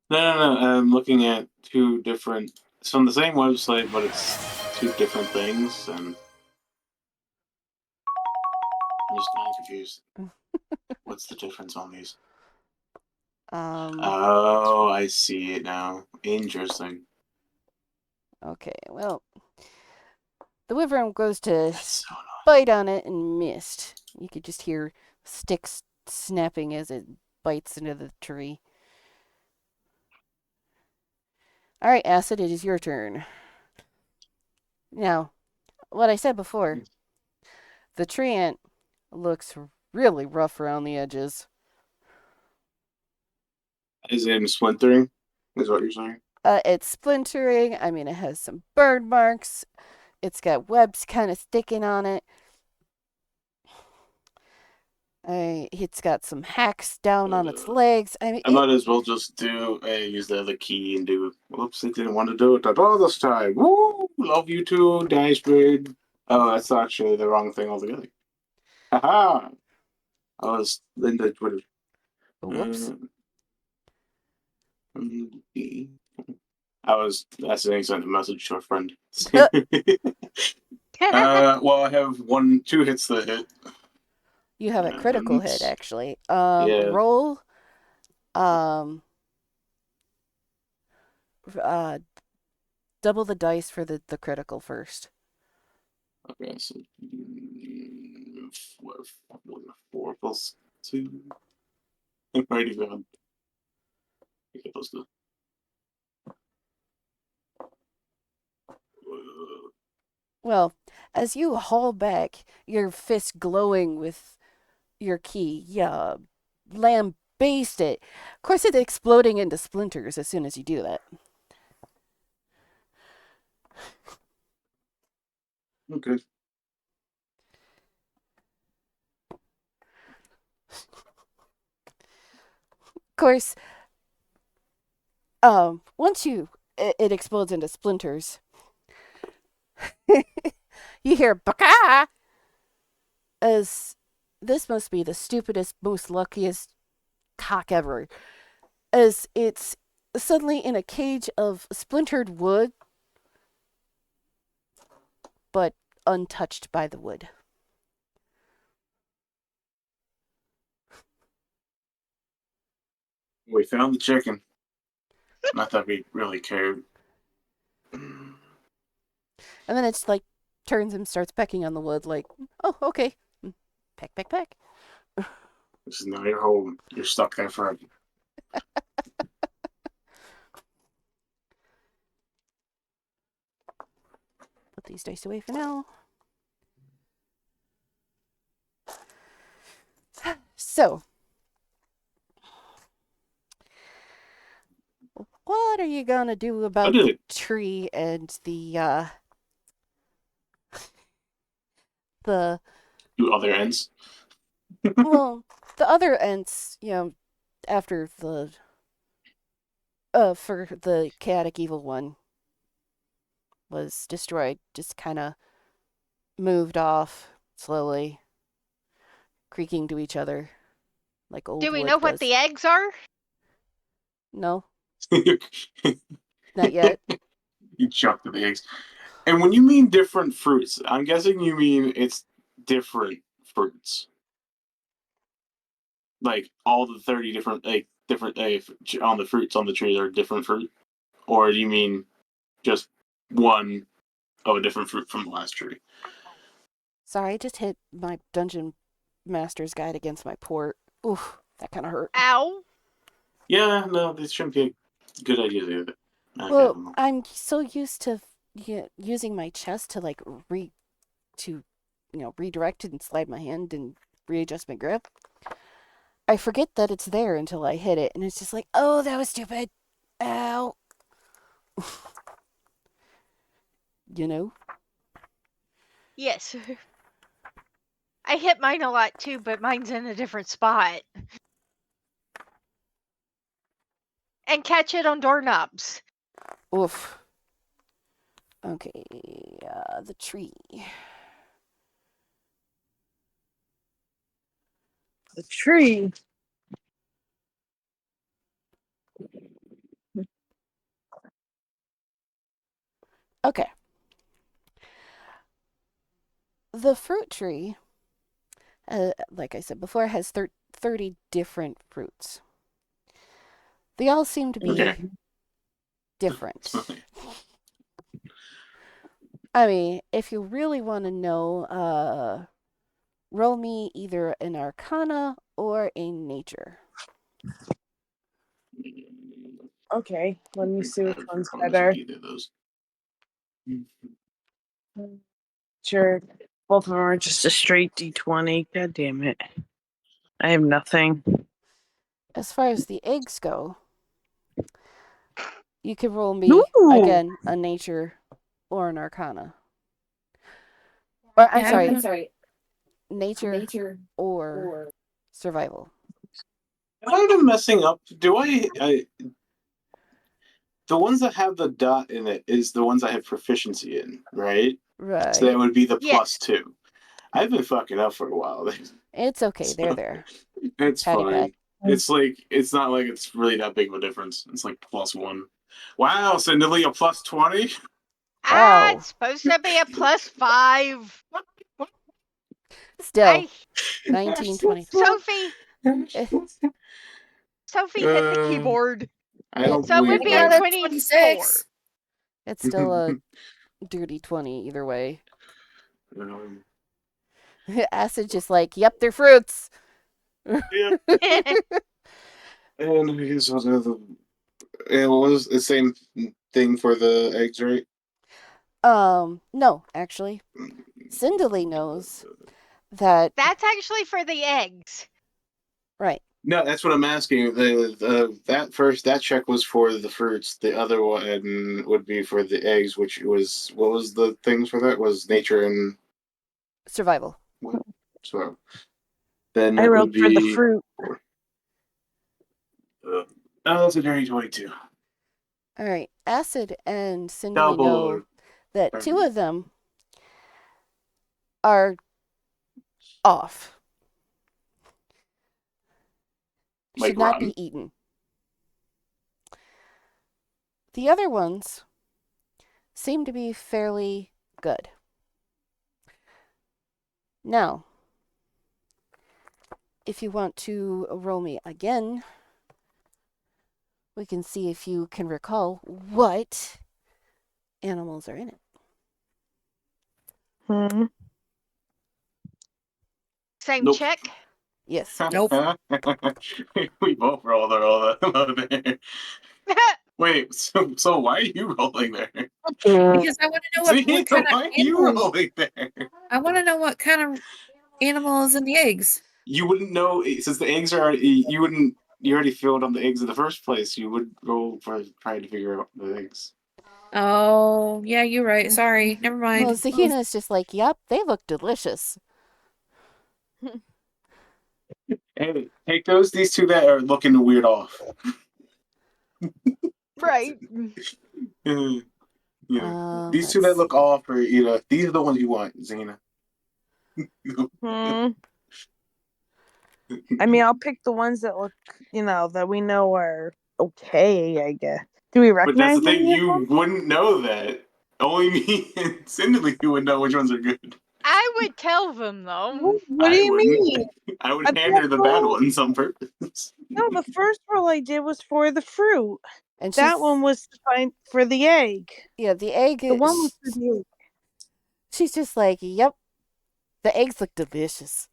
No. I'm looking at two different. It's on the same website, but it's two different things, and I'm just kind of confused. What's the difference on these? Oh, I see it now. Interesting. Okay, well, the wyvern goes to That's so annoying. bite on it and missed. You could just hear sticks snapping as it bites into the tree. All right, Acid, it is your turn. Now, what I said before, the treant looks really rough around the edges. Is it splintering? Is what you're saying? It's splintering. I mean, it has some burn marks. It's got webs kind of sticking on it. It's got some hacks down on its legs. I mean, I might as well just use the other key and do. Whoops! I didn't want to do it at all this time. Woo! Love you too, Dice Bird. Oh, that's actually the wrong thing altogether. Haha! I was in the Twitter. whoops. I was accidentally sent a message to a friend. Uh. Well, I have two hits that hit. You have a critical hit, actually. Yeah. Roll. Double the dice for the critical first. Okay, so 4 plus 2. I'm already gone. Get those two. Well, as you haul back, your fist glowing with your key, lambaste it. Of course, it's exploding into splinters as soon as you do that. Okay. Of course, once it explodes into splinters, you hear "baka," as this must be the stupidest, most luckiest cock ever, as it's suddenly in a cage of splintered wood, but untouched by the wood. We found the chicken. Not that we really cared. And then it's like turns and starts pecking on the wood, like, oh, okay. Peck, peck, peck. This is not your home. You're stuck there forever. Put these dice away for now. So, what are you gonna do about the tree and the two other ends? Well, the other ends, after the for the chaotic evil one was destroyed, just kind of moved off slowly, creaking to each other like old Do we wood know what does. the eggs are? No, not yet. You chucked the eggs. And when you mean different fruits, I'm guessing you mean it's different fruits. Like all the 30 different on the fruits on the tree are different fruit, or do you mean just one of a different fruit from the last tree? Sorry, I just hit my dungeon master's guide against my port. Oof, that kind of hurt. Ow. Yeah, no, this shouldn't be a good idea either. Okay, well, I'm so used to using my chest to redirect it and slide my hand and readjust my grip. I forget that it's there until I hit it, and it's just like, oh, that was stupid. Ow. You know? Yes. I hit mine a lot too, but mine's in a different spot. And catch it on doorknobs. Oof. Okay, the tree. The tree. Okay. The fruit tree, like I said before, has 30 different fruits. They all seem to be different. I mean, if you really want to know, roll me either an Arcana or a Nature. Okay, let me see I which would one's probably better. either of those. Sure, both of them are just a straight D20. God damn it. I have nothing. As far as the eggs go, you could roll me, Ooh. again, a nature or an arcana. Or, I'm sorry, nature or survival. Have I been messing up? Do I the ones that have the dot in it is the ones I have proficiency in, right? Right. So that would be the Yes. +2. I've been fucking up for a while. It's okay. They're So, there. it's Patty fine. pat. It's not like it's really that big of a difference. It's like +1. Wow, so nearly a +20? Ah, Wow. it's supposed to be a +5. Still, I 19, 20. Sophie Eh, Sophie hit the keyboard. I don't So it would believe be I a got a 24. 26. it's still a dirty 20 either way. Acid just like, yep, they're fruits. Yeah. And I guess what it was the same thing for the eggs, right? No, actually. Cindily knows that. That's actually for the eggs. Right. No, that's what I'm asking. That check was for the fruits. The other one would be for the eggs, which was what was the things for that was nature and Survival. what? So then I that rolled would for the be. fruit. Oh, that's a dirty 22. All right. Acid and Cindily Double. know that two of them are off. Like Should not rotten? be eaten. The other ones seem to be fairly good. Now, if you want to roll me again, we can see if you can recall what animals are in it. Same Nope. check. Yes. Nope. We both rolled there. Wait, so why are you rolling there? Because I want to know what kind of Why are you animals. rolling there? I want to know what kind of animal is in the eggs. You wouldn't know since the eggs are already. You wouldn't. You already filled on the eggs in the first place. You would roll for trying to figure out the eggs. Oh, yeah, you're right. Sorry. Never mind. Well, Zahina is just like, yep, they look delicious. Hey, take those. These two that are looking weird off. Right. These two that look off, or these are the ones you want, Zena. I mean, I'll pick the ones that look, that we know are okay, I guess. Do we But that's recognize the thing. any of You them? wouldn't know that. Only me and Cinderly would know which ones are good. I would tell them though. What do I you wouldn't. mean? I would I hand her the bad roll- ones on purpose. No, the first roll I did was for the fruit. And That one was for the egg. Yeah, the egg. The one was for the egg. She's just like, yep, the eggs look delicious.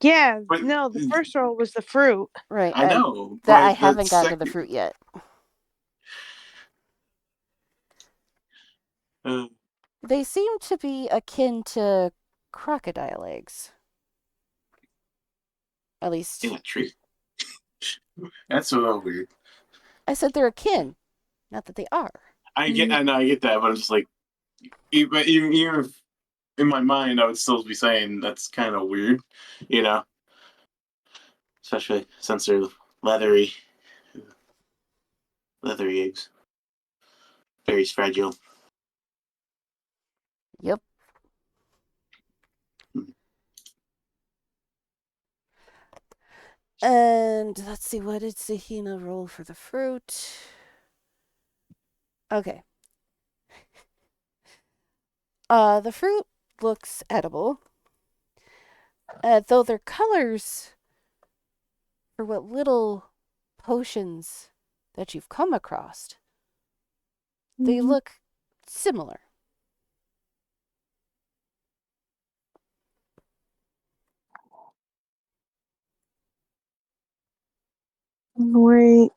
Yeah, But no, the first roll was the fruit. Right. I know, That I but haven't gotten to the fruit yet. They seem to be akin to crocodile eggs. At least. in a tree. That's a little weird. I said they're akin, not that they are. I get that, but I'm just like, even if in my mind, I would still be saying that's kind of weird, you know, especially since they're leathery, leathery eggs, very fragile. Yep. And let's see, what did Zahina roll for the fruit? Okay. The fruit looks edible. Though their colors, for what little potions that you've come across, they look similar. Wait.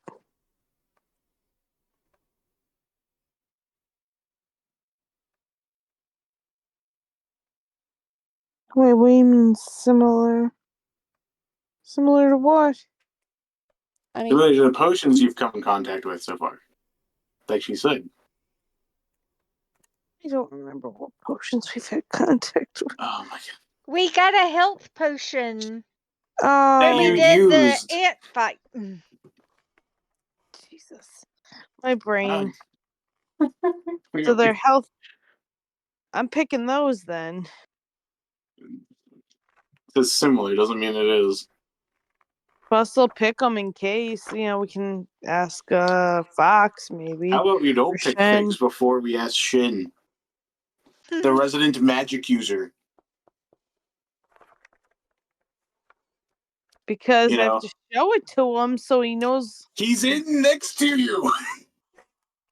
Wait, what do you mean similar? Similar to what? I mean, Similar to the potions you've come in contact with so far. Like she said. I don't remember what potions we've had contact with. Oh my god. We got a health potion That when we you Oh, did the used. ant fight. Jesus. My brain. We- So their health. I'm picking those then. It's similar, doesn't mean it is. But I'll still pick them in case. We can ask Fox maybe. How about we Or don't pick Shen. things before we ask Shin, the resident magic user? Because You I have know, to show it to him so he knows. he's in next to you.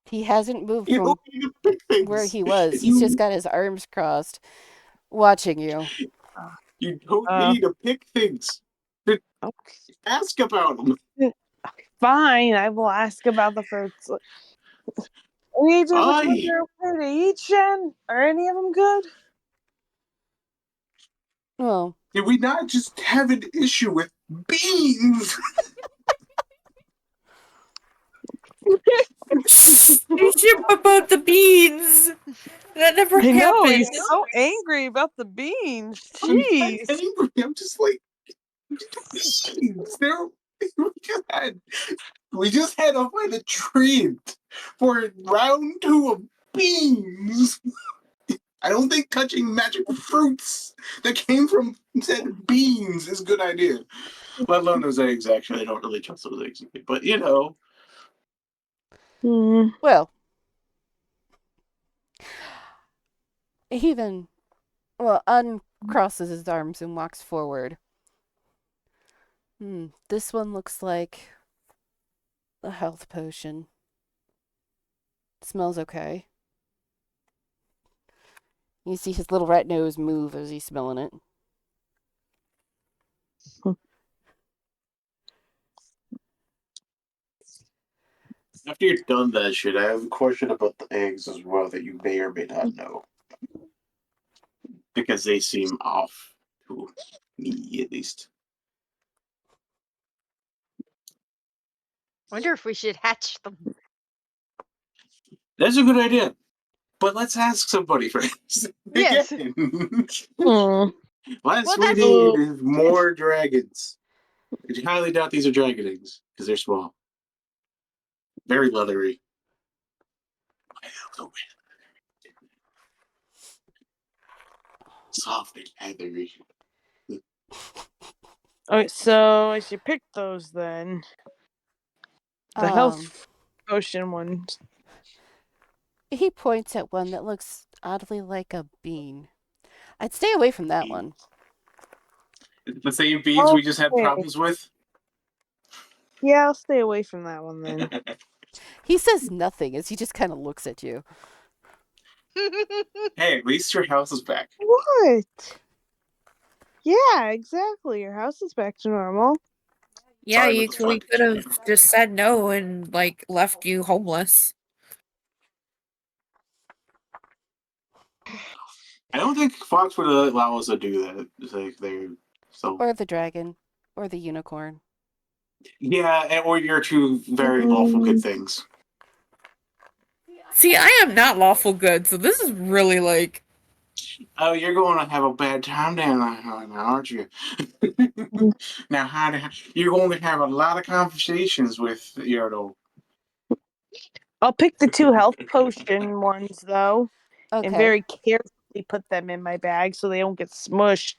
he hasn't moved You from don't need to pick where things. he was. He's just You got his arms crossed, watching you. you don't Uh, need to pick things. Just Okay. ask about them. Fine, I will ask about the fruits. Any different what Aye. they're okay to eat, Shen? Are any of them good? Well, Did we not just have an issue with beans? Spaceship about the beans. That never I know, happened. he's so angry about the beans. I'm not Jeez. angry. I'm just like beans. We just had a fight a treat for round 2 of beans. I don't think touching magic fruits that came from said beans is a good idea. Let alone those eggs, actually. I don't really trust those eggs. But, you know. well, he then, uncrosses his arms and walks forward. This one looks like a health potion. Smells okay. You see his little rat nose move as he's smelling it. After you've done that shit, I have a question about the eggs as well that you may or may not know. Because they seem off to me, at least. Wonder if we should hatch them. That's a good idea. But let's ask somebody first. Yes. Again. Hmm. Last Well, we that's- need is more dragons. I highly doubt these are dragon eggs because they're small. Very leathery. Soft and leathery. Okay, so I should pick those then. The health potion ones. He points at one that looks oddly like a bean. I'd stay away from that one. The same beans we just had Okay. problems with? Yeah, I'll stay away from that one then. He says nothing as he just kind of looks at you. Hey, at least your house is back. What? Yeah, exactly. Your house is back to normal. Yeah, Sorry about the we front. could have just said no and like left you homeless. I don't think Fox would allow us to do that. It's like they're so. Or the dragon. Or the unicorn. Yeah, or you're two very lawful good things. See, I am not lawful good, so this is really like. Oh, you're going to have a bad time down there now, aren't you? Now, you're going to have a lot of conversations with know. I'll pick the 2 health potion ones though, and Okay. very carefully put them in my bag so they don't get smushed.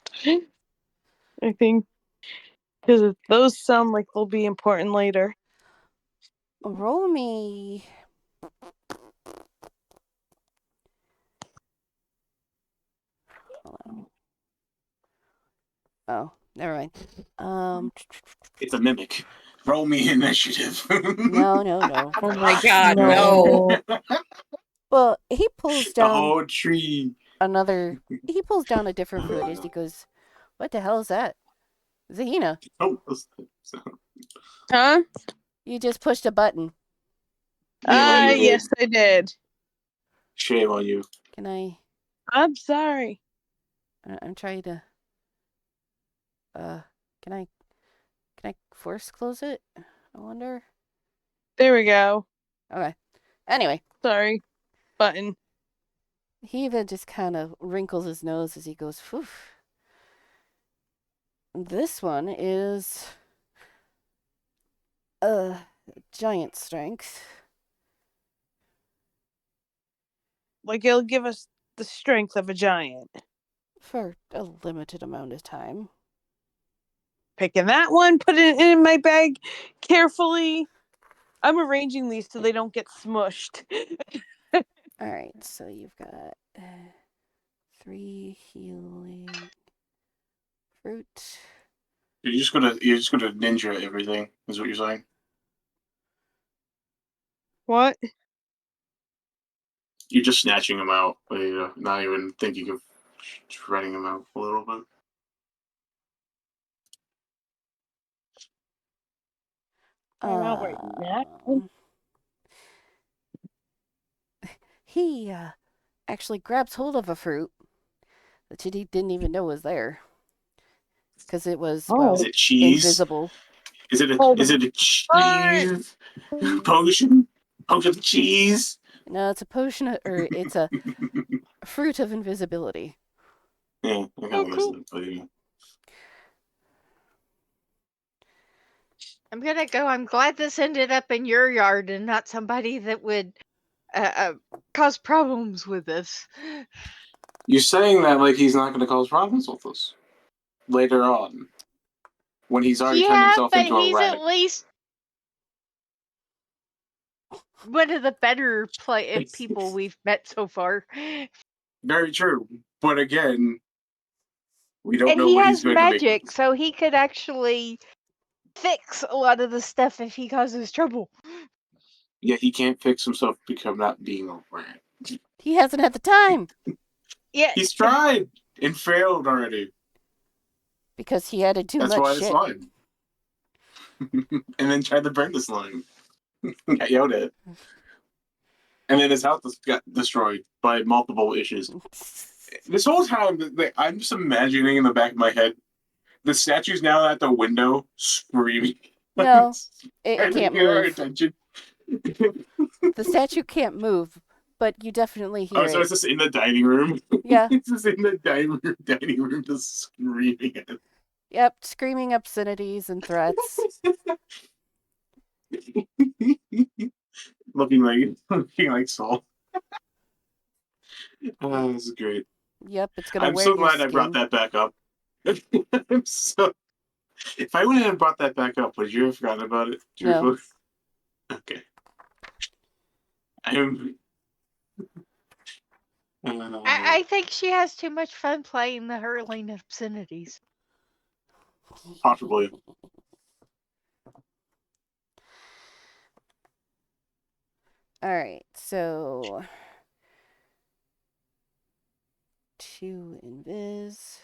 I think because those sound like they'll be important later. Roll me. Hold on. Oh, never mind. It's a mimic. Roll me initiative. No. Oh my god, no. Well, he pulls The down whole tree. He pulls down a different fruit as he goes, "What the hell is that? Zahina, Oh, Huh? you just pushed a button. Yeah, you did. Yes, I did. Shame on you. Can I? I'm sorry. I'm trying to. Can I force close it? I wonder. There we go. Okay. Anyway, Sorry. Button. he even just kind of wrinkles his nose as he goes, "Phew." This one is giant strength. Like it'll give us the strength of a giant. For a limited amount of time. Picking that one, put it in my bag carefully. I'm arranging these so they don't get smushed. Alright, so you've got 3 healing fruit. You're just gonna ninja everything, is what you're saying? What? You're just snatching them out, not even thinking of shredding them out a little bit. I'm not writing that. He actually grabs hold of a fruit that he didn't even know was there. Because it was, well, Is it cheese? invisible. Is it a cheese potion? Potion of cheese? No, it's a potion, or it's a fruit of invisibility. Yeah, I Oh, cool. I'm gonna go. I'm glad this ended up in your yard and not somebody that would cause problems with this. You're saying that like he's not going to cause problems with us later on, when he's already turned Yeah, himself but into a he's rat. at least one of the better people we've met so far. Very true, but again, we don't And know he what he's has going to make. magic, so he could actually fix a lot of the stuff if he causes trouble. Yeah, he can't fix himself because of not being a rat. He hasn't had the time. Yeah, He's tried and failed already. Because he had to do That's much why shit. it's slime. And then tried to burn the slime. Got yelled at. And then his house got destroyed by multiple issues. This whole time, I'm just imagining in the back of my head, the statue's now at the window screaming. No, it Trying to can't get our move. attention. The statue can't move, but you definitely hear Oh, so it. it's just in the dining room? Yeah. It's just in the dining room just screaming at it. Yep, screaming obscenities and threats. looking like Saul. Oh, this is great. Yep, it's gonna I'm wear so your glad I brought skin. that back up. I'm so. If I wouldn't have brought that back up, would you have forgotten about it? No. Okay. I'm. I think she has too much fun playing the hurling obscenities. Possibly. Alright, so 2 invis.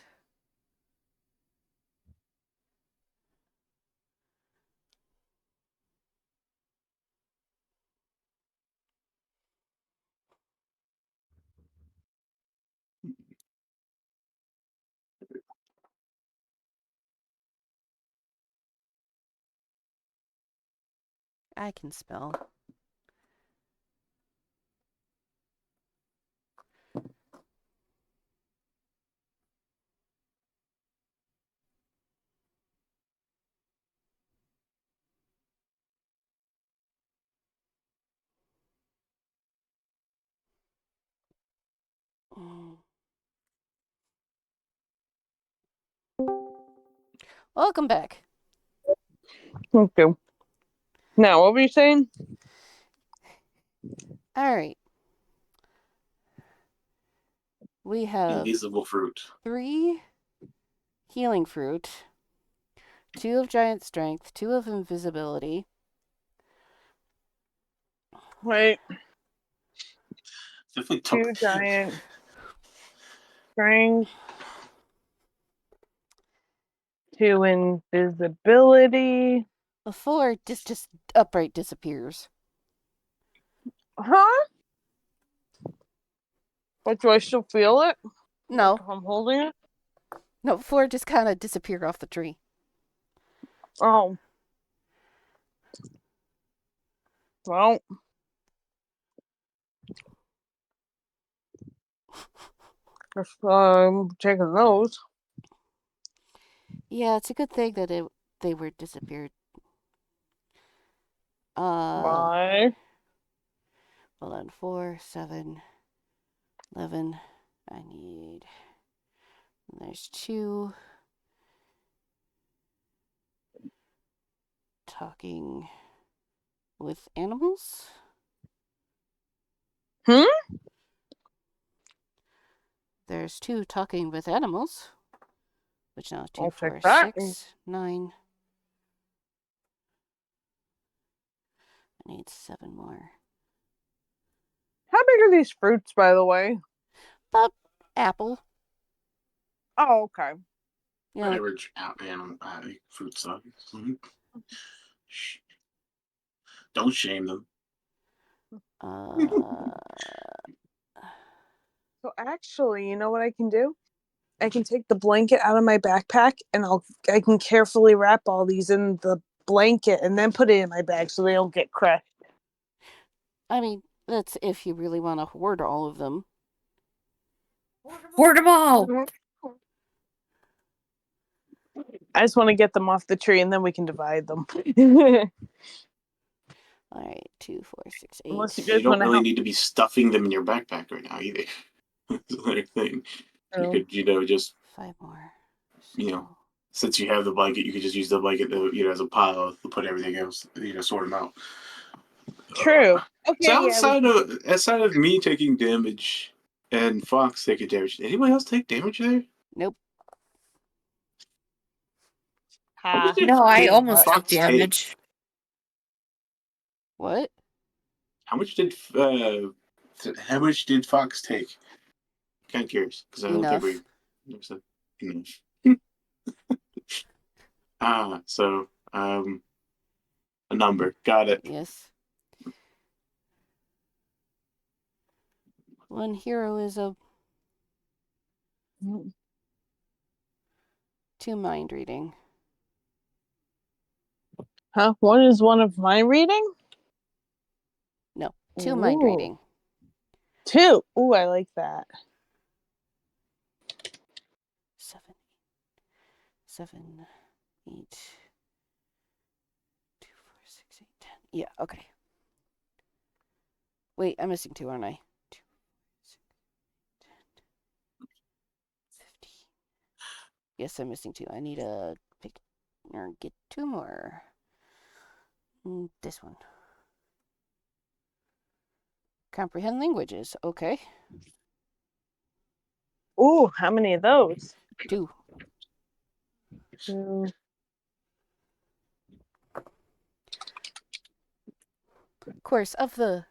I can spell. Welcome back. Okay. Now, what were you saying? Alright. We have Invisible fruit. 3 healing fruit, 2 of giant strength, 2 of invisibility. Wait. Definitely 2 giant strength. 2 invisibility. A 4 just upright disappears. Huh? But do I still feel it? No. Like I'm holding it? No, 4 just kind of disappeared off the tree. Oh. Well. If I'm taking those. Yeah, it's a good thing that they were disappeared. Why? Hold on. 4, 7, 11. I need. There's 2. Talking with animals. Hmm? There's 2 talking with animals. Which now is 2, I'll 4, take that. 6, 9. I need 7 more. How big are these fruits, by the way? About apple. Oh, okay. You know, Average animal fruit size. Don't shame them. uh, So actually, you know what I can do? I can take the blanket out of my backpack and I can carefully wrap all these in the blanket and then put it in my bag so they don't get crushed. I mean, that's if you really want to hoard all of them. Hoard them all. I just want to get them off the tree and then we can divide them. All right, 2, 4, 6, 8. Unless you You guys don't want to really help. need to be stuffing them in your backpack right now either. That's another thing. You could, just 5 more. you know, since you have the blanket, you could just use the blanket, as a pile to put everything else, sort them out. True. So Okay, yeah. outside of me taking damage and Fox taking damage, did anybody else take damage there? Nope. How much No, I did almost took Fox damage. take? What? How much did Fox take? Kind of curious because I don't think we Enough. never said enough. So a number. Got it. Yes. 1 hero is a 2 mind reading. Huh? One is one of my reading? No, 2 mind Ooh. reading. 2. Ooh, I like that. 7, 7, 8, 2, 4, 6, 8, 10. Yeah, okay. Wait, I'm missing 2, aren't I? 2, 6, 10, 15. Yes, I'm missing 2. I need to pick or get 2 more. This one. Comprehend languages. Okay. Ooh, how many of those? 2. 2. Of course, of the.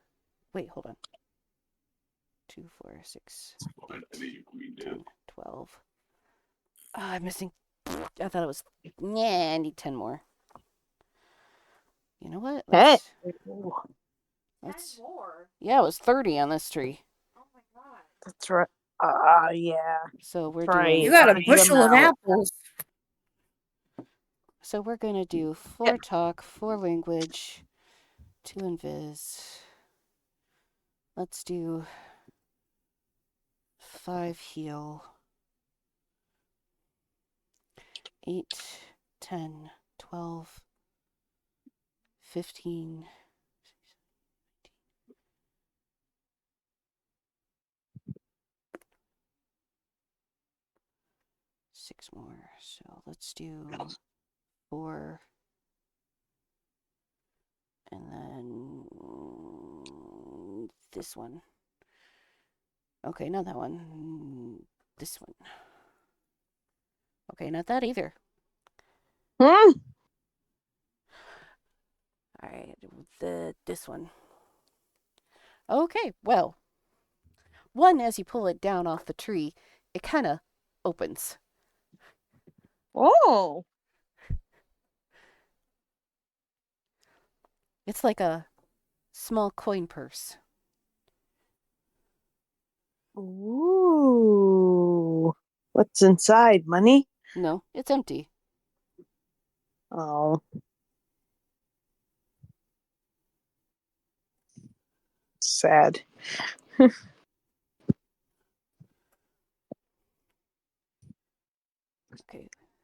Wait, hold on. 2, 4, 6, 8, 10, 12. Oh, I'm missing. I thought it was. Yeah, I need 10 more. You know what? Hey. Let's. Yeah, it was 30 on this tree. That's right. Yeah. So we're Right. doing. You got a Empty them bushel of out. apples. So we're gonna do 4 talk, 4 language, 2 invis. Let's do 5 heal. 8, 10, 12, 15. 6 more. So let's do 4. And then this one. Okay, not that one. This one. Okay, not that either. Hmm? All right, this one. Okay, well, one, as you pull it down off the tree, it kind of opens. Oh. It's like a small coin purse. Ooh. What's inside? Money? No, it's empty. Oh. Sad. Okay,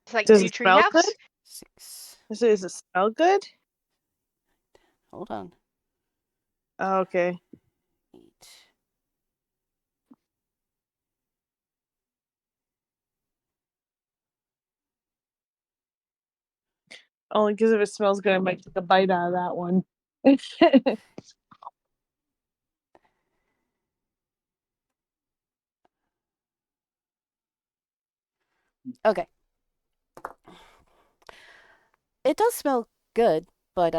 It's like Does two it smell good? treehouse. 6. Does it smell good? Hold on. Oh, okay. 8. Only because if it smells good, I might take a bite out of that one. Okay. It does smell good, but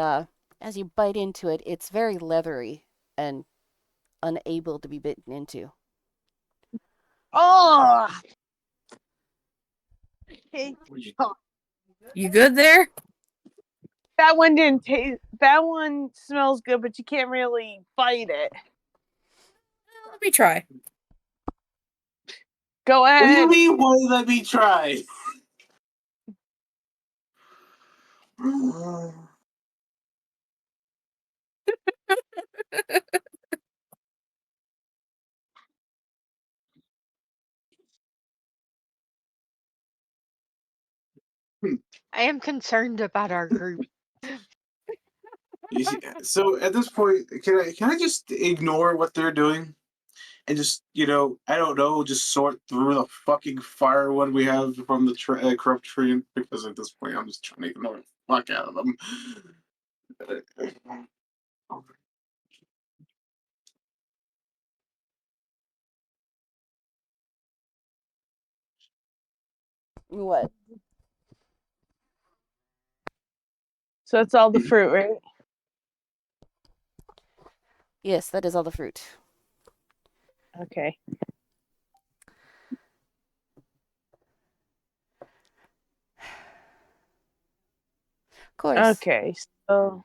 as you bite into it, it's very leathery and unable to be bitten into. Oh! Hey, You good there? that one didn't taste. That one smells good, but you can't really bite it. Let me try. Go What do you ahead. mean? Why let me try? I am concerned about our group. So at this point, can I just ignore what they're doing and just I don't know, just sort through the fucking firewood we have from the corrupt tree? Because at this point, I'm just trying to ignore the fuck out of them. What? So it's all the fruit, right? Yes, that is all the fruit. Okay. Of course. Okay. So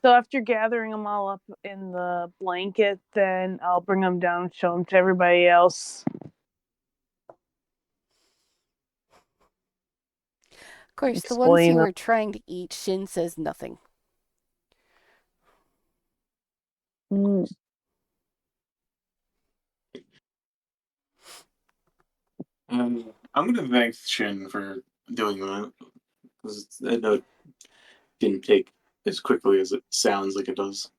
after gathering them all up in the blanket, then I'll bring them down, show them to everybody else. Of course, the ones Explain you them. were trying to eat, Shin says nothing. Mm. I'm gonna thank Shin for doing that because I know it didn't take as quickly as it sounds like it does.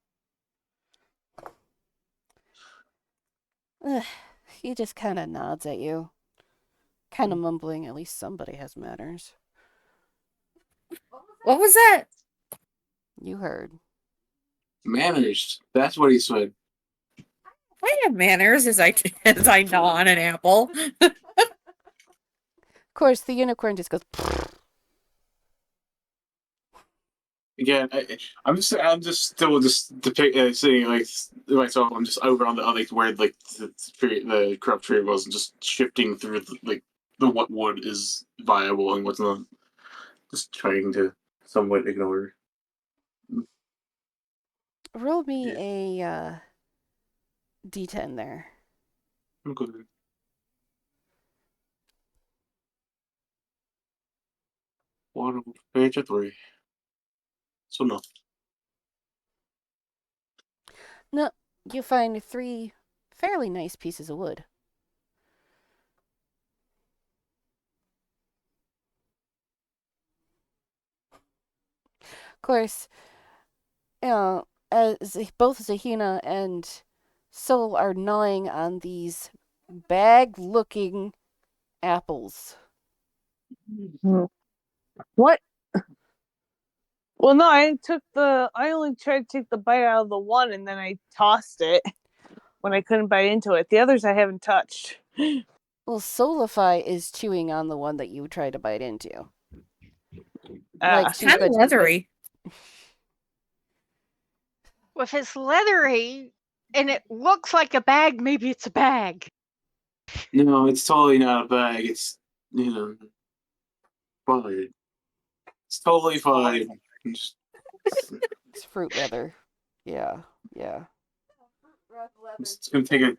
He just kind of nods at you, kind of mumbling, at least somebody has manners. What was that? You heard. Manners. That's what he said. I have manners as I as I gnaw on an apple. Of course, the unicorn just goes. Again, I'm just still just seeing like myself. I'm just over on the other where like the corrupt tree was, and just shifting through the what wood is viable and what's not. Just trying to somewhat ignore. Roll me Yeah, a d10 there. I'm good. One page of three. So no. No, you find 3 fairly nice pieces of wood. Of course, as both Zahina and Soul are gnawing on these bag-looking apples. What? Well, no, I only tried to take the bite out of the one, and then I tossed it when I couldn't bite into it. The others I haven't touched. Well, Solify is chewing on the one that you try to bite into. Ah, It's kind of leathery. Well, if it's leathery and it looks like a bag, maybe it's a bag. No, it's totally not a bag. It's fine. It's totally fine. Just, It's fruit leather. Yeah, yeah. it's gonna take a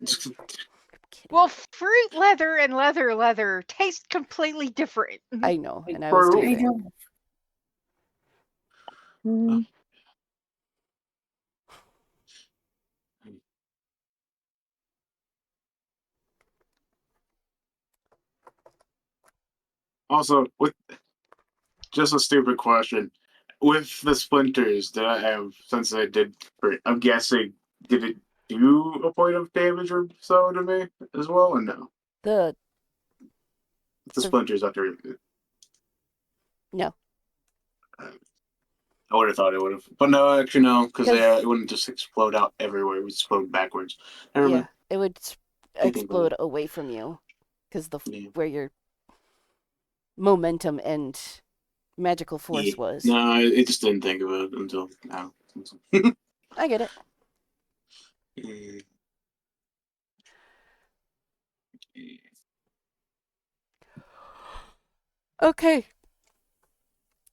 Well, fruit leather and leather taste completely different. I know, and I was True. I teasing. know. Mm. Also, with just a stupid question, with the splinters that I have, since I did, I'm guessing, did it do a point of damage or so to me as well, or no? The The splinters after. No. I would have thought it would have, but no, actually no, because 'Cause- it wouldn't just explode out everywhere. It would explode backwards. Never yeah, mind. it would explode away from you because Yeah. where your momentum and magical force Yeah. was. No, I just didn't think of it until now. I get it. Yeah. Okay.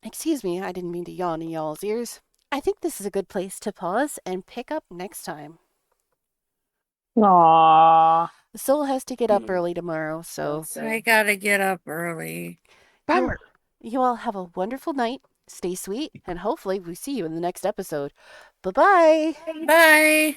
Excuse me, I didn't mean to yawn in y'all's ears. I think this is a good place to pause and pick up next time. Aww. Soul has to get up early tomorrow, so I gotta get up early. bummer. You all have a wonderful night. Stay sweet, and hopefully we see you in the next episode. Bye-bye. Bye.